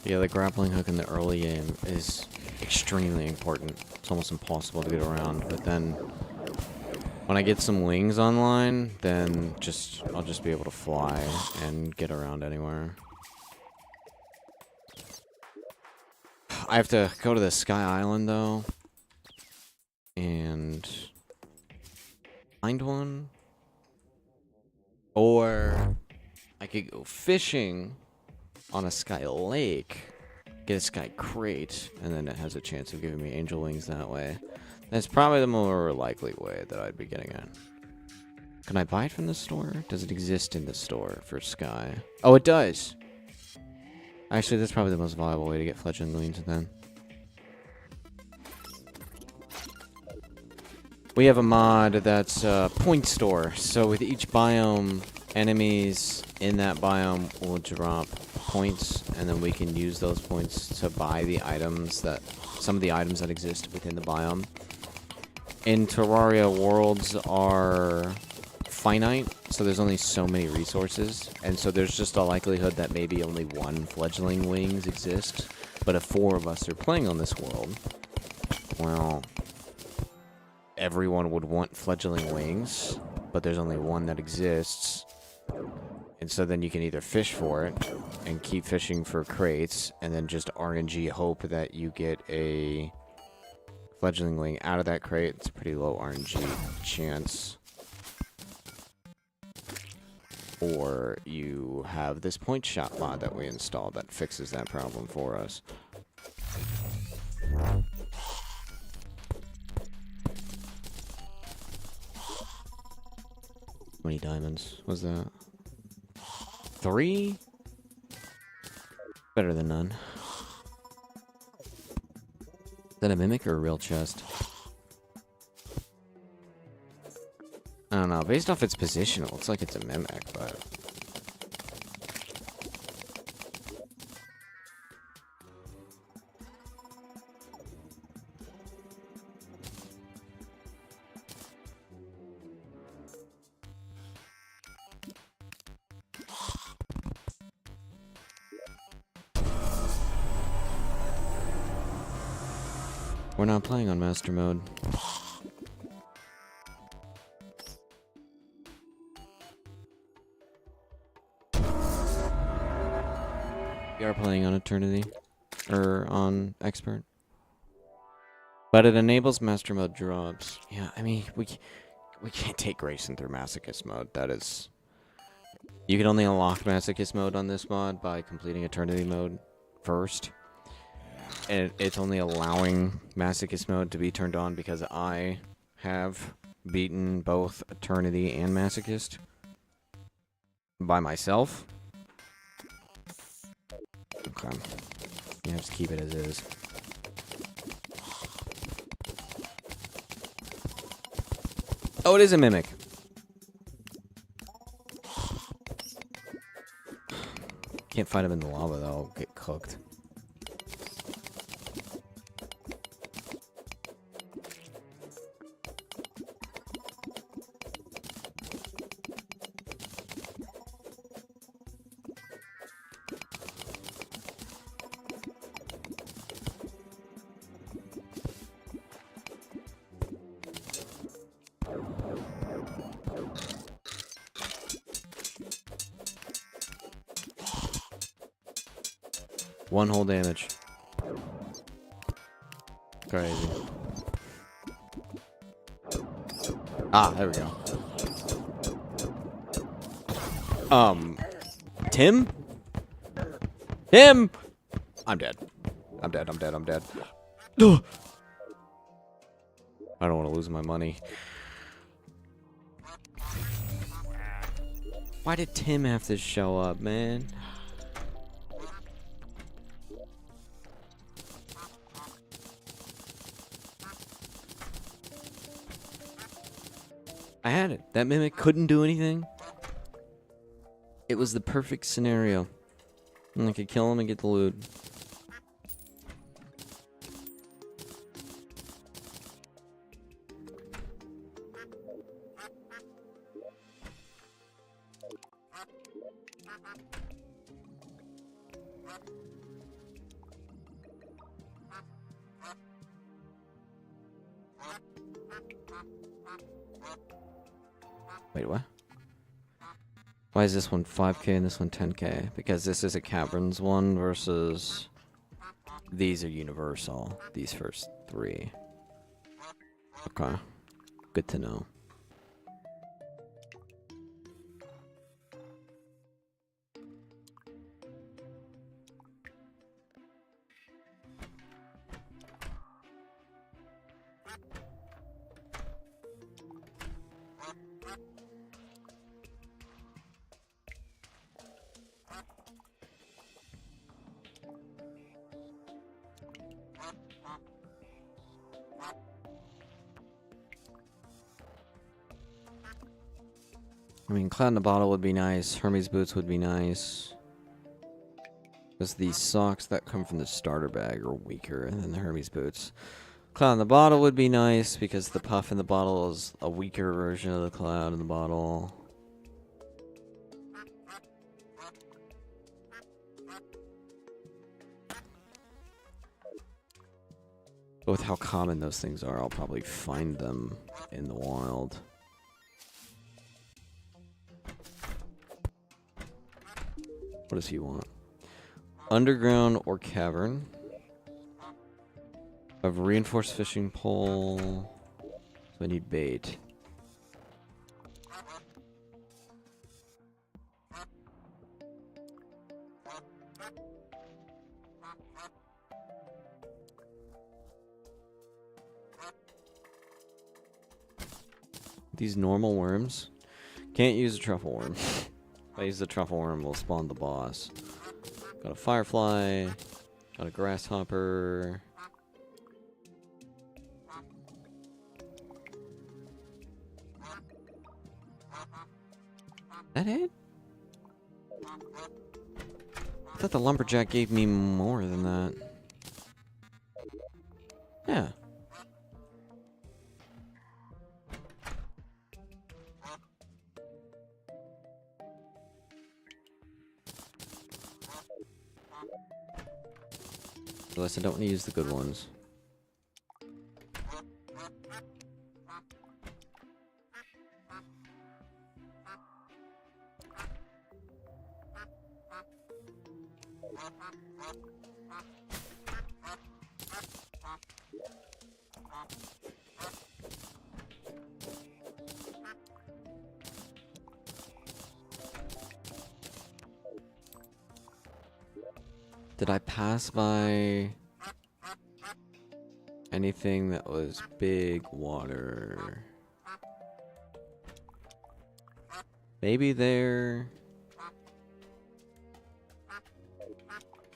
Yeah, the grappling hook in the early game is extremely important. It's almost impossible to get around, but then when I get some wings online, then I'll just be able to fly and get around anywhere. I have to go to the Sky Island though and find one, or I could go fishing on a Sky Lake, get a Sky Crate, and then it has a chance of giving me angel wings that way. That's probably the more likely way that I'd be getting it. Can I buy it from the store? Does it exist in the store for Sky? Oh, it does! Actually, that's probably the most viable way to get fledgling wings then. We have a mod that's point store, so with each biome, enemies in that biome will drop points, and then we can use those points to buy the items some of the items that exist within the biome. In Terraria, worlds are finite, so there's only so many resources, and so there's just a likelihood that maybe only one fledgling wings exist. But if 4 of us are playing on this world, well, everyone would want fledgling wings, but there's only one that exists. And so then you can either fish for it and keep fishing for crates, and then just RNG hope that you get a fledgling wing out of that crate. It's a pretty low RNG chance. Or you have this point shot mod that we installed that fixes that problem for us. How many diamonds was that? 3? Better than none. Is that a mimic or a real chest? I don't know. Based off its position, it looks like it's a mimic, but... We're not playing on master mode. We are playing on Eternity. Or on Expert. But it enables master mode drops. Yeah, I mean, we can't take Grayson through Masochist mode. That is... You can only unlock Masochist mode on this mod by completing Eternity mode first. And it's only allowing Masochist mode to be turned on because I have beaten both Eternity and Masochist by myself. Okay. You have to keep it as is. Oh, it is a mimic. Can't fight him in the lava though, I'll get cooked. One whole damage. Crazy. Ah, there we go. Tim? Tim! I'm dead. I'm dead, I'm dead, I'm dead. Ugh. I don't want to lose my money. Why did Tim have to show up, man? I had it. That mimic couldn't do anything. It was the perfect scenario. And I could kill him and get the loot. Wait, what? Why is this one 5k and this one 10k? Because this is a Caverns one versus... These are universal. These first 3. Okay. Good to know. I mean, Cloud in the Bottle would be nice. Hermes Boots would be nice. Because these socks that come from the starter bag are weaker than the Hermes Boots. Cloud in the Bottle would be nice because the Puff in the Bottle is a weaker version of the Cloud in the Bottle. But with how common those things are, I'll probably find them in the wild. What does he want? Underground or cavern? I have a reinforced fishing pole. So I need bait. These normal worms. Can't use a truffle worm. If I use the truffle worm, we'll spawn the boss. Got a firefly. Got a grasshopper. That it? I thought the lumberjack gave me more than that. Yeah. Unless I don't want to use the good ones. Did I pass by anything that was big water? Maybe there.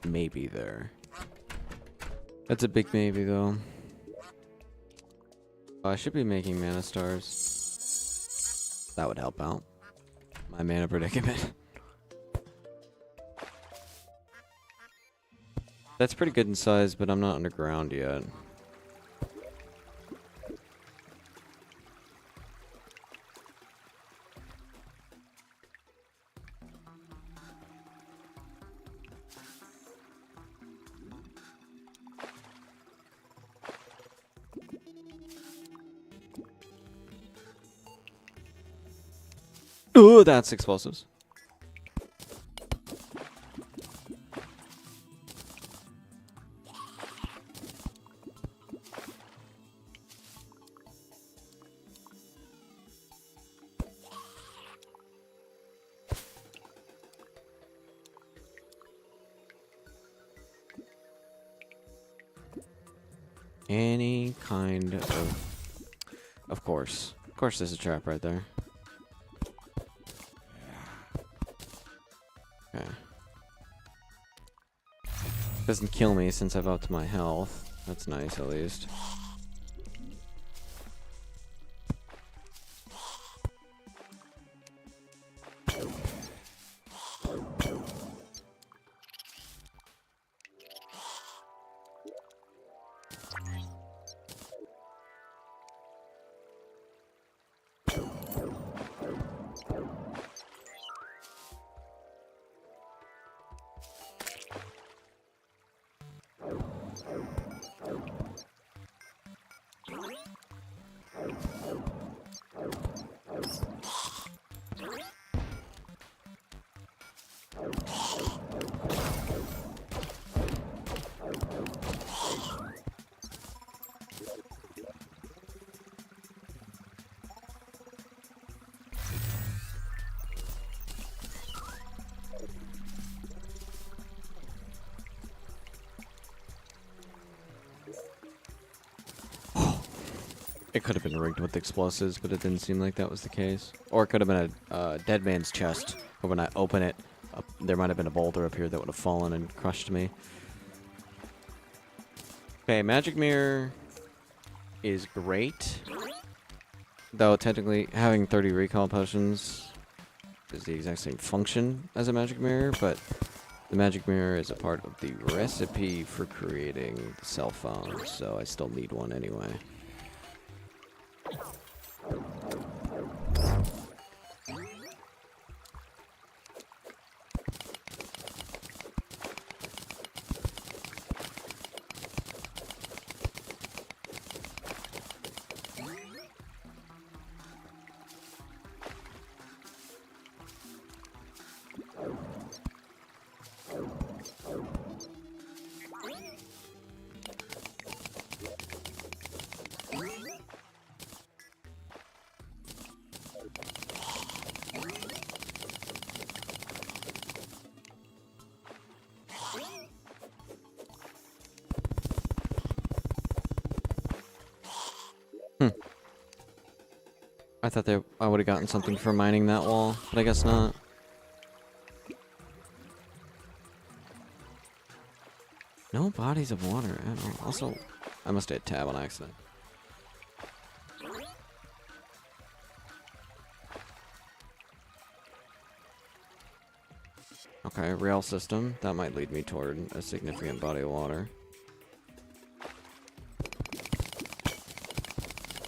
Maybe there. That's a big maybe though. Oh, I should be making mana stars. That would help out my mana predicament. That's pretty good in size, but I'm not underground yet. Ooh, that's explosives. Any kind of course. Of course there's a trap right there. Okay. Doesn't kill me since I've upped my health. That's nice at least. It could have been rigged with explosives, but it didn't seem like that was the case. Or it could have been a dead man's chest, where when I open it, there might have been a boulder up here that would have fallen and crushed me. Okay, magic mirror is great. Though technically having 30 recall potions is the exact same function as a magic mirror, but the magic mirror is a part of the recipe for creating the cell phone, so I still need one anyway. I thought that I would have gotten something for mining that wall, but I guess not. No bodies of water at all. Also, I must have hit tab on accident. Okay, rail system. That might lead me toward a significant body of water.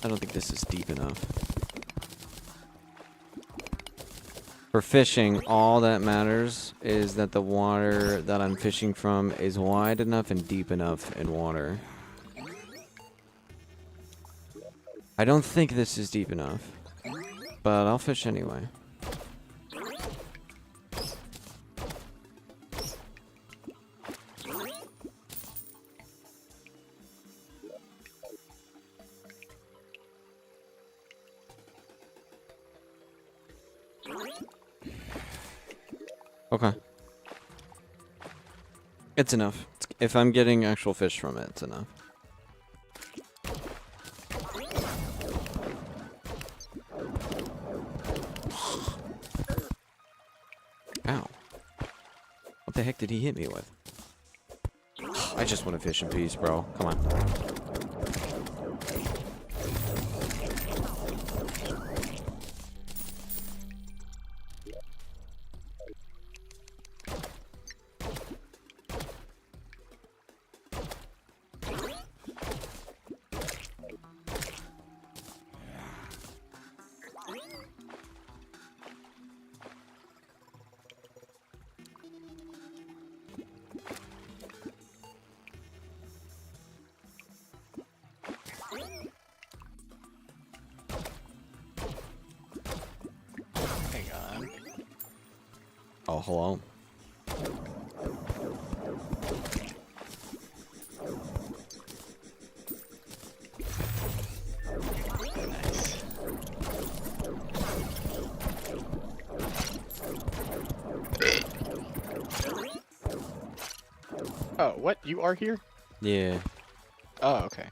I don't think this is deep enough. For fishing, all that matters is that the water that I'm fishing from is wide enough and deep enough in water. I don't think this is deep enough, but I'll fish anyway. Okay. It's enough. If I'm getting actual fish from it, it's enough. Ow. What the heck did he hit me with? I just want to fish in peace, bro. Come on. Oh, hello. Nice. Oh, what? You are here? Yeah. Oh, okay.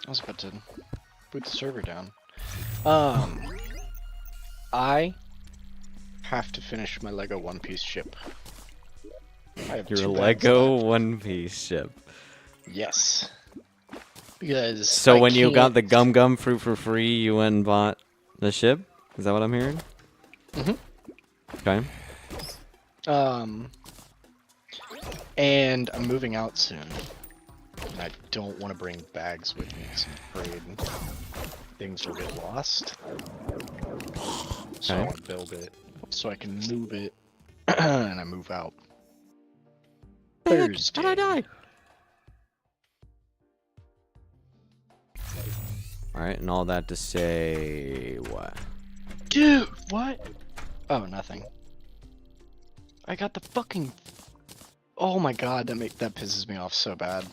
I was about to boot the server down. I have to finish my Lego One Piece ship. I have Your 2 bags Lego left. One Piece ship. Yes. Because So I when you got can't- the Gum Gum fruit for free, you went and bought the ship? Is that what I'm hearing? Mhm. Okay. And I'm moving out soon. And I don't want to bring bags with me because I'm afraid things will get lost. So I Okay. want to build it so I can move it and I move out. Thursday. How'd I die? Alright, and all that to say what? Dude, what? Oh, nothing. I got the fucking... Oh my god, that pisses me off so bad.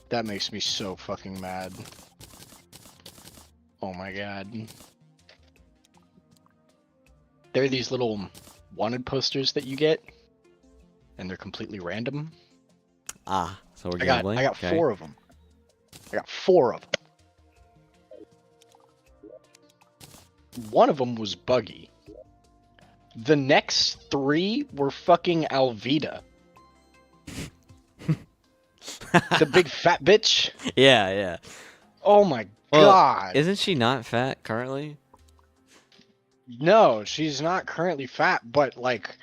That makes me so fucking mad. Oh my god. There are these little wanted posters that you get, and they're completely random. Ah, so we're I got gambling? Okay. 4 of them. I got 4 of them. One of them was Buggy. The next 3 were fucking Alvida. The big fat bitch. Yeah, yeah. Oh my Well, god. isn't she not fat currently? No, she's not currently fat, but like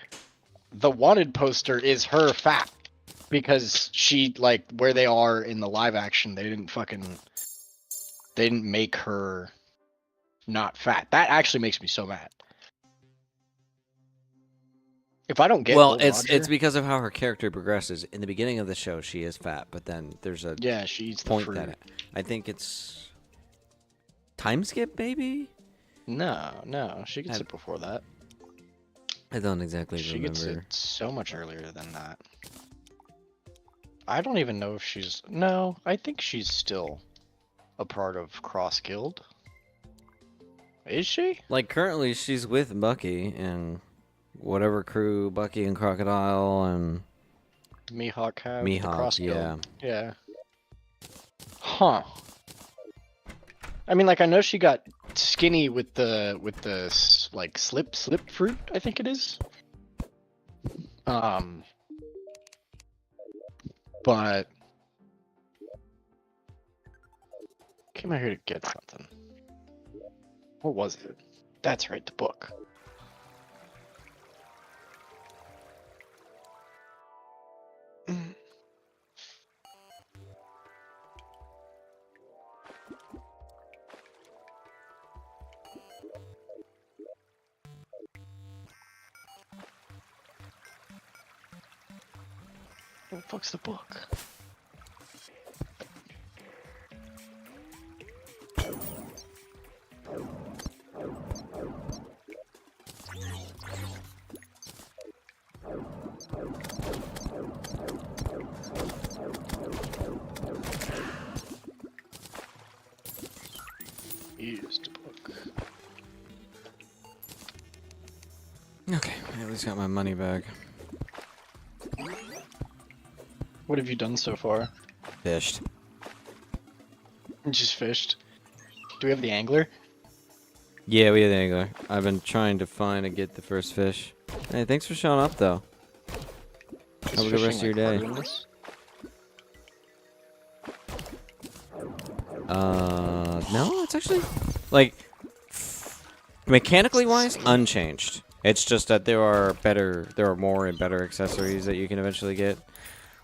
the wanted poster is her fat because she like where they are in the live action, they didn't make her not fat. That actually makes me so mad. If I don't get Well, Will it's Roger- because of how her character progresses. In the beginning of the show, she is fat, but then there's a yeah, she eats the point fruit. that I think it's time skip, maybe. No, she gets I- it before that. I don't exactly She remember. gets it so much earlier than that. I don't even know if she's... No, I think she's still a part of Cross Guild. Is she? Like currently, she's with Bucky and whatever crew Bucky and Crocodile and Mihawk have the Mihawk. Cross Yeah. Guild. Yeah. Huh. I mean, like I know she got skinny with the like slip fruit, I think it is. But came out here to get something. What was it? That's right, the book. What the fuck's the book? Here's the book. Okay, I at least got my money back. What have you done so far? Fished. Just fished. Do we have the angler? Yeah, we had the angler. I've been trying to find and get the first fish. Hey, thanks for showing up, though. Have a good rest of your day. No, it's actually, like, mechanically wise, unchanged. It's just that there are more and better accessories that you can eventually get.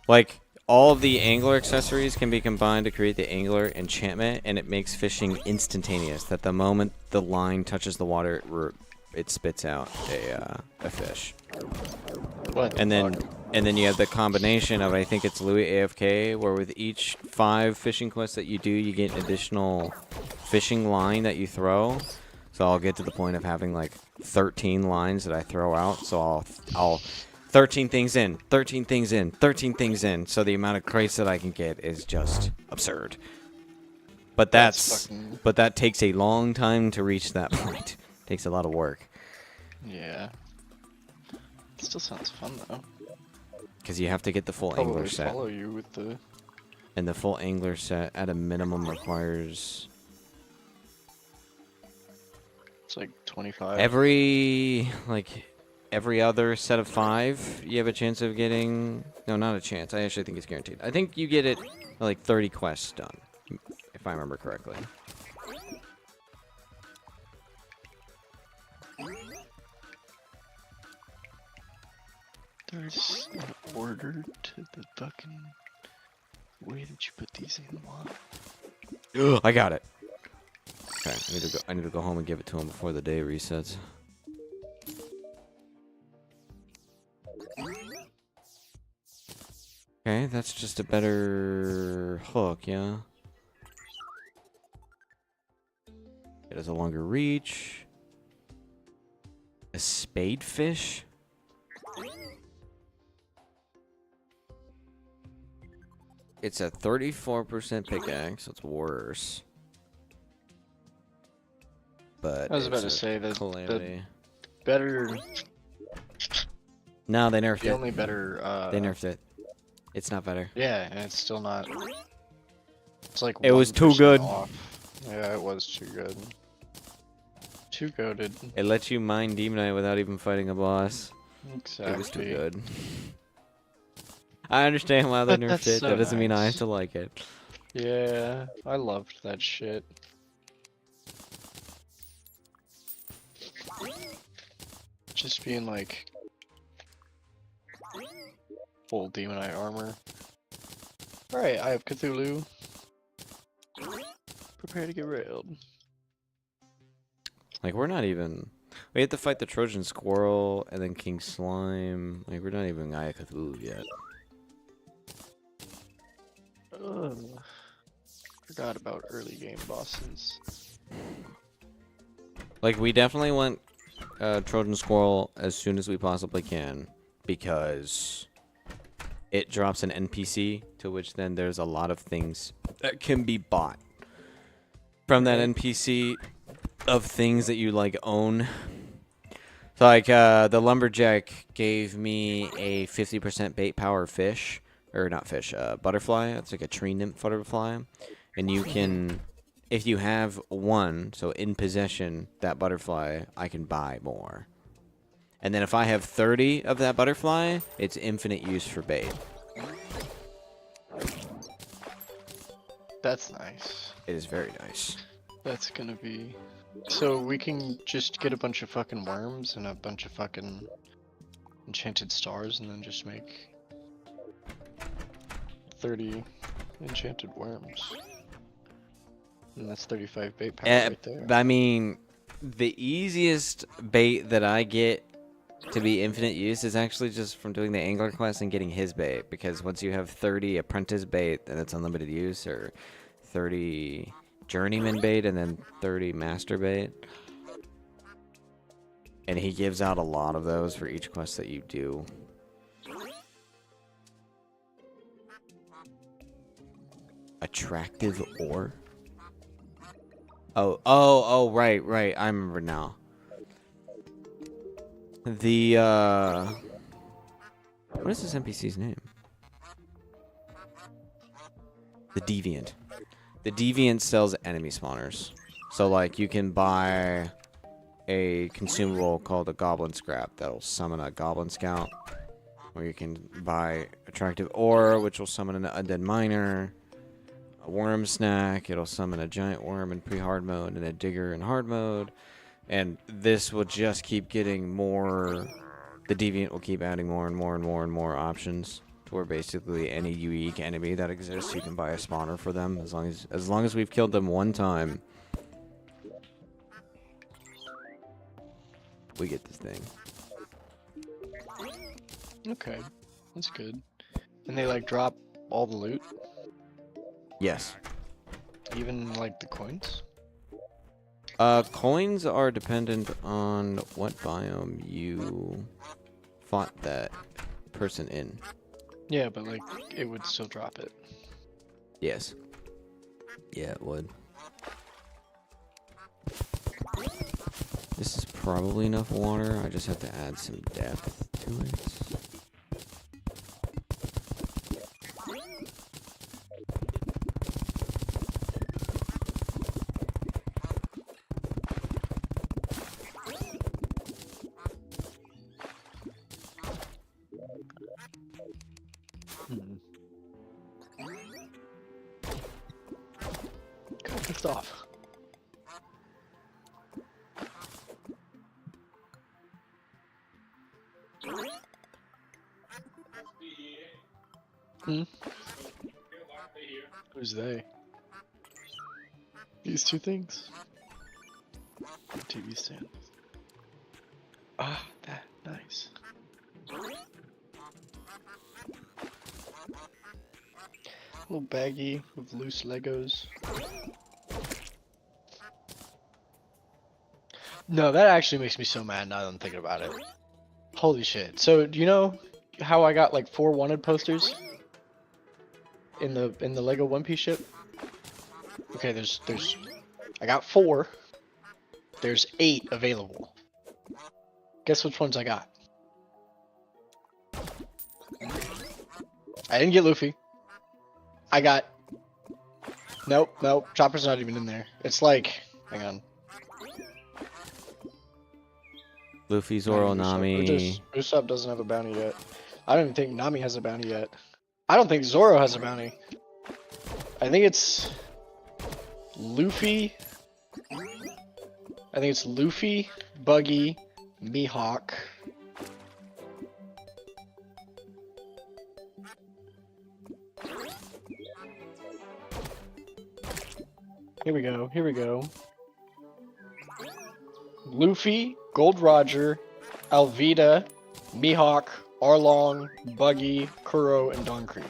Like, all of the angler accessories can be combined to create the angler enchantment, and it makes fishing instantaneous. That the moment the line touches the water, it spits out a fish. What? And then you have the combination of, I think it's Louis AFK, where with each 5 fishing quests that you do, you get an additional fishing line that you throw. So I'll get to the point of having like 13 lines that I throw out. So I'll 13 things in, 13 things in, 13 things in. So the amount of crates that I can get is just absurd. But but that takes a long time to reach that point. Takes a lot of work. Yeah. It still sounds fun though. Because you have to get the full angler set. Follow you with the... And the full angler set at a minimum requires... It's like 25. Every other set of 5, you have a chance of getting... No, not a chance. I actually think it's guaranteed. I think you get it like 30 quests done, if I remember correctly. There's an order to the fucking way that you put these in. Ugh, I got it. Okay, I need to go home and give it to him before the day resets. Okay, that's just a better hook, yeah. It has a longer reach. A spadefish? It's a 34% pickaxe, so it's worse. But I was about to say that Calamity. Better. No, they nerfed The it. only better. They nerfed it. It's not better. Yeah, and it's still not. It's like it was too 1% good. off. Yeah, it was too good. Too goated. It lets you mine Demonite without even fighting a boss. Exactly. It was too good. I understand why they nerfed That's it. so That doesn't mean I have nice. to like it. Yeah, I loved that shit. Just being like full Demonite armor. Alright, I have Cthulhu. Prepare to get railed. Like, we're not even... We have to fight the Trojan Squirrel and then King Slime. Like, we're not even Gaia Cthulhu yet. Ugh. Forgot about early game bosses. Like, we definitely want Trojan Squirrel as soon as we possibly can, because it drops an NPC, to which then there's a lot of things that can be bought from that NPC of things that you, like, own. So, like, the Lumberjack gave me a 50% bait power fish. Or not fish, butterfly. It's like a tree nymph butterfly. And you can if you have one, so in possession, that butterfly, I can buy more. And then if I have 30 of that butterfly, it's infinite use for bait. That's nice. It is very nice. That's gonna be... So we can just get a bunch of fucking worms and a bunch of fucking enchanted stars and then just make 30 enchanted worms. And that's 35 bait power right there. I mean, the easiest bait that I get to be infinite use is actually just from doing the angler quest and getting his bait, because once you have 30 apprentice bait, then it's unlimited use, or 30 journeyman bait and then 30 master bait. And he gives out a lot of those for each quest that you do. Attractive ore? Oh, right. I remember now. The, what is this NPC's name? The Deviant. The Deviant sells enemy spawners. So, like, you can buy a consumable called a Goblin Scrap that'll summon a Goblin Scout. Or you can buy Attractive Ore, which will summon an Undead Miner. A Worm Snack, it'll summon a Giant Worm in pre-hard mode and a Digger in hard mode. And this will just keep getting more... The Deviant will keep adding more and more options. To where basically any unique enemy that exists, you can buy a spawner for them. As long as we've killed them one time, we get this thing. Okay, that's good. And they like drop all the loot? Yes. Even like the coins? Coins are dependent on what biome you fought that person in. Yeah, but like, it would still drop it. Yes. Yeah, it would. This is probably enough water. I just have to add some depth to it. Got pissed off. Who's they? These two things. TV stand. Ah, that nice. Little baggie with loose Legos. No, that actually makes me so mad now that I'm thinking about it. Holy shit. So, do you know how I got like 4 wanted posters in the Lego One Piece ship? Okay, there's I got 4. There's 8 available. Guess which ones I got? I didn't get Luffy. I got... Nope. Chopper's not even in there. It's like... Hang on. Luffy, Zoro, Nami... Usopp doesn't have a bounty yet. I don't even think Nami has a bounty yet. I don't think Zoro has a bounty. I think it's... Luffy... I think it's Luffy, Buggy, Mihawk... Here we go. Luffy, Gold Roger, Alvida, Mihawk, Arlong, Buggy, Kuro, and Don Creek.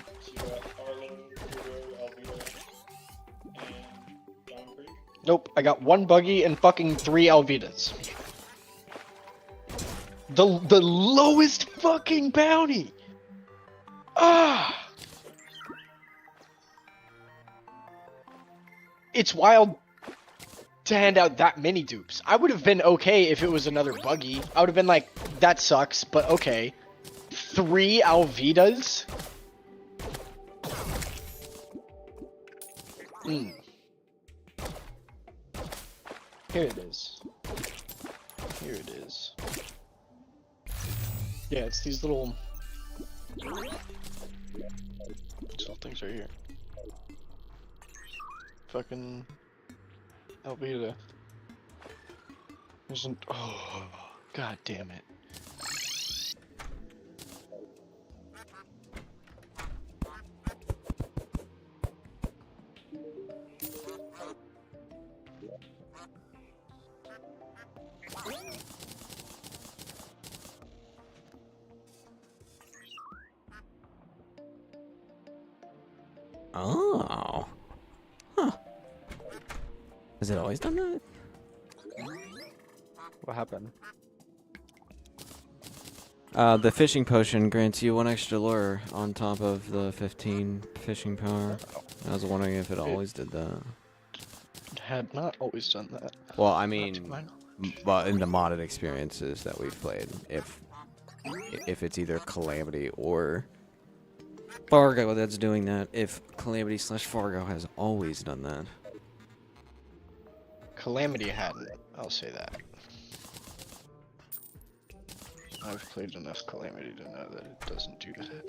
Nope, I got 1 Buggy and fucking 3 Alvidas. The lowest fucking bounty! Ah! It's wild to hand out that many dupes. I would have been okay if it was another Buggy. I would have been like, that sucks, but okay. 3 Alvidas? Here it is. Here it is. Yeah, it's these little things right here. Fucking Alvita. Isn't. Oh, god damn it. Oh. Huh. Has it always done that? What happened? The fishing potion grants you 1 extra lure on top of the 15 fishing power. I was wondering if it always did that. It had not always done that. Well, I Not to mean, my knowledge. well, in the modded experiences that we've played, if it's either Calamity or Fargo that's doing that, if Calamity / Fargo has always done that. Calamity hadn't, I'll say that. I've played enough Calamity to know that it doesn't do that.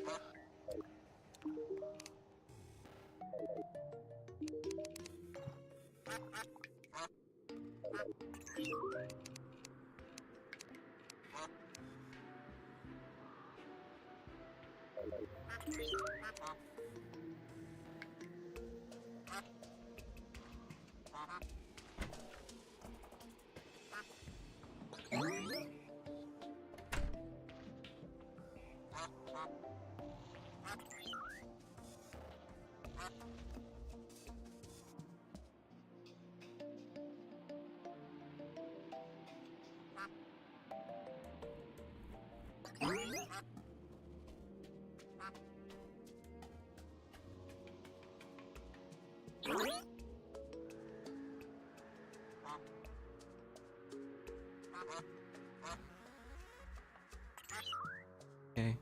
Okay.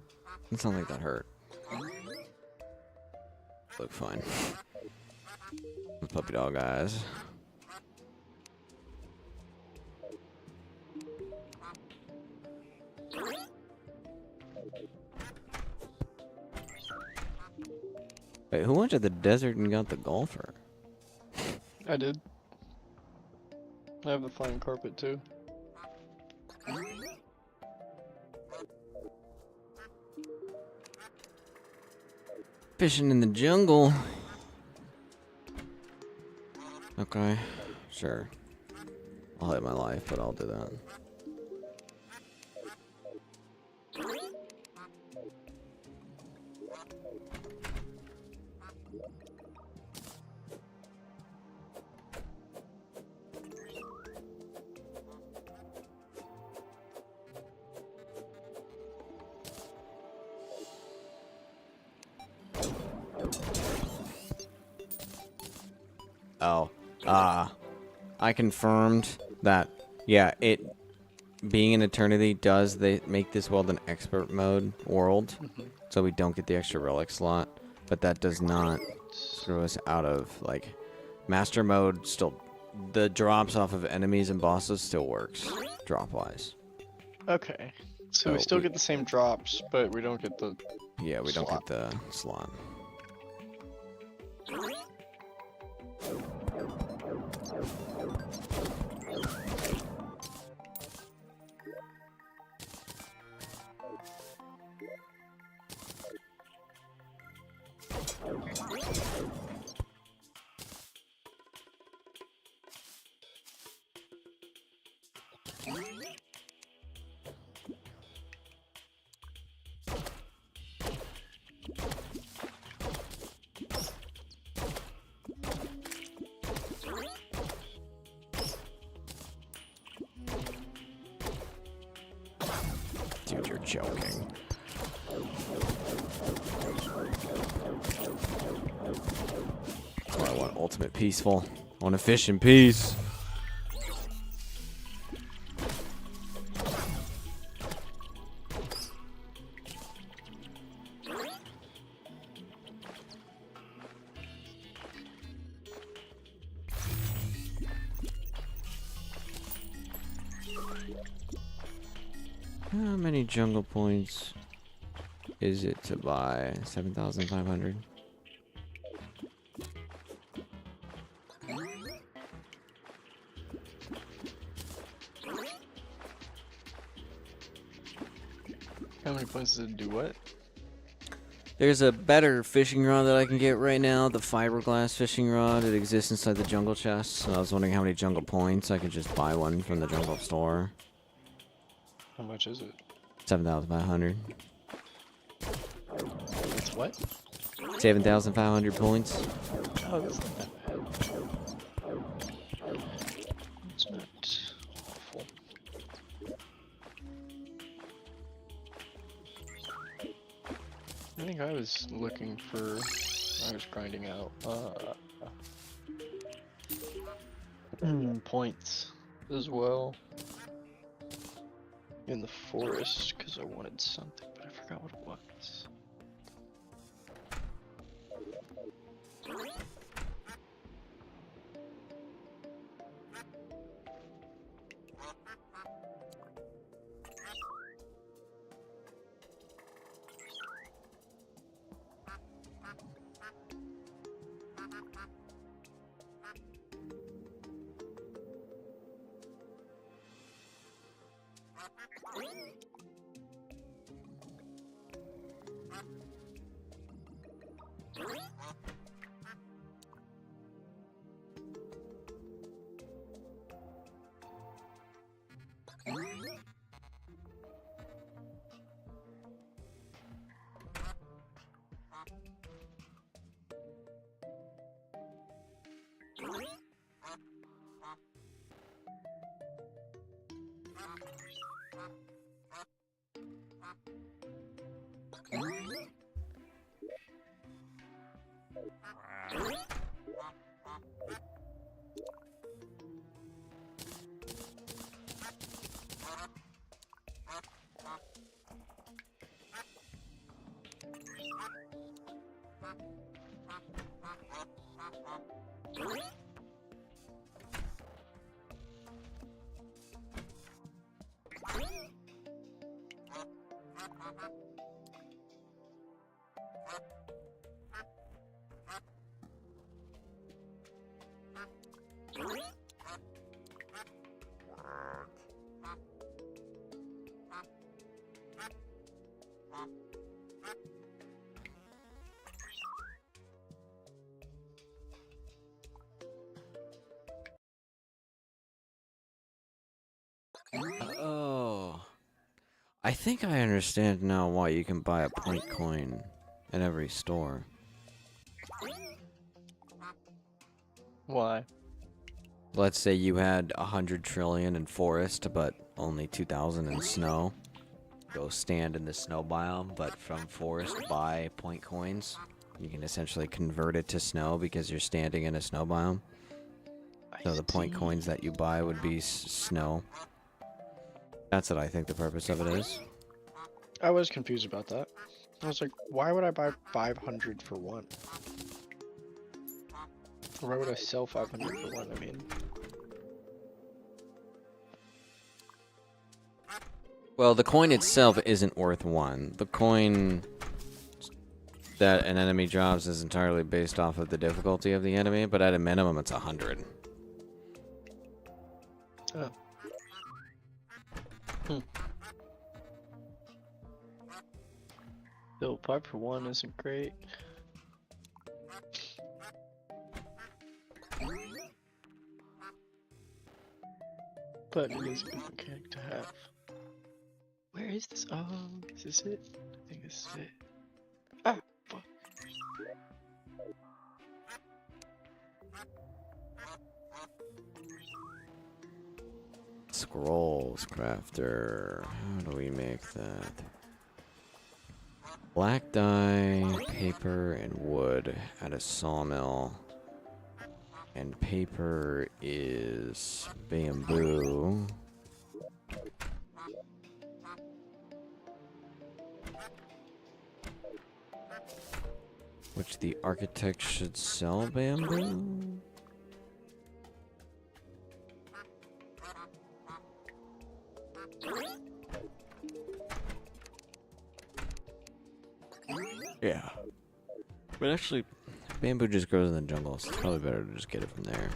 It's not like that hurt. Look fine. The puppy dog eyes. Wait, who went to the desert and got the golfer? I did. I have the flying carpet too. Fishing in the jungle. Okay, sure. I'll hate my life, but I'll do that. Oh, I confirmed that, yeah, it being an eternity does they make this world an expert mode world, so we don't get the extra relic slot, but that does not screw us out of, like, master mode still, the drops off of enemies and bosses still works, drop-wise. Okay. So we still get the same drops, but we don't get the Yeah, we don't get the slot. Dude, you're joking. That's why I want ultimate peaceful. I want to fish in peace. How many jungle points is it to buy? 7,500. How many points does it do what? There's a better fishing rod that I can get right now, the fiberglass fishing rod. It exists inside the jungle chest. So I was wondering how many jungle points I could just buy one from the jungle store. How much is it? 7,500. It's what? 7,500 points. Oh, that's not that bad. It's not awful. I think I was looking for. I was grinding out points as well in the forest because I wanted something, but I forgot what it was. Oh. I think I understand now why you can buy a point coin at every store. Why? Let's say you had 100 trillion in forest, but only 2,000 in snow. Go stand in the snow biome, but from forest buy point coins. You can essentially convert it to snow because you're standing in a snow biome. So the point coins that you buy would be snow. That's what I think the purpose of it is. I was confused about that. I was like, why would I buy 500 for one? Or why would I sell 500 for one? I mean, Well, the coin itself isn't worth one. The coin that an enemy drops is entirely based off of the difficulty of the enemy, but at a minimum it's 100. oh. Still, 5 for 1 isn't great. But it is a good mechanic to have. Where is this? Oh, is this it? I think this is it. Ah, fuck. Scrolls crafter. How do we make that? Black dye, paper, and wood at a sawmill. And paper is bamboo. Which the architect should sell bamboo? Yeah. But actually, bamboo just grows in the jungle, so it's probably better to just get it from there.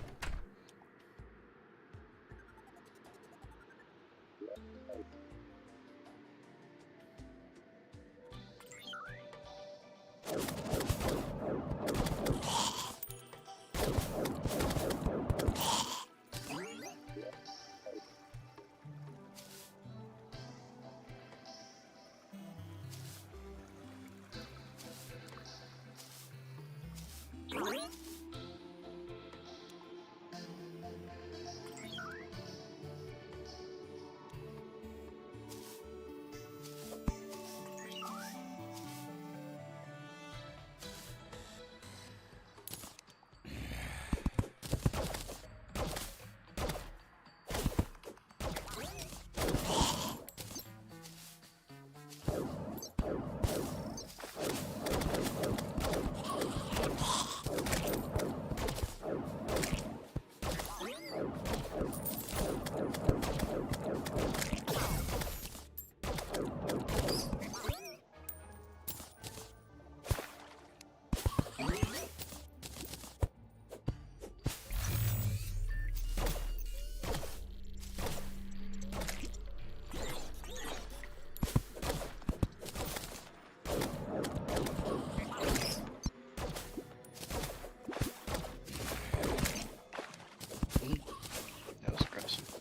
That was aggressive.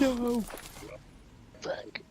No! Fuck.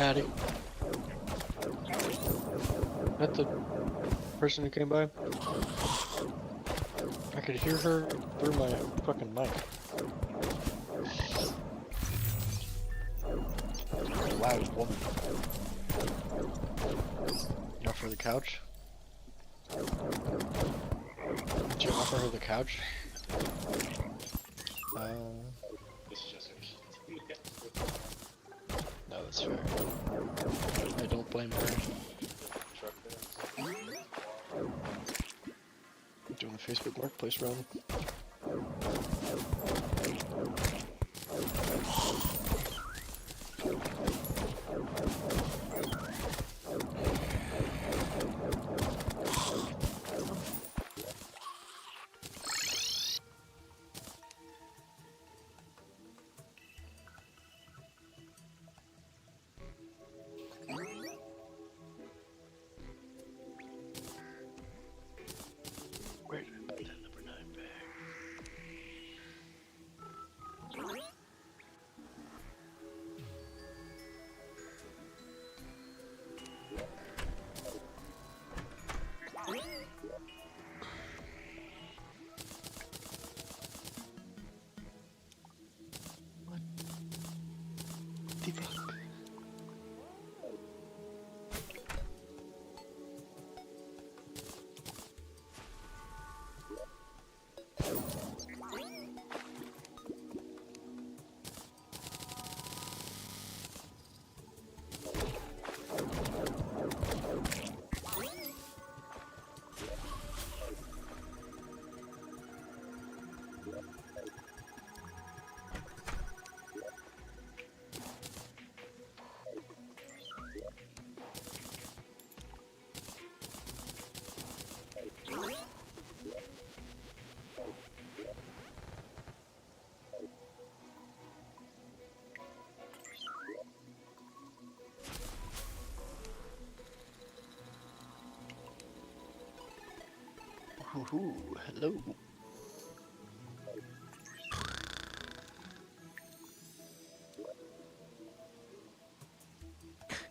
Patty. That the person who came by? I could hear her through my fucking mic. Loud woman. You offer the couch? Did you offer her the couch? No, that's fair. I don't blame her. Doing a Facebook Marketplace run. Where did I put that number 9 bag? What the fuck? Ooh, hello.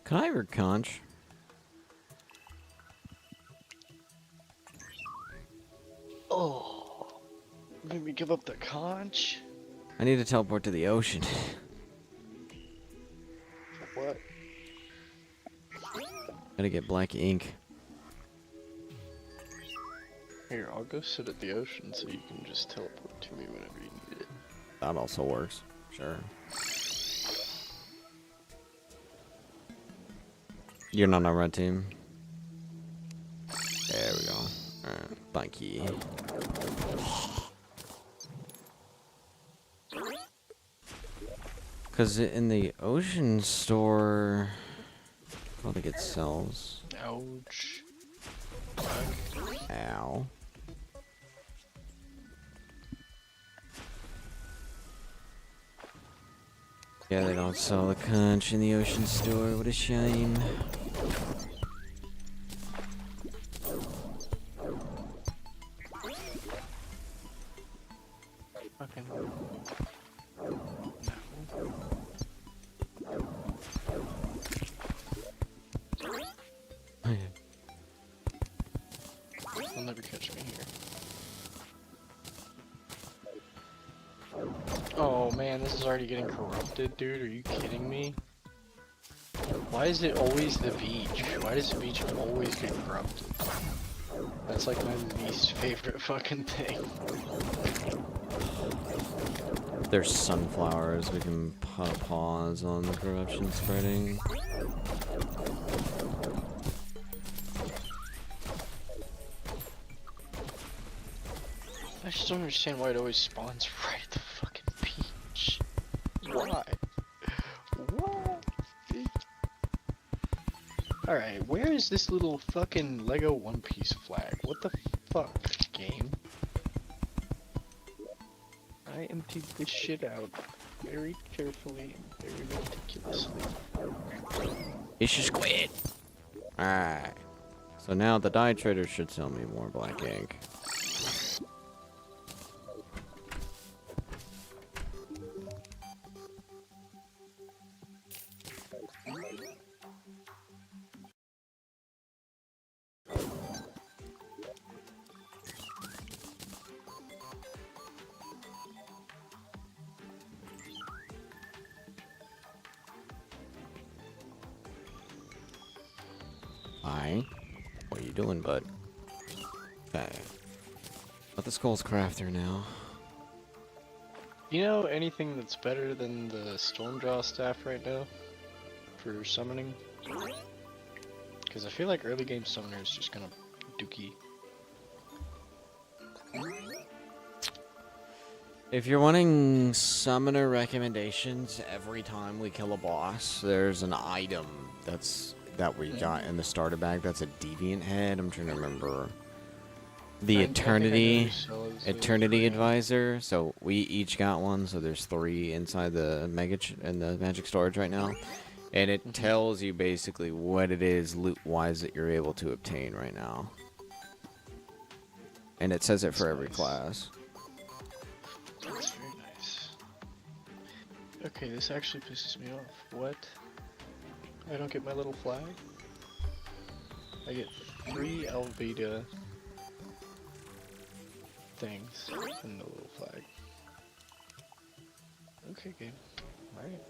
Can I have your conch? Oh, made me give up the conch? I need to teleport to the ocean. For what? Gotta get black ink. Here, I'll go sit at the ocean so you can just teleport to me whenever you need it. That also works. Sure. You're not on red team. There we go. Alright, thank you. Cause in the ocean store, I don't think it sells. Ouch. Ow. Yeah, they don't sell the conch in the ocean store. What a shame. Fucking. They'll never catch me here. Oh man, this is already getting corrupted, dude. Are you kidding me? Why is it always the beach? Why does the beach always get corrupted? That's like my least favorite fucking thing. There's sunflowers. We can put a pause on the corruption spreading. I just don't understand why it always spawns right at the fucking beach. Why? What? Alright, where is this little fucking Lego One Piece flag? What the fuck, game? I emptied this shit out very carefully and very meticulously. It's just quit. Alright. So now the dye trader should sell me more black ink. you doing, bud? Okay. Let the Skulls Crafter now. You know anything that's better than the Stormjaw staff right now for summoning? Because I feel like early game summoner is just kind of dookie. If you're wanting summoner recommendations every time we kill a boss, there's an item that we got in the starter bag. That's a deviant head. I'm trying to remember the Eternity Advisor. So we each got one. So there's 3 inside the magic storage right now, and it tells you basically what it is loot-wise that you're able to obtain right now, and it says it for every class. That's very nice. Okay, this actually pisses me off. What? I don't get my little flag? I get 3 Alveda things and the little flag. Okay, game. Alright.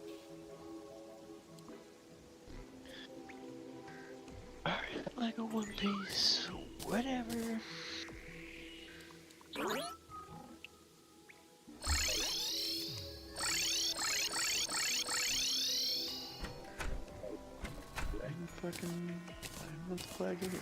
Alright, like a One Piece. Whatever. I'm the flag anyway.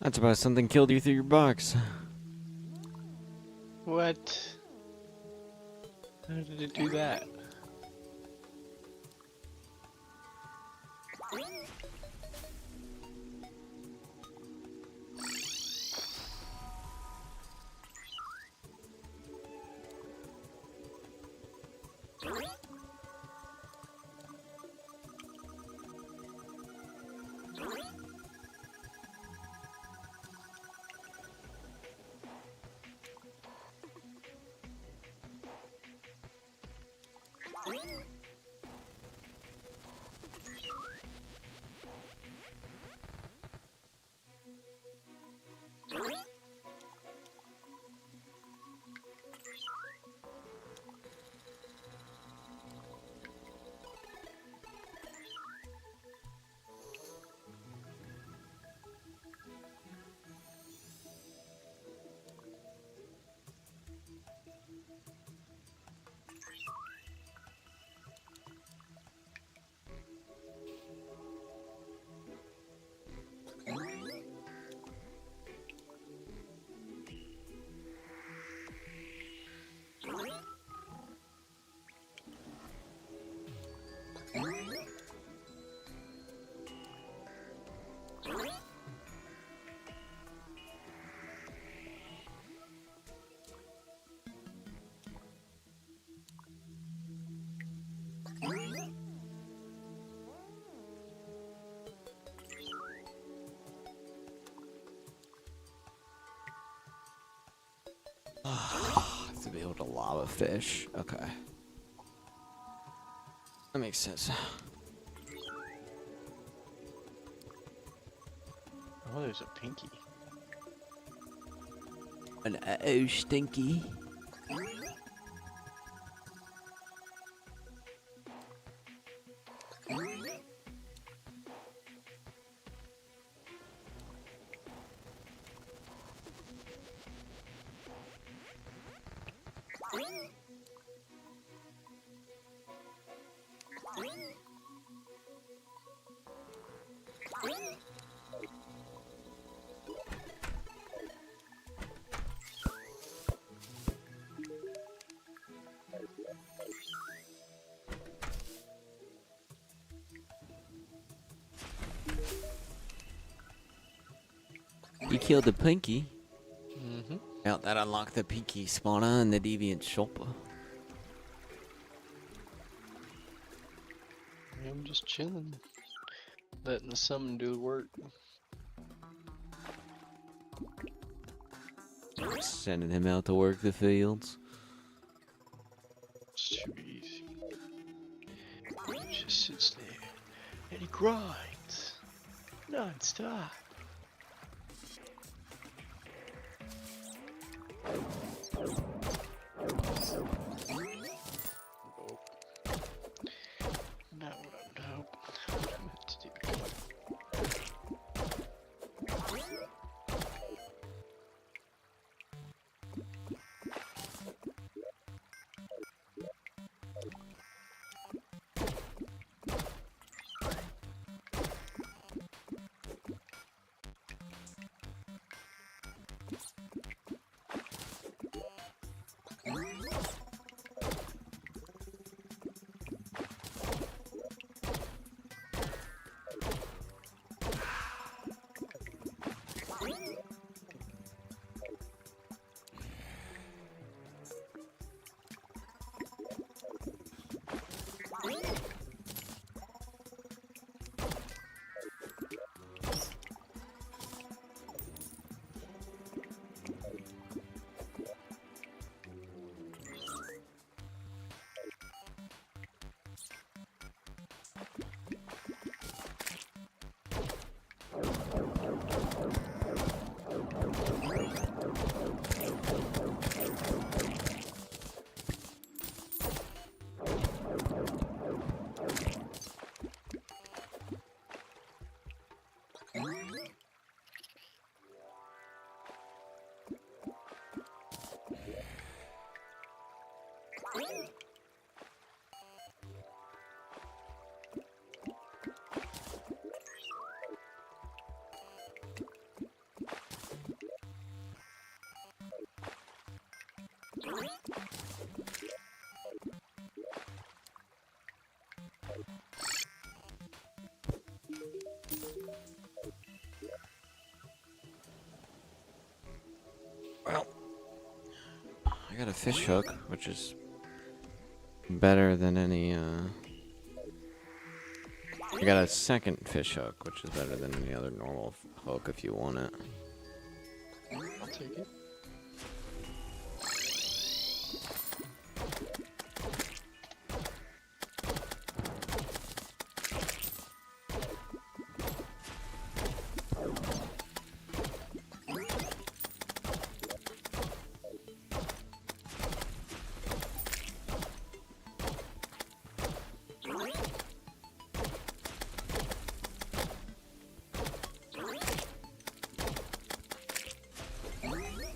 That's about something killed you through your box. What? How did it do that? lava fish. Okay. That makes sense. Oh, there's a pinky. An uh-oh stinky. You killed the pinky. Mm-hmm. Well, that unlocked the pinky spawner and the deviant shopper. I'm just chilling. Letting the summon do the work. Sending him out to work the fields. It's too easy. He just sits there and he grinds non-stop. Not what I'm hoping. What I meant to do. Well, I got a fish hook, which is better than any, I got a second fish hook, which is better than any other normal hook if you want it. I'll take it. Well, I got a fish hook, which is better than any, I got a second fish hook, which is better than any other normal hook if you want it. I'll take it. I'll take it.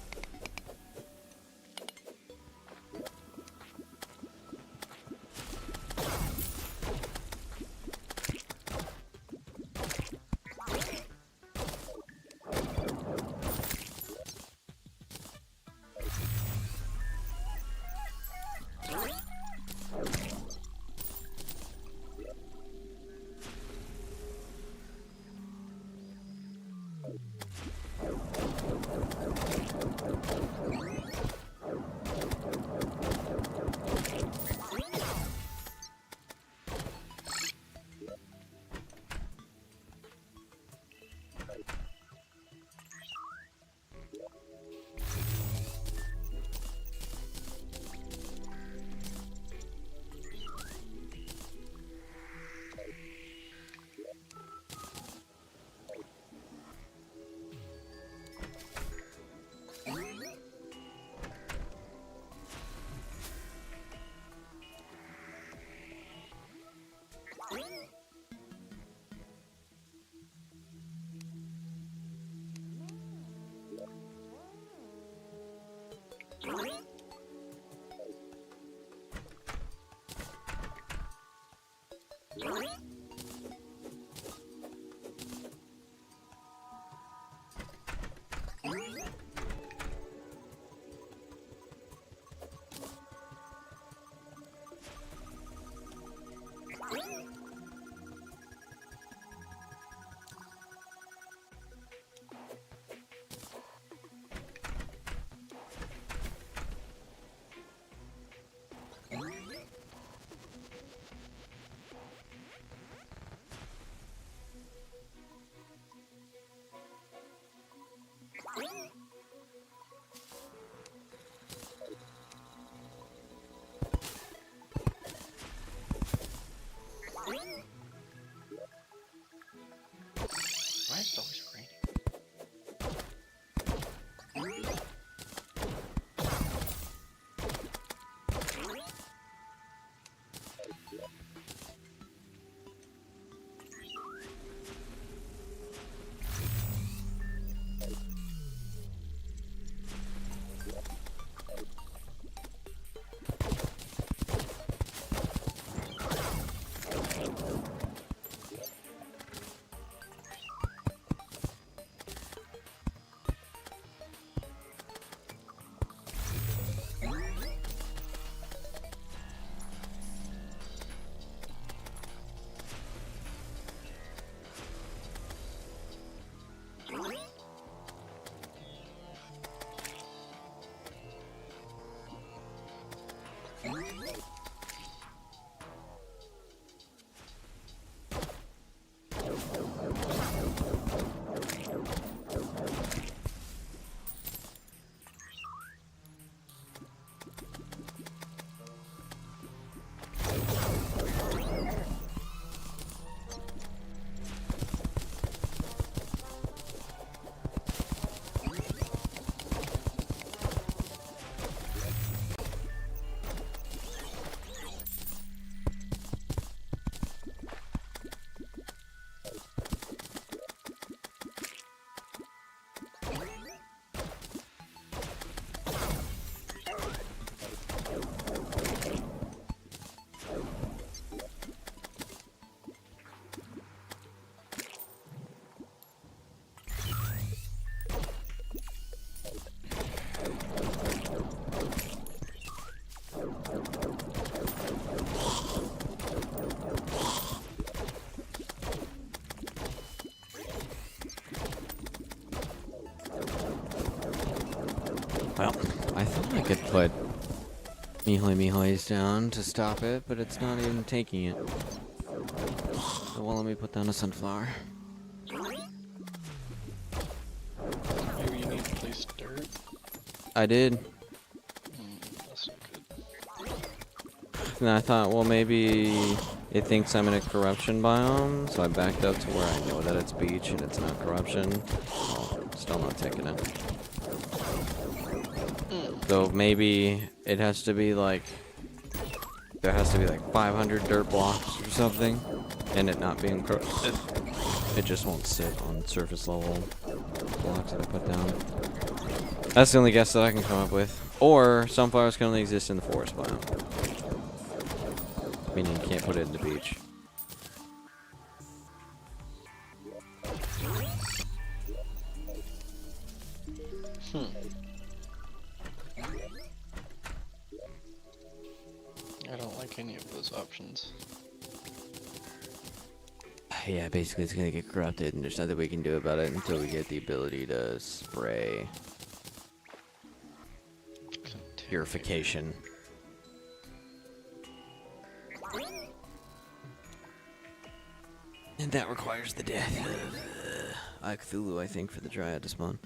Why is it always raining? Well, I thought I could put Mihoys down to stop it, but it's not even taking it. So, well, let me put down a sunflower. Maybe you need to place dirt. I did. That's not good. And I thought, well, maybe it thinks I'm in a corruption biome, so I backed up to where I know that it's beach and it's not corruption. Oh, still not taking it. So maybe it has to be like, there has to be like 500 dirt blocks or something, and it not being corrupted. It just won't sit on surface level blocks that I put down. That's the only guess that I can come up with. Or sunflowers can only exist in the forest biome. Meaning you can't put it in the beach. I don't like any of those options. Yeah, basically it's gonna get corrupted and there's nothing we can do about it until we get the ability to spray purification. And that requires the death of Cthulhu, I think, for the Dryad to spawn.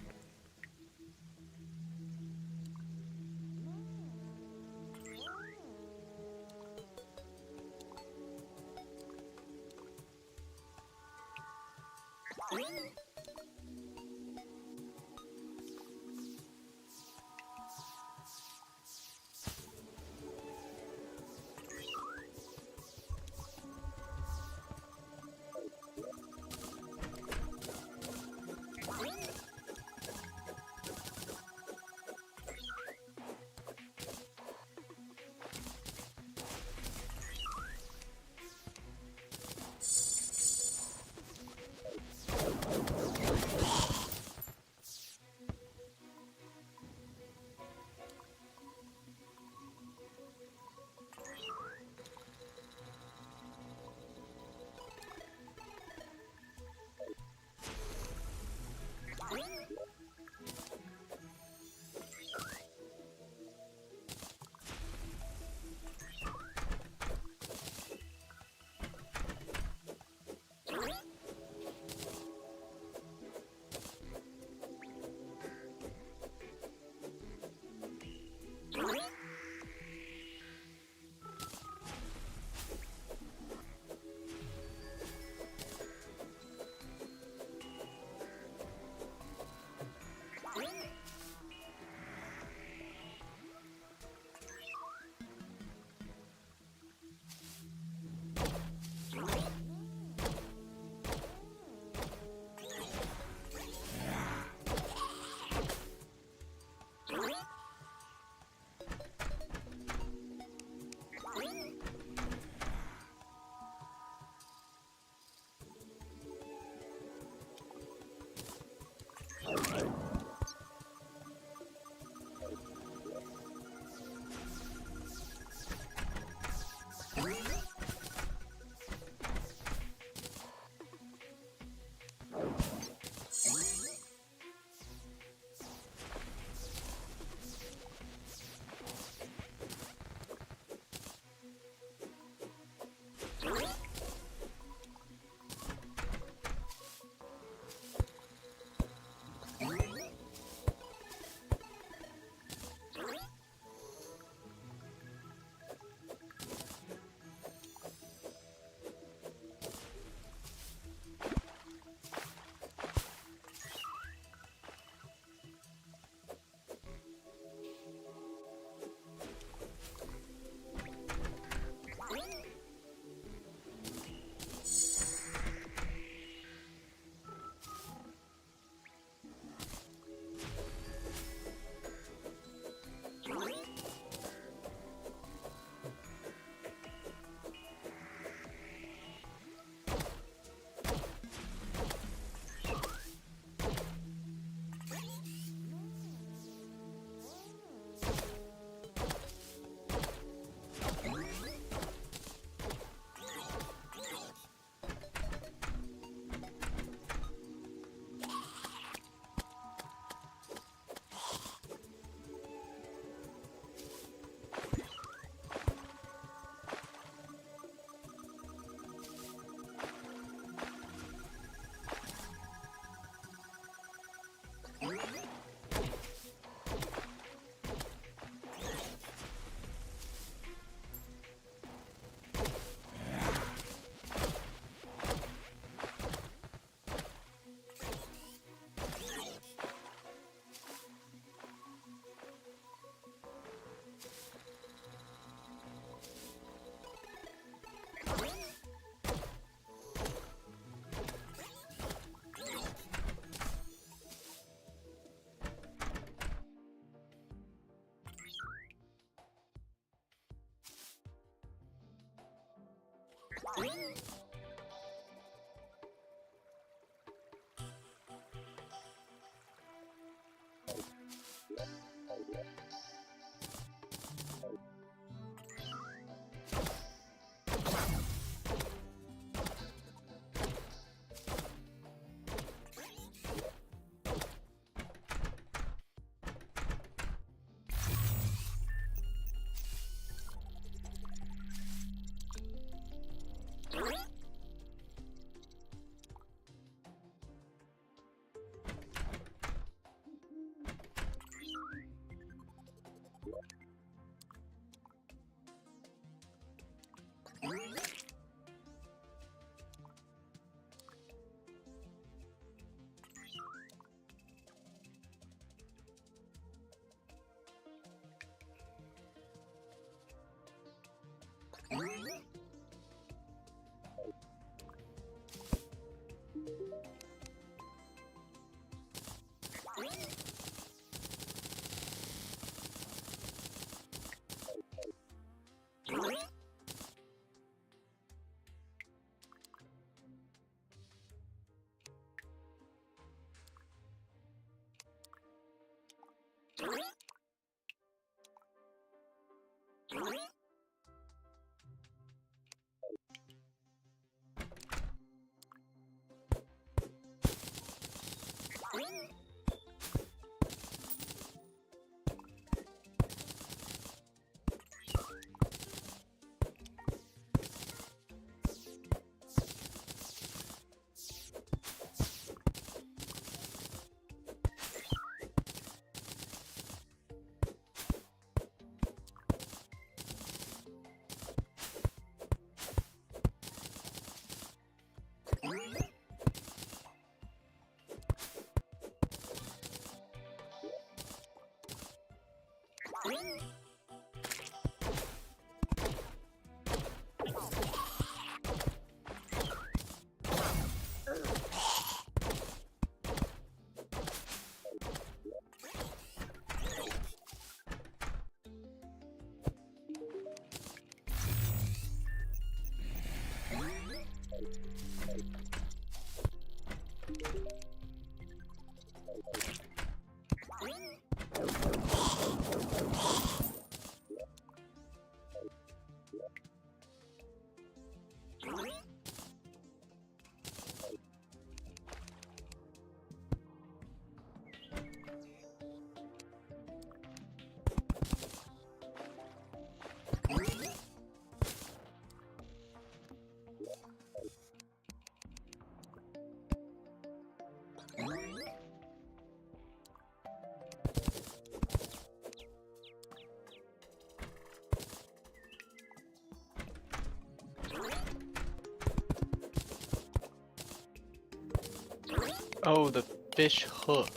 Oh, the fish hook.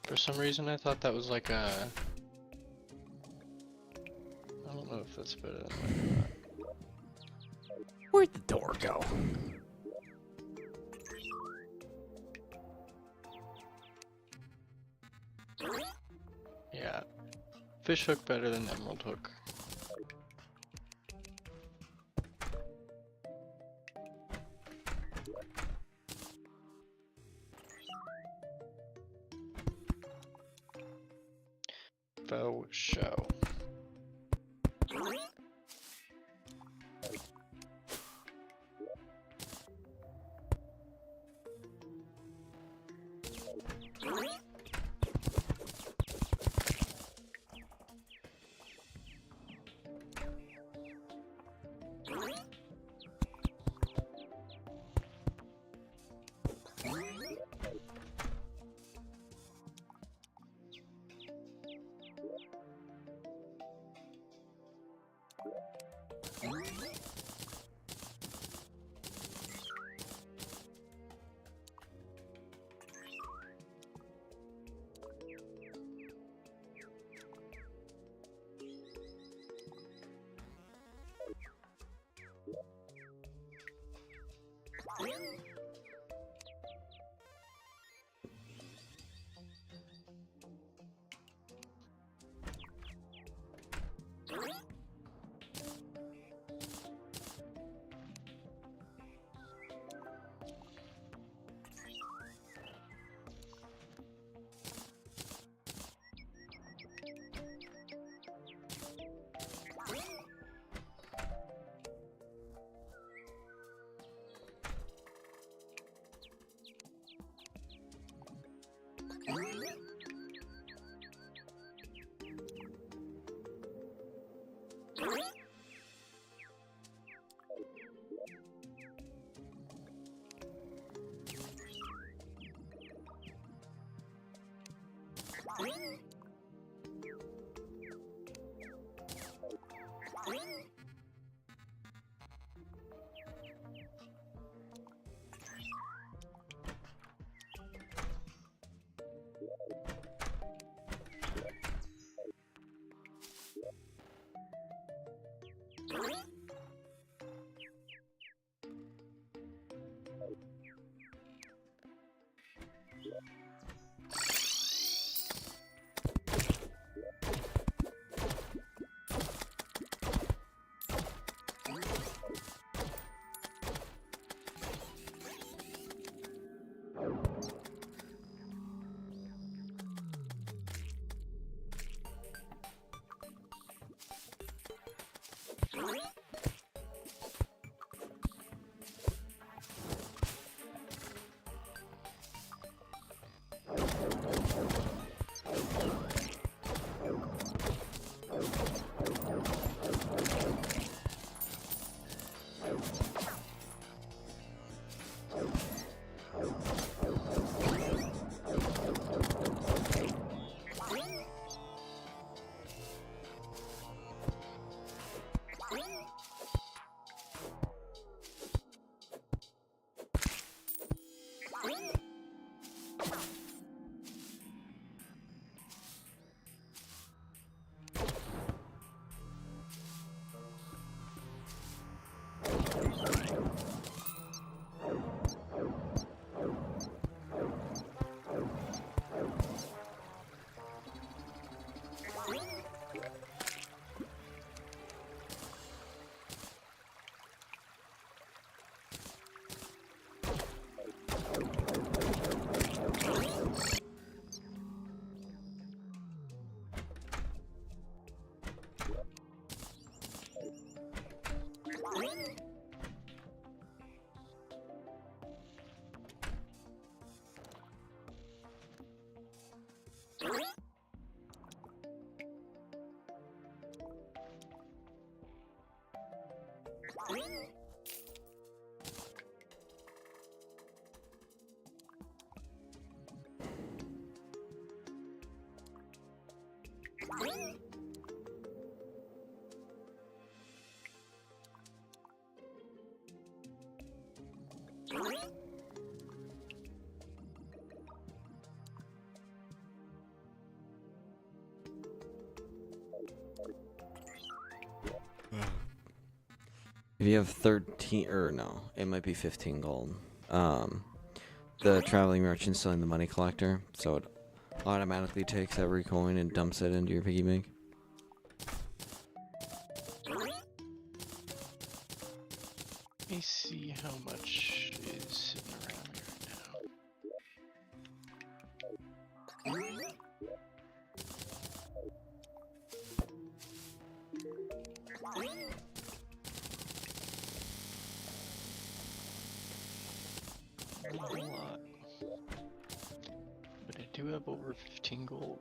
For some reason, I thought that was like a. I don't know if that's better than that or not. Where'd the door go? Yeah, fish hook better than emerald hook. Faux show. If you have 13, or no, it might be 15 gold. The traveling merchant's selling the money collector, so it automatically takes every coin and dumps it into your piggy bank. Let me see how much is sitting around here now. Not a lot. But I do have over 15 gold.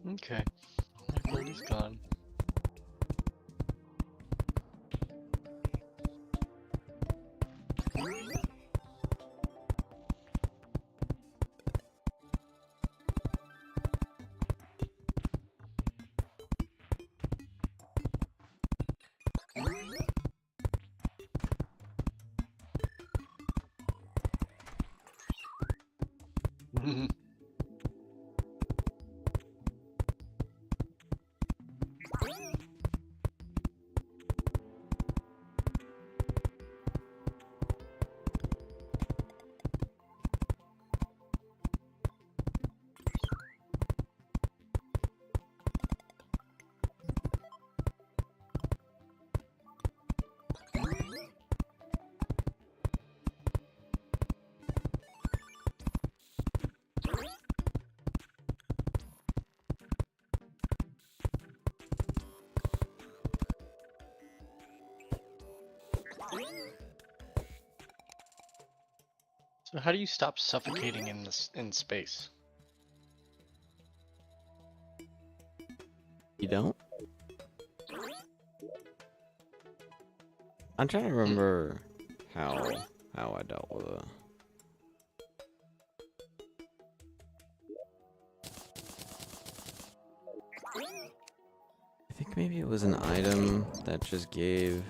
Okay, all my gold is gone. So how do you stop suffocating in space? You don't? I'm trying to remember how I dealt with it. I think maybe it was an item that just gave...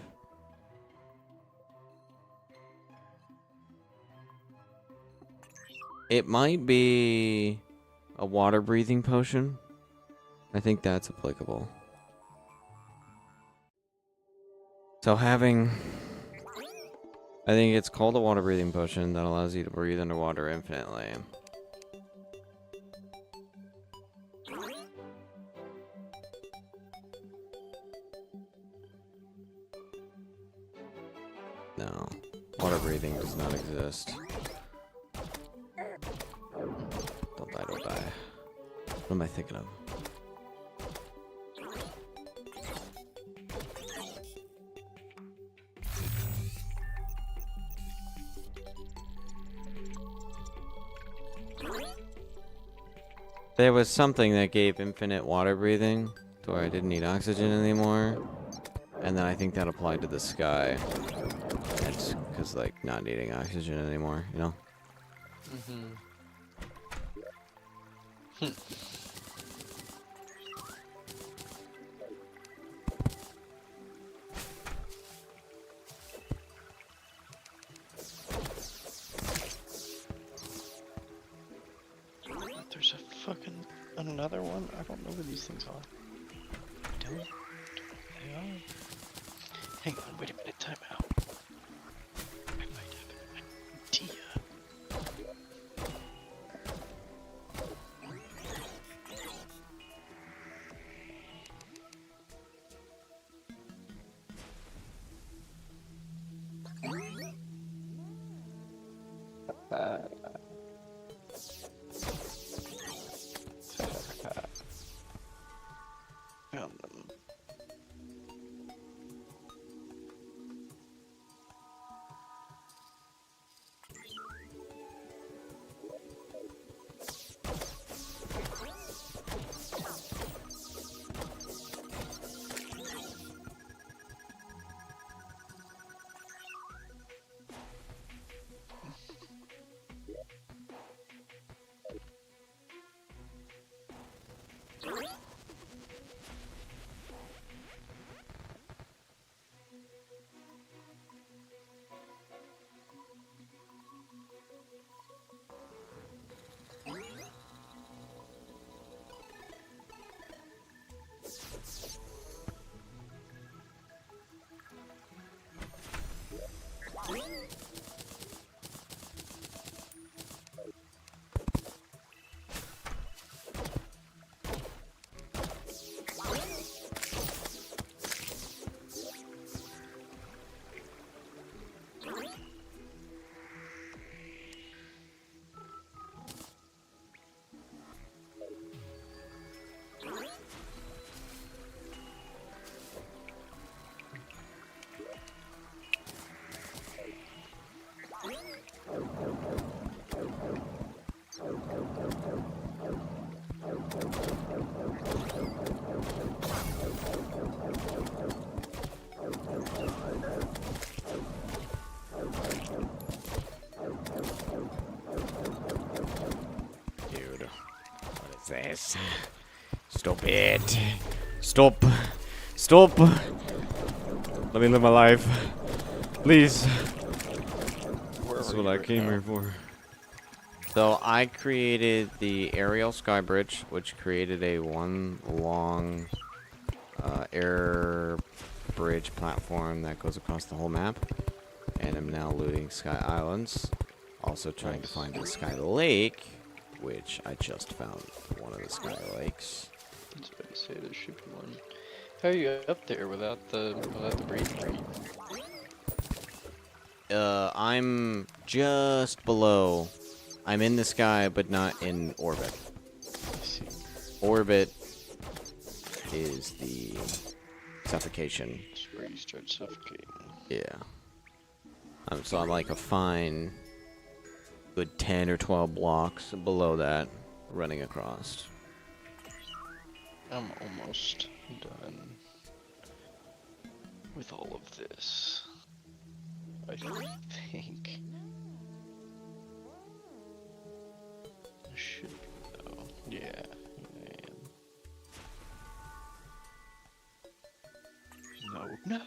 It might be a water breathing potion. I think that's applicable. So having... I think it's called a water breathing potion that allows you to breathe underwater infinitely. No, water breathing does not exist. Don't die, don't die. What am I thinking of? There was something that gave infinite water breathing to where I didn't need oxygen anymore. And then I think that applied to the sky. That's because, like, not needing oxygen anymore, you know? There's a fucking another one. I don't know where these things are. I don't know where they are. Hang on, wait a minute. Time out. I might have an idea. Found them. this? Stop it. Stop. Stop. Let me live my life. Please. That's what I came here for. So I created the aerial sky bridge, which created a one long air bridge platform that goes across the whole map. And I'm now looting Sky Islands. Also trying to find the Sky Lake, which I just found one of the Sky Lakes. I was about to say there should be one. How are you up there without the breathing? I'm just below. I'm in the sky, but not in orbit. I see. Orbit is the suffocation. It's where you start suffocating. Yeah. So I'm like a fine, good 10 or 12 blocks below that, running across. I'm almost done with all of this. I think. I should be though. Yeah, I am. No, no!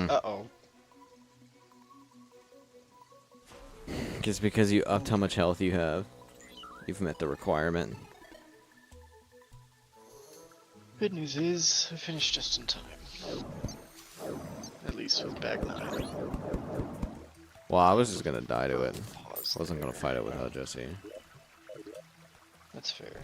Uh-oh. Just because you upped how much health you have, you've met the requirement. Good news is, I finished just in time. At least with bag 9. Well, I was just gonna die to it. Wasn't gonna fight it without Jesse. That's fair.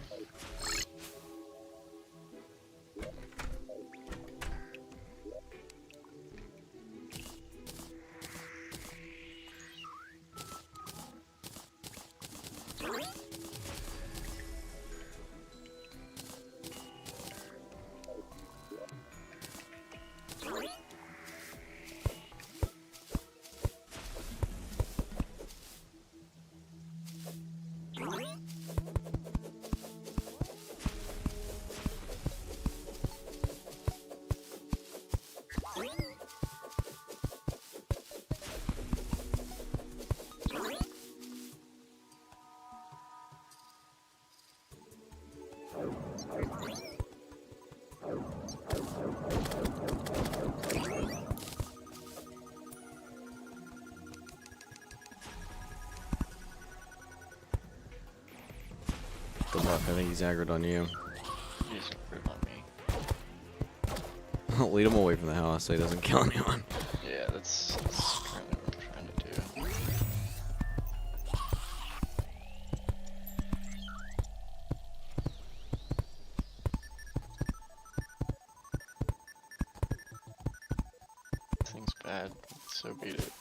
Good luck, I think he's aggroed on you. He's aggroed on me. Lead him away from the house so he doesn't kill anyone. Yeah, that's kind of what I'm trying to do. Thing's bad, so beat it.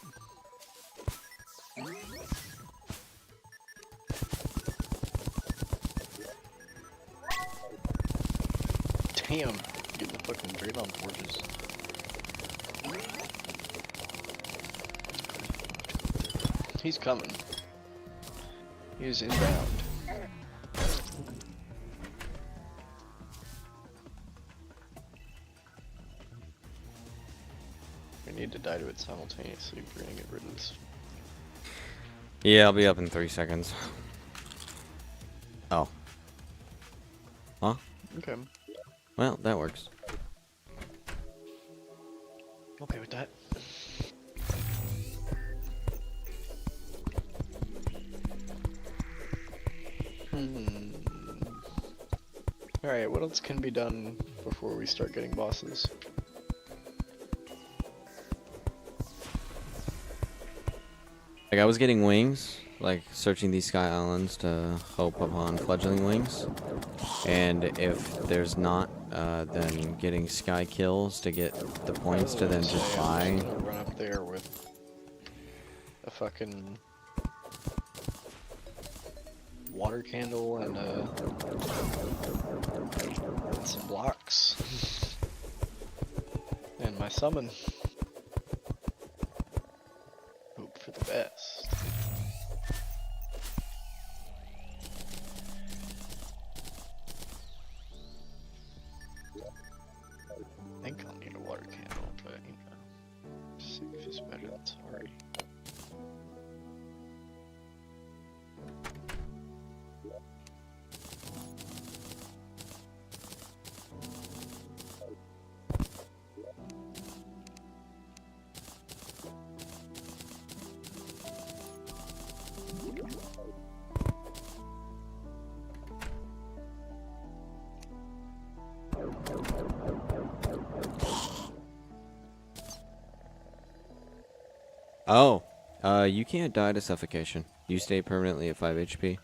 Damn, getting the fucking great on forges. He's coming. He is inbound. need to die to it simultaneously. We're gonna get rid of this. Yeah, I'll be up in 3 seconds. Oh. Huh? Okay. Well, that works. Okay with that. Alright, what else can be done before we start getting bosses? Like, I was getting wings, like, searching these sky islands to hope upon fledgling wings. And if there's not, then getting sky kills to get the points to then just buy. I'm gonna run up there with a fucking water candle and some blocks. And my summon. Hope for the best. I think I'll need a water candle, but you know, safe is better than sorry. Oh, you can't die to suffocation. You stay permanently at 5 HP.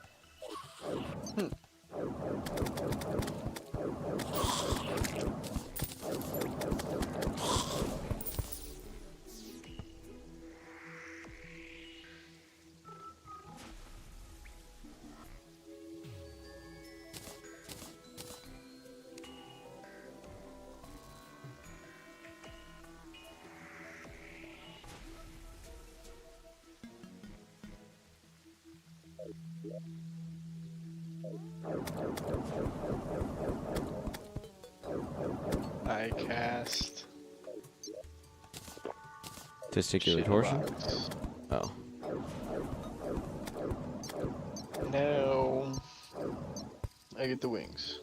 I cast Testicular Shit torsion? box. Oh. No. I get the wings.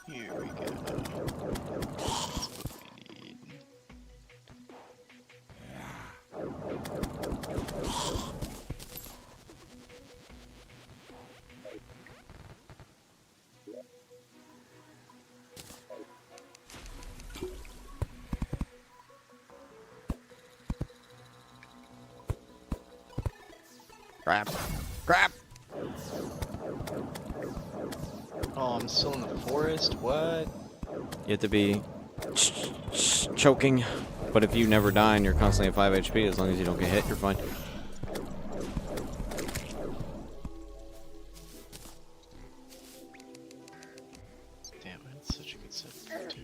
Here we go. That's what we need. Crap. Crap! Oh, I'm still in the forest? What? You have to be choking. But if you never die and you're constantly at 5 HP, as long as you don't get hit, you're fine. Damn, that's such a good set too.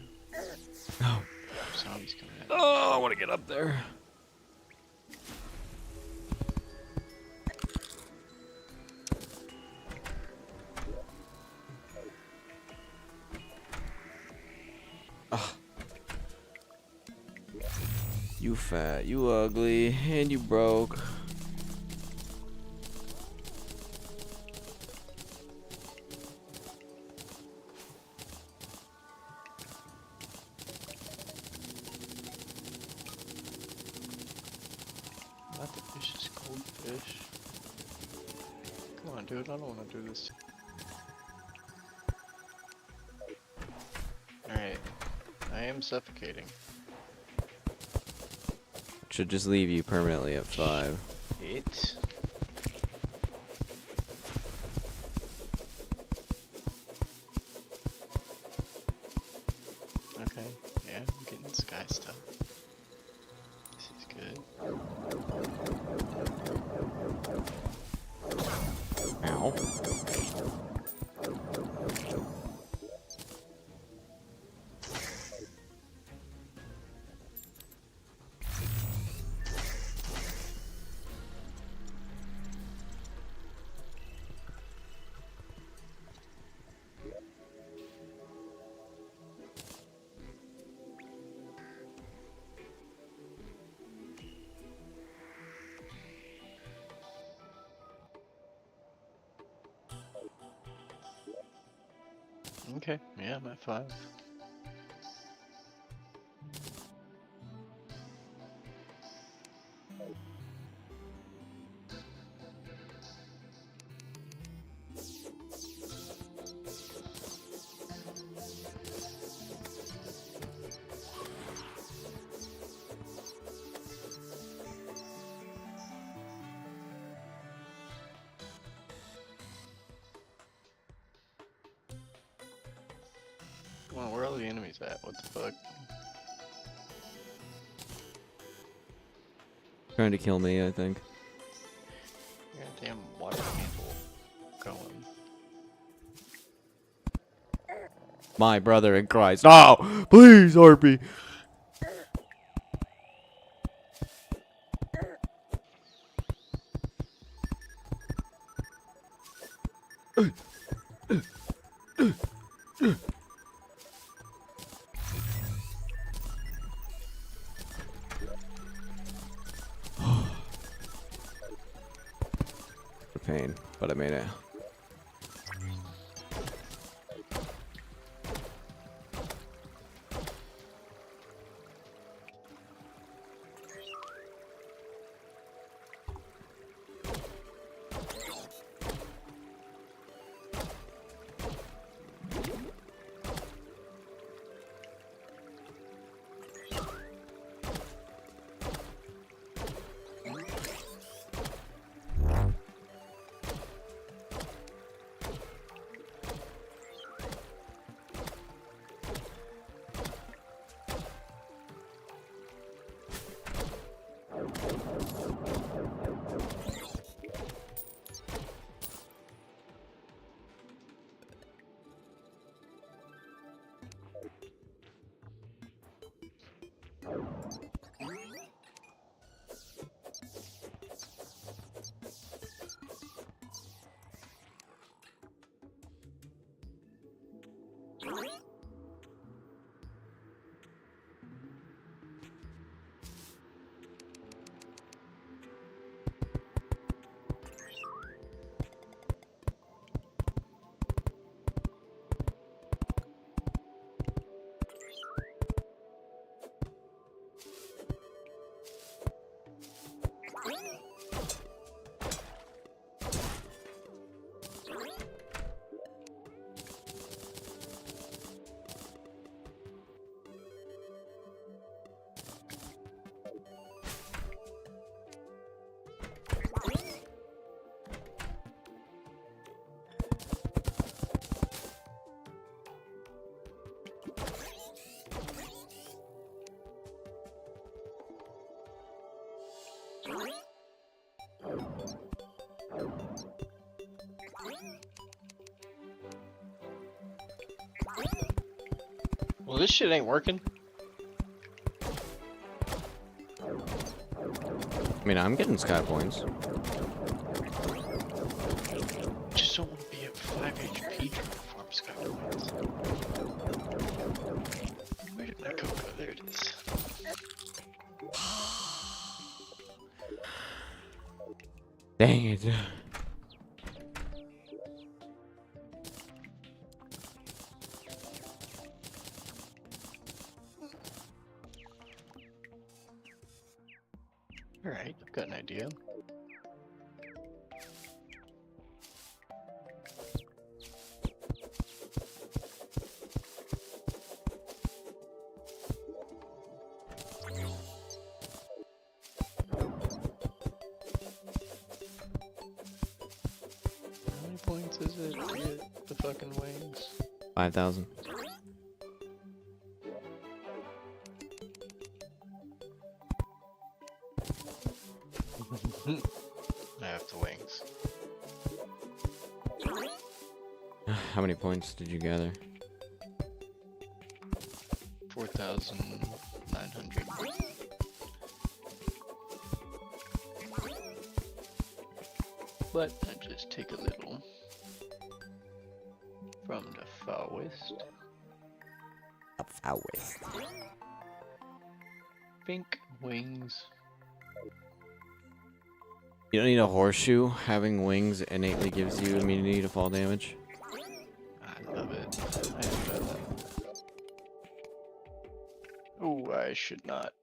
Oh. Zombies coming at me. Oh, I want to get up there. You fat, you ugly, and you broke. Not the fish is cold fish. Come on, dude, I don't want to do this. Alright. I am suffocating. Should just leave you permanently at 5. It. Okay, yeah, I'm getting sky stuff. This is good. Ow. Okay, yeah, I'm at 5. Come on, where are all the enemies at? What the fuck? Trying to kill me, I think. Goddamn water handle going. My brother in Christ. No! Please, Harpy! Pain, but I made it. Well, this shit ain't working. I mean, I'm getting sky points. Just don't want to be at 5 HP to farm sky points. Where did my coke go? There it is. Dang it. Alright, I've got an idea. How many points is it to get the fucking wings? 5,000. I have the wings. How many points did you gather? 4,900. But I just take a little from the far west. Up far west. Pink wings. You don't need a horseshoe. Having wings innately gives you immunity to fall damage. I love it. I should not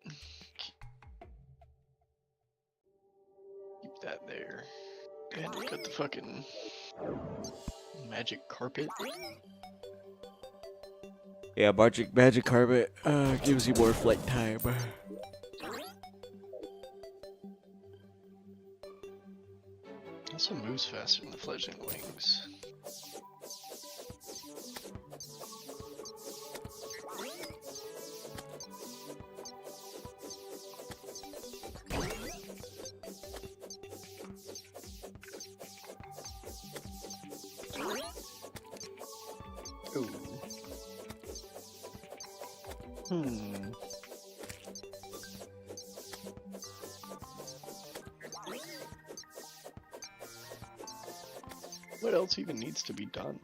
keep that there. And we got the fucking magic carpet. Yeah, magic carpet gives you more flight time. Also moves faster than the fledgling wings. Ooh. What else even needs to be done?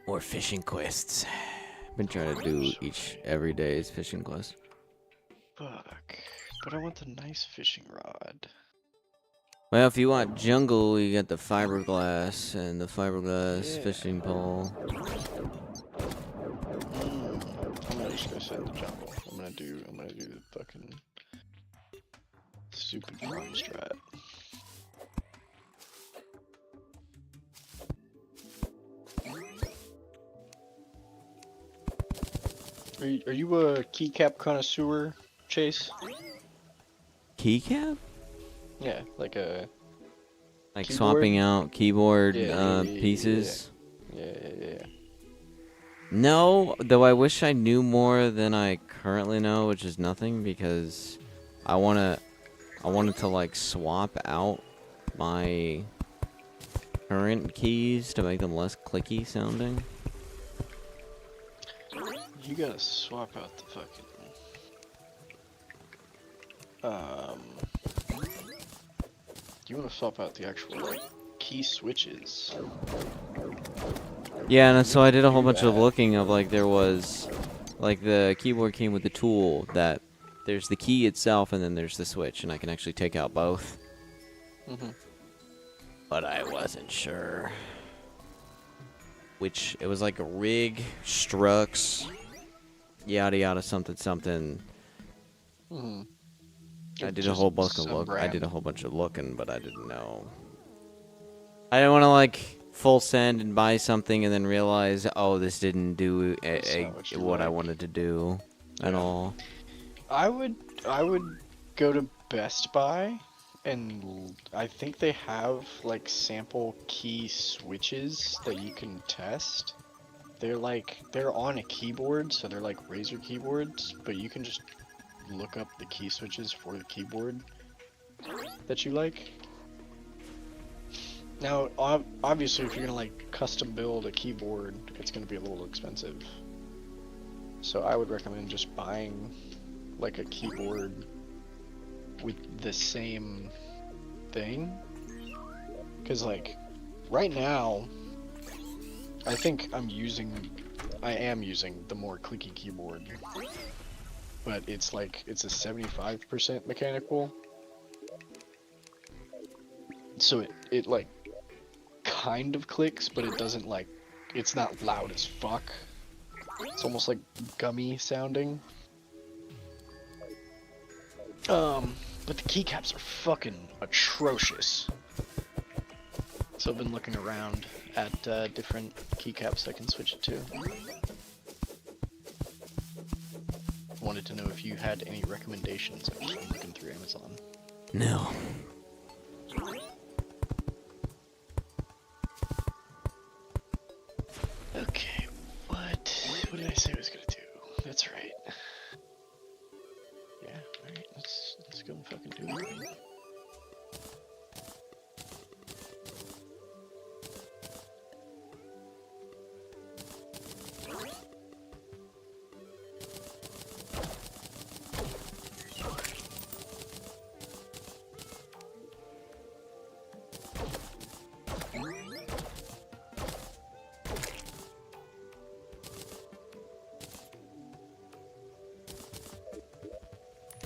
More fishing quests. Been trying to do every day's fishing quest. Fuck. But I want the nice fishing rod. Well, if you want jungle, you got the fiberglass and the fiberglass fishing pole. I'm gonna just go sit in the jungle. I'm gonna do the fucking stupid farm strat. Are you a keycap connoisseur, Chase? Keycap? Yeah, like a Like keyboard? swapping out keyboard Yeah, pieces? Yeah. No, though I wish I knew more than I currently know, which is nothing, because I wanted to like swap out my current keys to make them less clicky sounding. You gotta swap out the fucking you wanna swap out the actual like key switches. Yeah, and so I did a whole bunch of looking of like there was like the keyboard came with the tool that there's the key itself and then there's the switch, and I can actually take out both. But I wasn't sure. Which it was like a rig, Strux, yada yada something. I did a whole bunch of looking, but I didn't know. I didn't want to like full send and buy something and then realize, oh, this didn't do what I wanted to do at all. I would go to Best Buy, and I think they have like sample key switches that you can test. They're on a keyboard, so they're like Razer keyboards, but you can just look up the key switches for the keyboard that you like. Now, obviously, if you're gonna like custom build a keyboard, it's gonna be a little expensive. So I would recommend just buying like a keyboard with the same thing. Cause like right now, I think I am using the more clicky keyboard, but it's a 75% mechanical. So it like kind of clicks, but it doesn't like, it's not loud as fuck. It's almost like gummy sounding. But the keycaps are fucking atrocious. So I've been looking around at different keycaps I can switch it to. Wanted to know if you had any recommendations. I've just been looking through Amazon. No. Okay, what did I say I was gonna do? That's right. Yeah, alright, let's go and fucking do it. Then.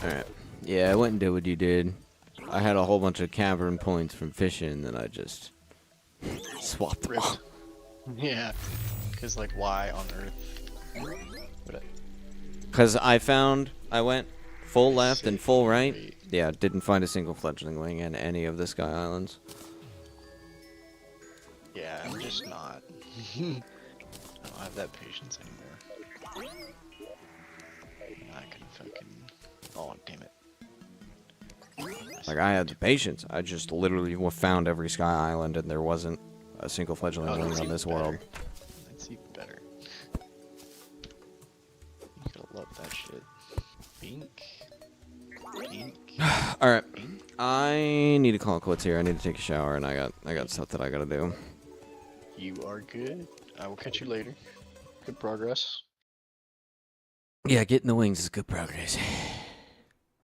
Alright. Yeah, I went and did what you did. I had a whole bunch of cavern points from fishing, and then I just Swap them Rip. all. Yeah. Because, like, why on Earth? Would I... Because I went full left and full right. Wait. Yeah, didn't find a single fledgling wing in any of the Sky Islands. Yeah, I'm just not. I don't have that patience anymore. I can fucking... Oh, damn it. Like, I had the patience. I just literally found every Sky Island and there wasn't a single fledgling wing that's on this even world. better. That's even better. You gotta love that shit. Bink. Bink. Alright. Bink. I need to call it quits here. I need to take a shower and I got stuff that I gotta do. You are good. I will catch you later. Good progress. Yeah, getting the wings is good progress.